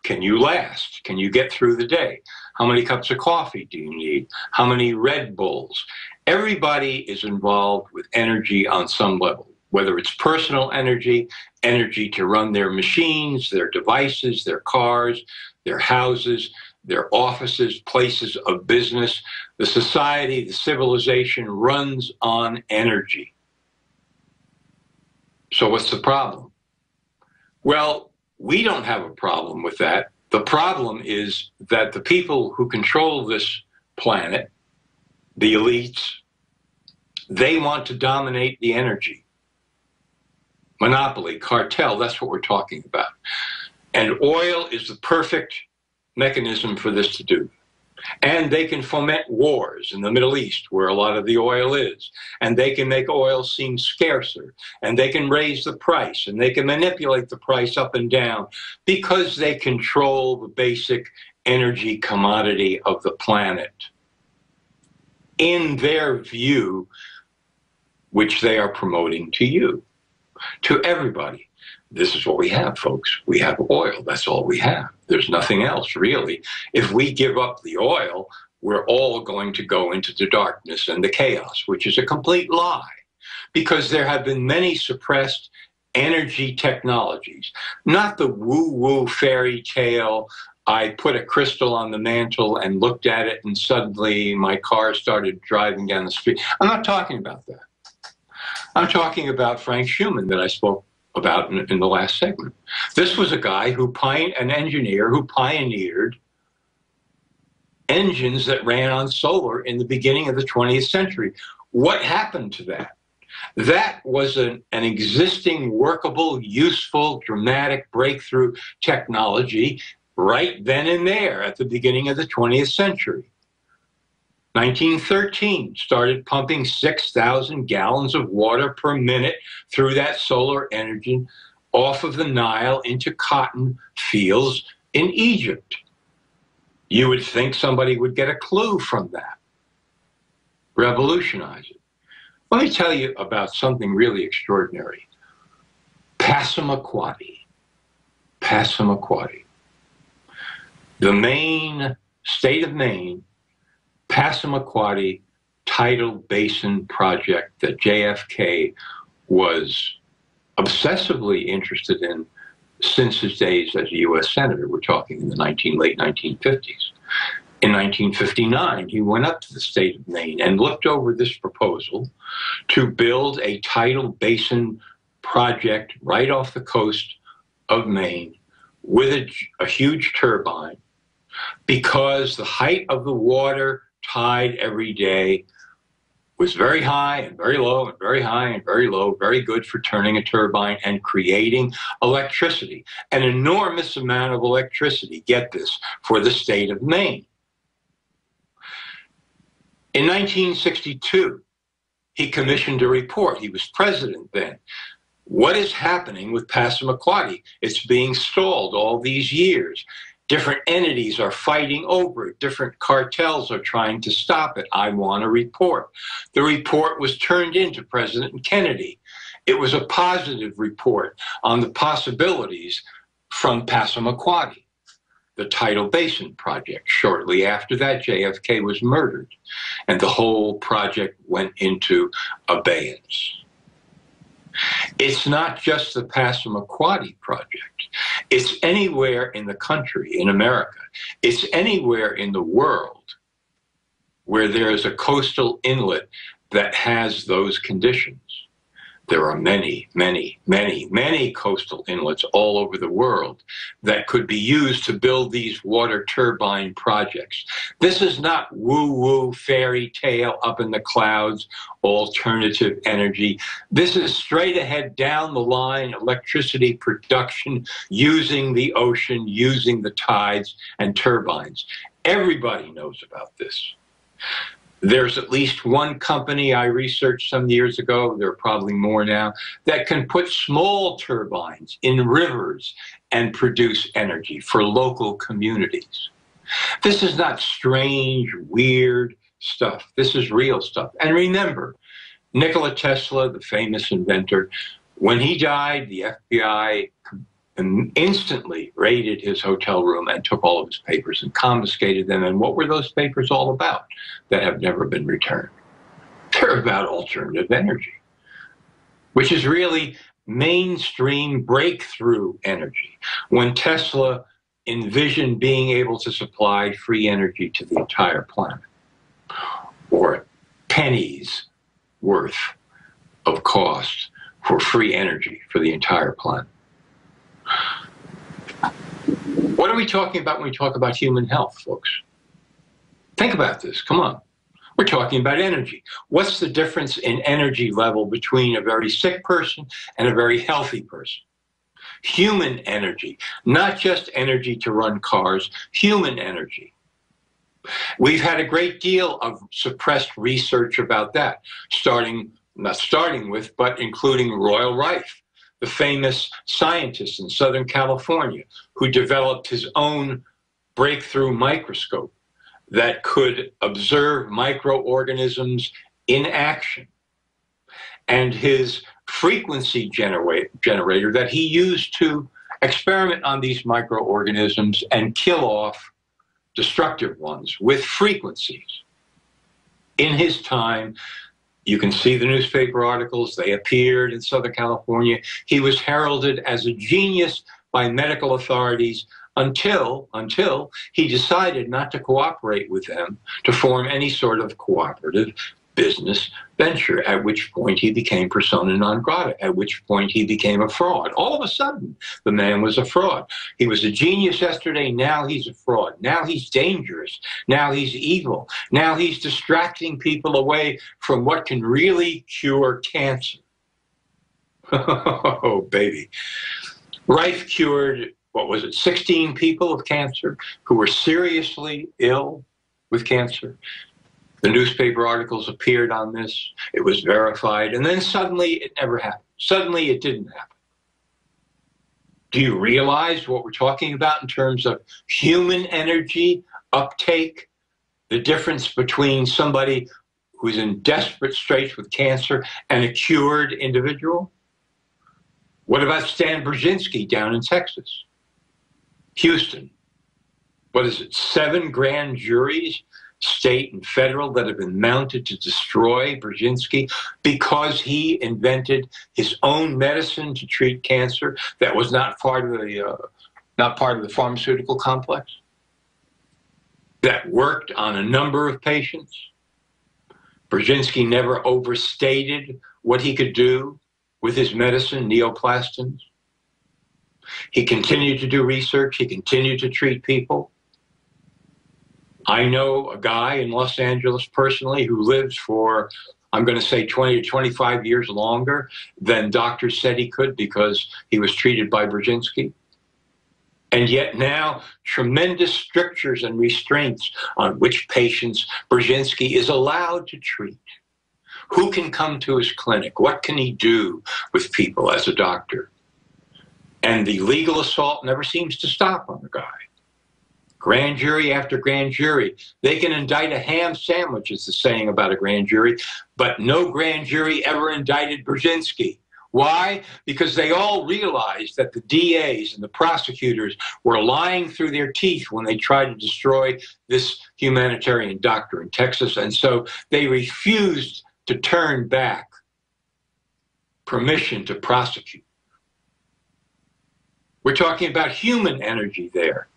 L: Can you last? Can you get through the day? How many cups of coffee do you need? How many Red Bulls? Everybody is involved with energy on some level, whether it's personal energy, energy to run their machines, their devices, their cars, their houses, their offices, places of business. The society, the civilization runs on energy. So what's the problem? Well, we don't have a problem with that. The problem is that the people who control this planet, the elites, they want to dominate the energy. Monopoly, cartel, that's what we're talking about. And oil is the perfect mechanism for this to do. And they can foment wars in the Middle East, where a lot of the oil is. And they can make oil seem scarcer. And they can raise the price. And they can manipulate the price up and down because they control the basic energy commodity of the planet. In their view, which they are promoting to you, to everybody. This is what we have, folks. We have oil. That's all we have. There's nothing else, really. If we give up the oil, we're all going to go into the darkness and the chaos, which is a complete lie, because there have been many suppressed energy technologies, not the woo-woo fairy tale, I put a crystal on the mantle and looked at it and suddenly my car started driving down the street. I'm not talking about that. I'm talking about Frank Schumann that I spoke about in the last segment. This was a guy an engineer who pioneered engines that ran on solar in the beginning of the 20th century. What happened to that? That was an existing, workable, useful, dramatic breakthrough technology right then and there at the beginning of the 20th century. 1913 started pumping 6,000 gallons of water per minute through that solar energy off of the Nile into cotton fields in Egypt. You would think somebody would get a clue from that, revolutionize it. Let me tell you about something really extraordinary. Passamaquoddy. Passamaquoddy. The Maine, state of Maine, Passamaquoddy tidal basin project that JFK was obsessively interested in since his days as a U.S. Senator. We're talking in the late 1950s. In 1959, he went up to the state of Maine and looked over this proposal to build a tidal basin project right off the coast of Maine with a huge turbine, because the height of the water tide every day was very high and very low and very high and very low, very good for turning a turbine and creating electricity, an enormous amount of electricity, get this, for the state of Maine. In 1962, he commissioned a report. He was president then. What is happening with Passamaquoddy? It's being stalled all these years. Different entities are fighting over it. Different cartels are trying to stop it. I want a report. The report was turned in to President Kennedy. It was a positive report on the possibilities from Passamaquoddy, the Tidal Basin project. Shortly after that, JFK was murdered, and the whole project went into abeyance. It's not just the Passamaquoddy project. It's anywhere in the country, in America. It's anywhere in the world where there is a coastal inlet that has those conditions. There are many, many, many, many coastal inlets all over the world that could be used to build these water turbine projects. This is not woo-woo fairy tale up in the clouds, alternative energy. This is straight ahead down the line electricity production using the ocean, using the tides and turbines. Everybody knows about this. There's at least one company I researched some years ago, there are probably more now, that can put small turbines in rivers and produce energy for local communities. This is not strange, weird stuff. This is real stuff. And remember, Nikola Tesla, the famous inventor, when he died, the FBI instantly raided his hotel room and took all of his papers and confiscated them. And what were those papers all about that have never been returned? They're about alternative energy, which is really mainstream breakthrough energy. When Tesla envisioned being able to supply free energy to the entire planet, or pennies worth of cost for free energy for the entire planet. What are we talking about when we talk about human health, folks? Think about this. Come on. We're talking about energy. What's the difference in energy level between a very sick person and a very healthy person? Human energy, not just energy to run cars, human energy. We've had a great deal of suppressed research about that, not starting with, but including Royal Rife, the famous scientist in Southern California who developed his own breakthrough microscope that could observe microorganisms in action. And his frequency generator that he used to experiment on these microorganisms and kill off destructive ones with frequencies. In his time, you can see the newspaper articles, they appeared in Southern California. He was heralded as a genius by medical authorities until he decided not to cooperate with them to form any sort of cooperative business venture, at which point he became persona non grata, at which point he became a fraud. All of a sudden, the man was a fraud. He was a genius yesterday, now he's a fraud. Now he's dangerous. Now he's evil. Now he's distracting people away from what can really cure cancer. Oh, baby. Rife cured, 16 people of cancer who were seriously ill with cancer. The newspaper articles appeared on this. It was verified. And then suddenly it never happened. Suddenly it didn't happen. Do you realize what we're talking about in terms of human energy uptake? The difference between somebody who's in desperate straits with cancer and a cured individual? What about Stan Brzezinski down in Texas? Houston. 7 grand juries, state and federal, that have been mounted to destroy Brzezinski because he invented his own medicine to treat cancer that was not part of the pharmaceutical complex, that worked on a number of patients. Brzezinski never overstated what he could do with his medicine, neoplastins. He continued to do research. He continued to treat people. I know a guy in Los Angeles personally who lives for, I'm going to say 20 to 25 years longer than doctors said he could because he was treated by Brzezinski. And yet now, tremendous strictures and restraints on which patients Brzezinski is allowed to treat. Who can come to his clinic? What can he do with people as a doctor? And the legal assault never seems to stop on the guy. Grand jury after grand jury. They can indict a ham sandwich, is the saying about a grand jury, but no grand jury ever indicted Brzezinski. Why? Because they all realized that the DAs and the prosecutors were lying through their teeth when they tried to destroy this humanitarian doctor in Texas, and so they refused to turn back permission to prosecute. We're talking about human energy there,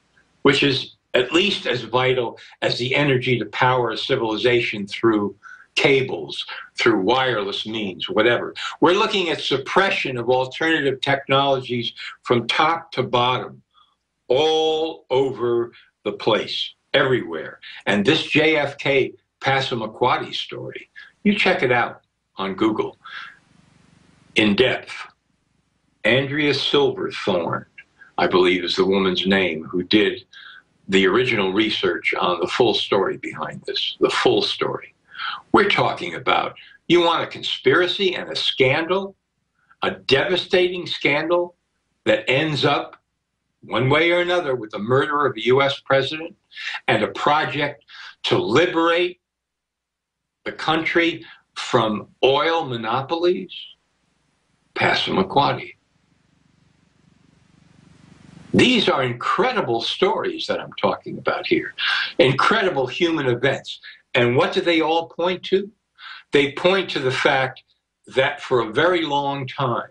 L: which is at least as vital as the energy to power a civilization through cables, through wireless means, whatever. We're looking at suppression of alternative technologies from top to bottom, all over the place, everywhere. And this JFK Passamaquoddy story, you check it out on Google, in depth. Andrea Silverthorne, I believe is the woman's name, who did the original research on the full story behind this, the full story. We're talking about, you want a conspiracy and a scandal, a devastating scandal that ends up one way or another with the murder of a U.S. president and a project to liberate the country from oil monopolies? Passamaquoddy. These are incredible stories that I'm talking about here, incredible human events. And what do they all point to? They point to the fact that for a very long time,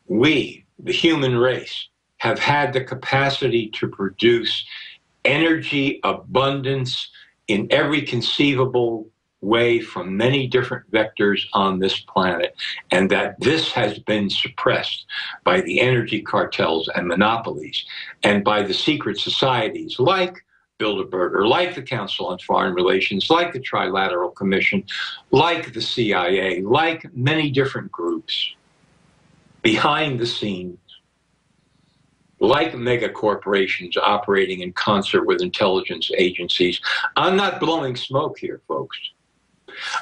L: we, the human race, have had the capacity to produce energy abundance in every conceivable way from many different vectors on this planet, and that this has been suppressed by the energy cartels and monopolies and by the secret societies like Bilderberger, like the Council on Foreign Relations, like the Trilateral Commission, like the CIA, like many different groups behind the scenes, like mega corporations operating in concert with intelligence agencies. I'm not blowing smoke here, folks.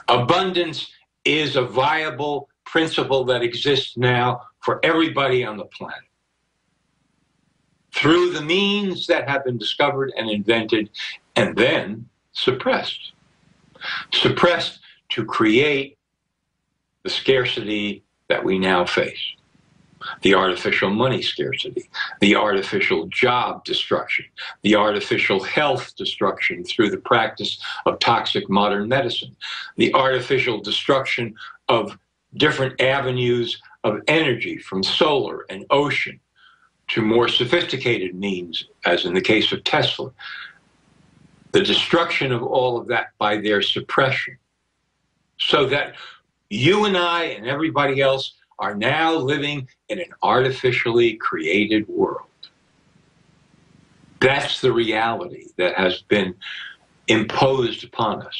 L: Abundance is a viable principle that exists now for everybody on the planet, through the means that have been discovered and invented and then suppressed. Suppressed to create the scarcity that we now face. The artificial money scarcity, the artificial job destruction, the artificial health destruction through the practice of toxic modern medicine, the artificial destruction of different avenues of energy from solar and ocean to more sophisticated means, as in the case of Tesla. The destruction of all of that by their suppression, so that you and I and everybody else are now living in an artificially created world. That's the reality that has been imposed upon us.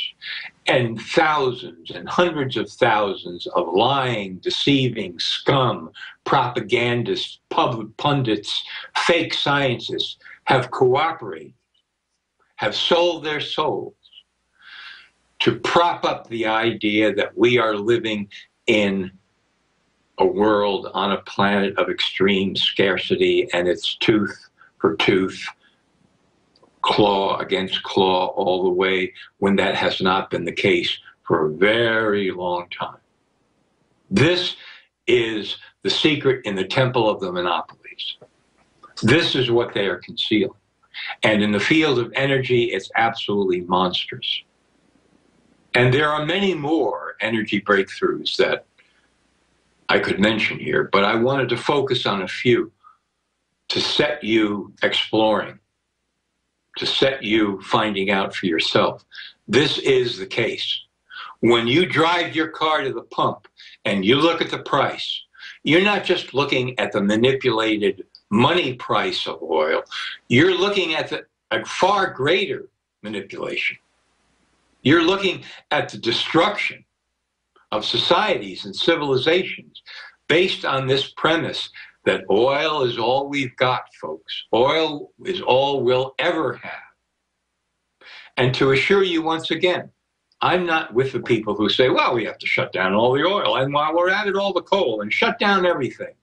L: And thousands and hundreds of thousands of lying, deceiving scum, propagandists, public pundits, fake scientists have cooperated, have sold their souls to prop up the idea that we are living in a world on a planet of extreme scarcity, and it's tooth for tooth, claw against claw all the way, when that has not been the case for a very long time. This is the secret in the temple of the monopolies. This is what they are concealing. And in the field of energy, it's absolutely monstrous. And there are many more energy breakthroughs that I could mention here, but I wanted to focus on a few to set you exploring, to set you finding out for yourself. This is the case. When you drive your car to the pump and you look at the price, you're not just looking at the manipulated money price of oil, you're looking at a far greater manipulation. You're looking at the destruction of societies and civilizations based on this premise that oil is all we've got, folks. Oil is all we'll ever have. And to assure you once again, I'm not with the people who say, well, we have to shut down all the oil, and while we're at it, all the coal, and shut down everything.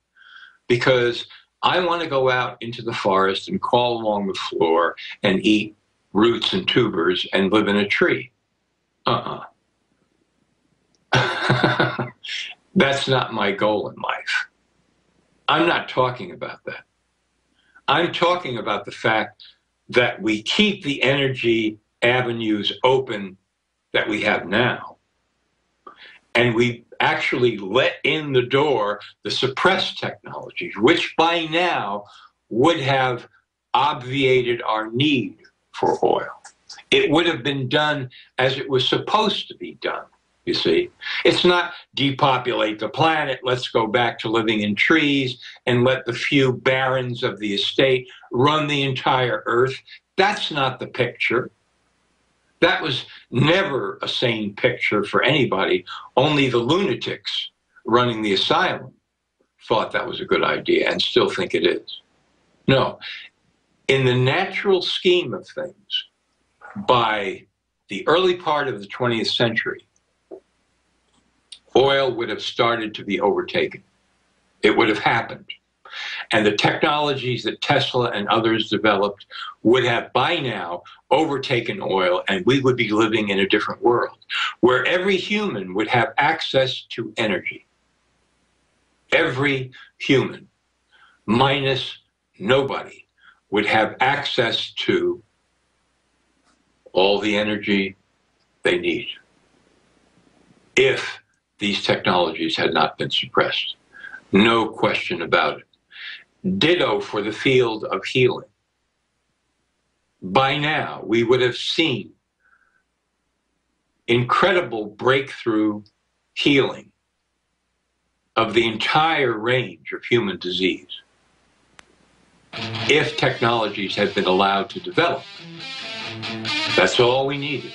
L: Because I want to go out into the forest and crawl along the floor and eat roots and tubers and live in a tree. That's not my goal in life. I'm not talking about that. I'm talking about the fact that we keep the energy avenues open that we have now, and we actually let in the door the suppressed technologies, which by now would have obviated our need for oil. It would have been done as it was supposed to be done, you see. It's not depopulate the planet, let's go back to living in trees and let the few barons of the estate run the entire earth. That's not the picture. That was never a sane picture for anybody. Only the lunatics running the asylum thought that was a good idea and still think it is. No. In the natural scheme of things, by the early part of the 20th century, oil would have started to be overtaken. It would have happened. And the technologies that Tesla and others developed would have by now overtaken oil, and we would be living in a different world where every human would have access to energy. Every human, minus nobody, would have access to all the energy they need if these technologies had not been suppressed. No question about it. Ditto for the field of healing. By now, we would have seen incredible breakthrough healing of the entire range of human disease if technologies had been allowed to develop. That's all we needed.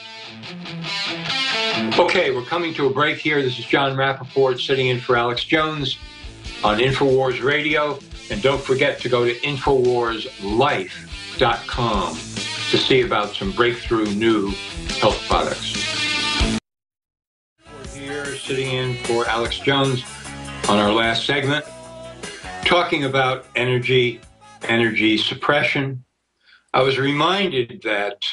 L: Okay, we're coming to a break here. This is John Rappoport sitting in for Alex Jones on InfoWars Radio. And don't forget to go to InfoWarsLife.com to see about some breakthrough new health products. We're here sitting in for Alex Jones on our last segment, talking about energy suppression. I was reminded that,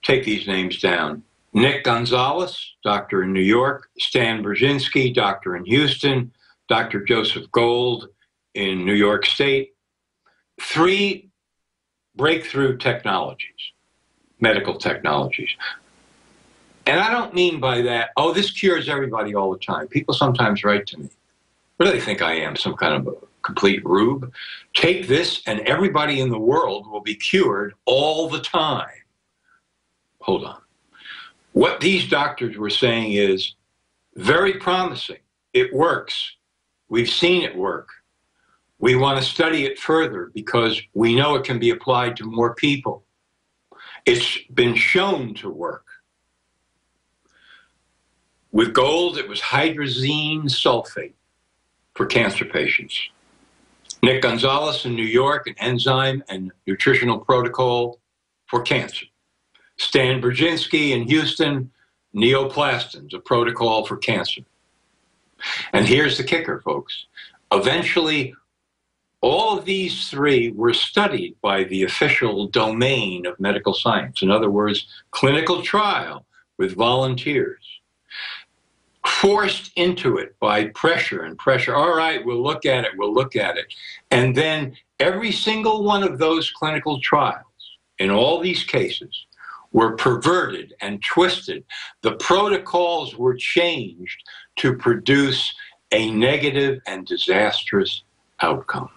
L: take these names down, Nick Gonzalez, doctor in New York, Stan Brzezinski, doctor in Houston, Dr. Joseph Gold in New York State. 3 breakthrough technologies, medical technologies. And I don't mean by that, oh, this cures everybody all the time. People sometimes write to me, what do they think I am, some kind of a complete rube? Take this and everybody in the world will be cured all the time. Hold on. What these doctors were saying is very promising. It works. We've seen it work. We want to study it further because we know it can be applied to more people. It's been shown to work. With gold, it was hydrazine sulfate for cancer patients. Nick Gonzalez in New York, an enzyme and nutritional protocol for cancer. Stan Brzezinski in Houston, neoplastins, a protocol for cancer. And here's the kicker, folks. Eventually, all of these 3 were studied by the official domain of medical science. In other words, clinical trial with volunteers. Forced into it by pressure and pressure. All right, we'll look at it, we'll look at it. And then every single one of those clinical trials, in all these cases, were perverted and twisted. The protocols were changed to produce a negative and disastrous outcome.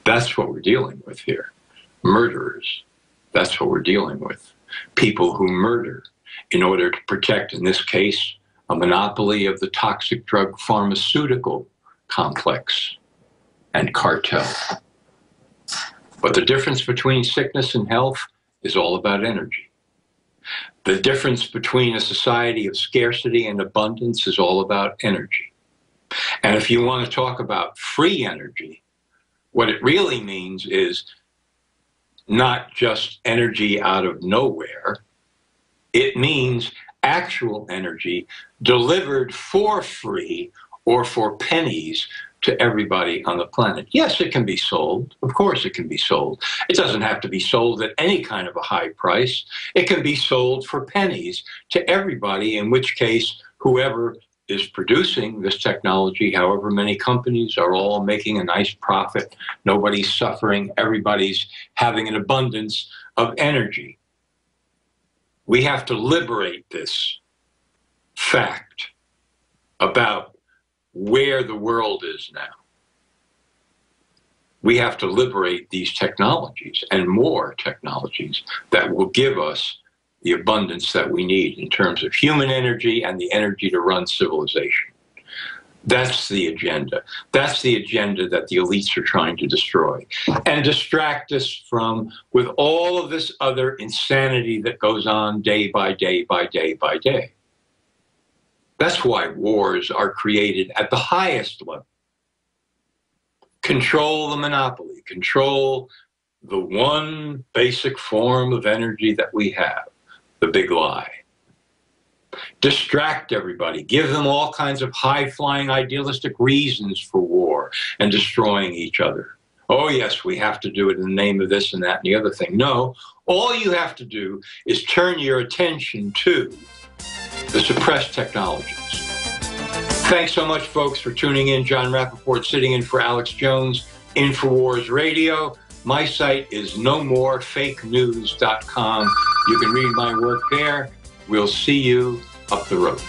L: That's what we're dealing with here. Murderers. That's what we're dealing with. People who murder in order to protect, in this case, a monopoly of the toxic drug pharmaceutical complex and cartel. But the difference between sickness and health is all about energy. The difference between a society of scarcity and abundance is all about energy. And if you want to talk about free energy, what it really means is not just energy out of nowhere. It means actual energy delivered for free or for pennies to everybody on the planet. Yes, it can be sold. Of course it can be sold. It doesn't have to be sold at any kind of a high price. It can be sold for pennies to everybody, in which case whoever is producing this technology, however many companies, are all making a nice profit. Nobody's suffering. Everybody's having an abundance of energy. We have to liberate this fact about where the world is now. We have to liberate these technologies and more technologies that will give us the abundance that we need in terms of human energy and the energy to run civilization. That's the agenda. That's the agenda that the elites are trying to destroy and distract us from, with all of this other insanity that goes on day by day by day by day. That's why wars are created at the highest level. Control the monopoly, control the one basic form of energy that we have, the big lie. Distract everybody, give them all kinds of high-flying idealistic reasons for war and destroying each other. Oh yes, we have to do it in the name of this and that and the other thing. No, all you have to do is turn your attention to the suppressed technologies. Thanks so much, folks, for tuning in. John Rappoport sitting in for Alex Jones, InfoWars Radio. My site is nomorefakenews.com. You can read my work there. We'll see you up the road.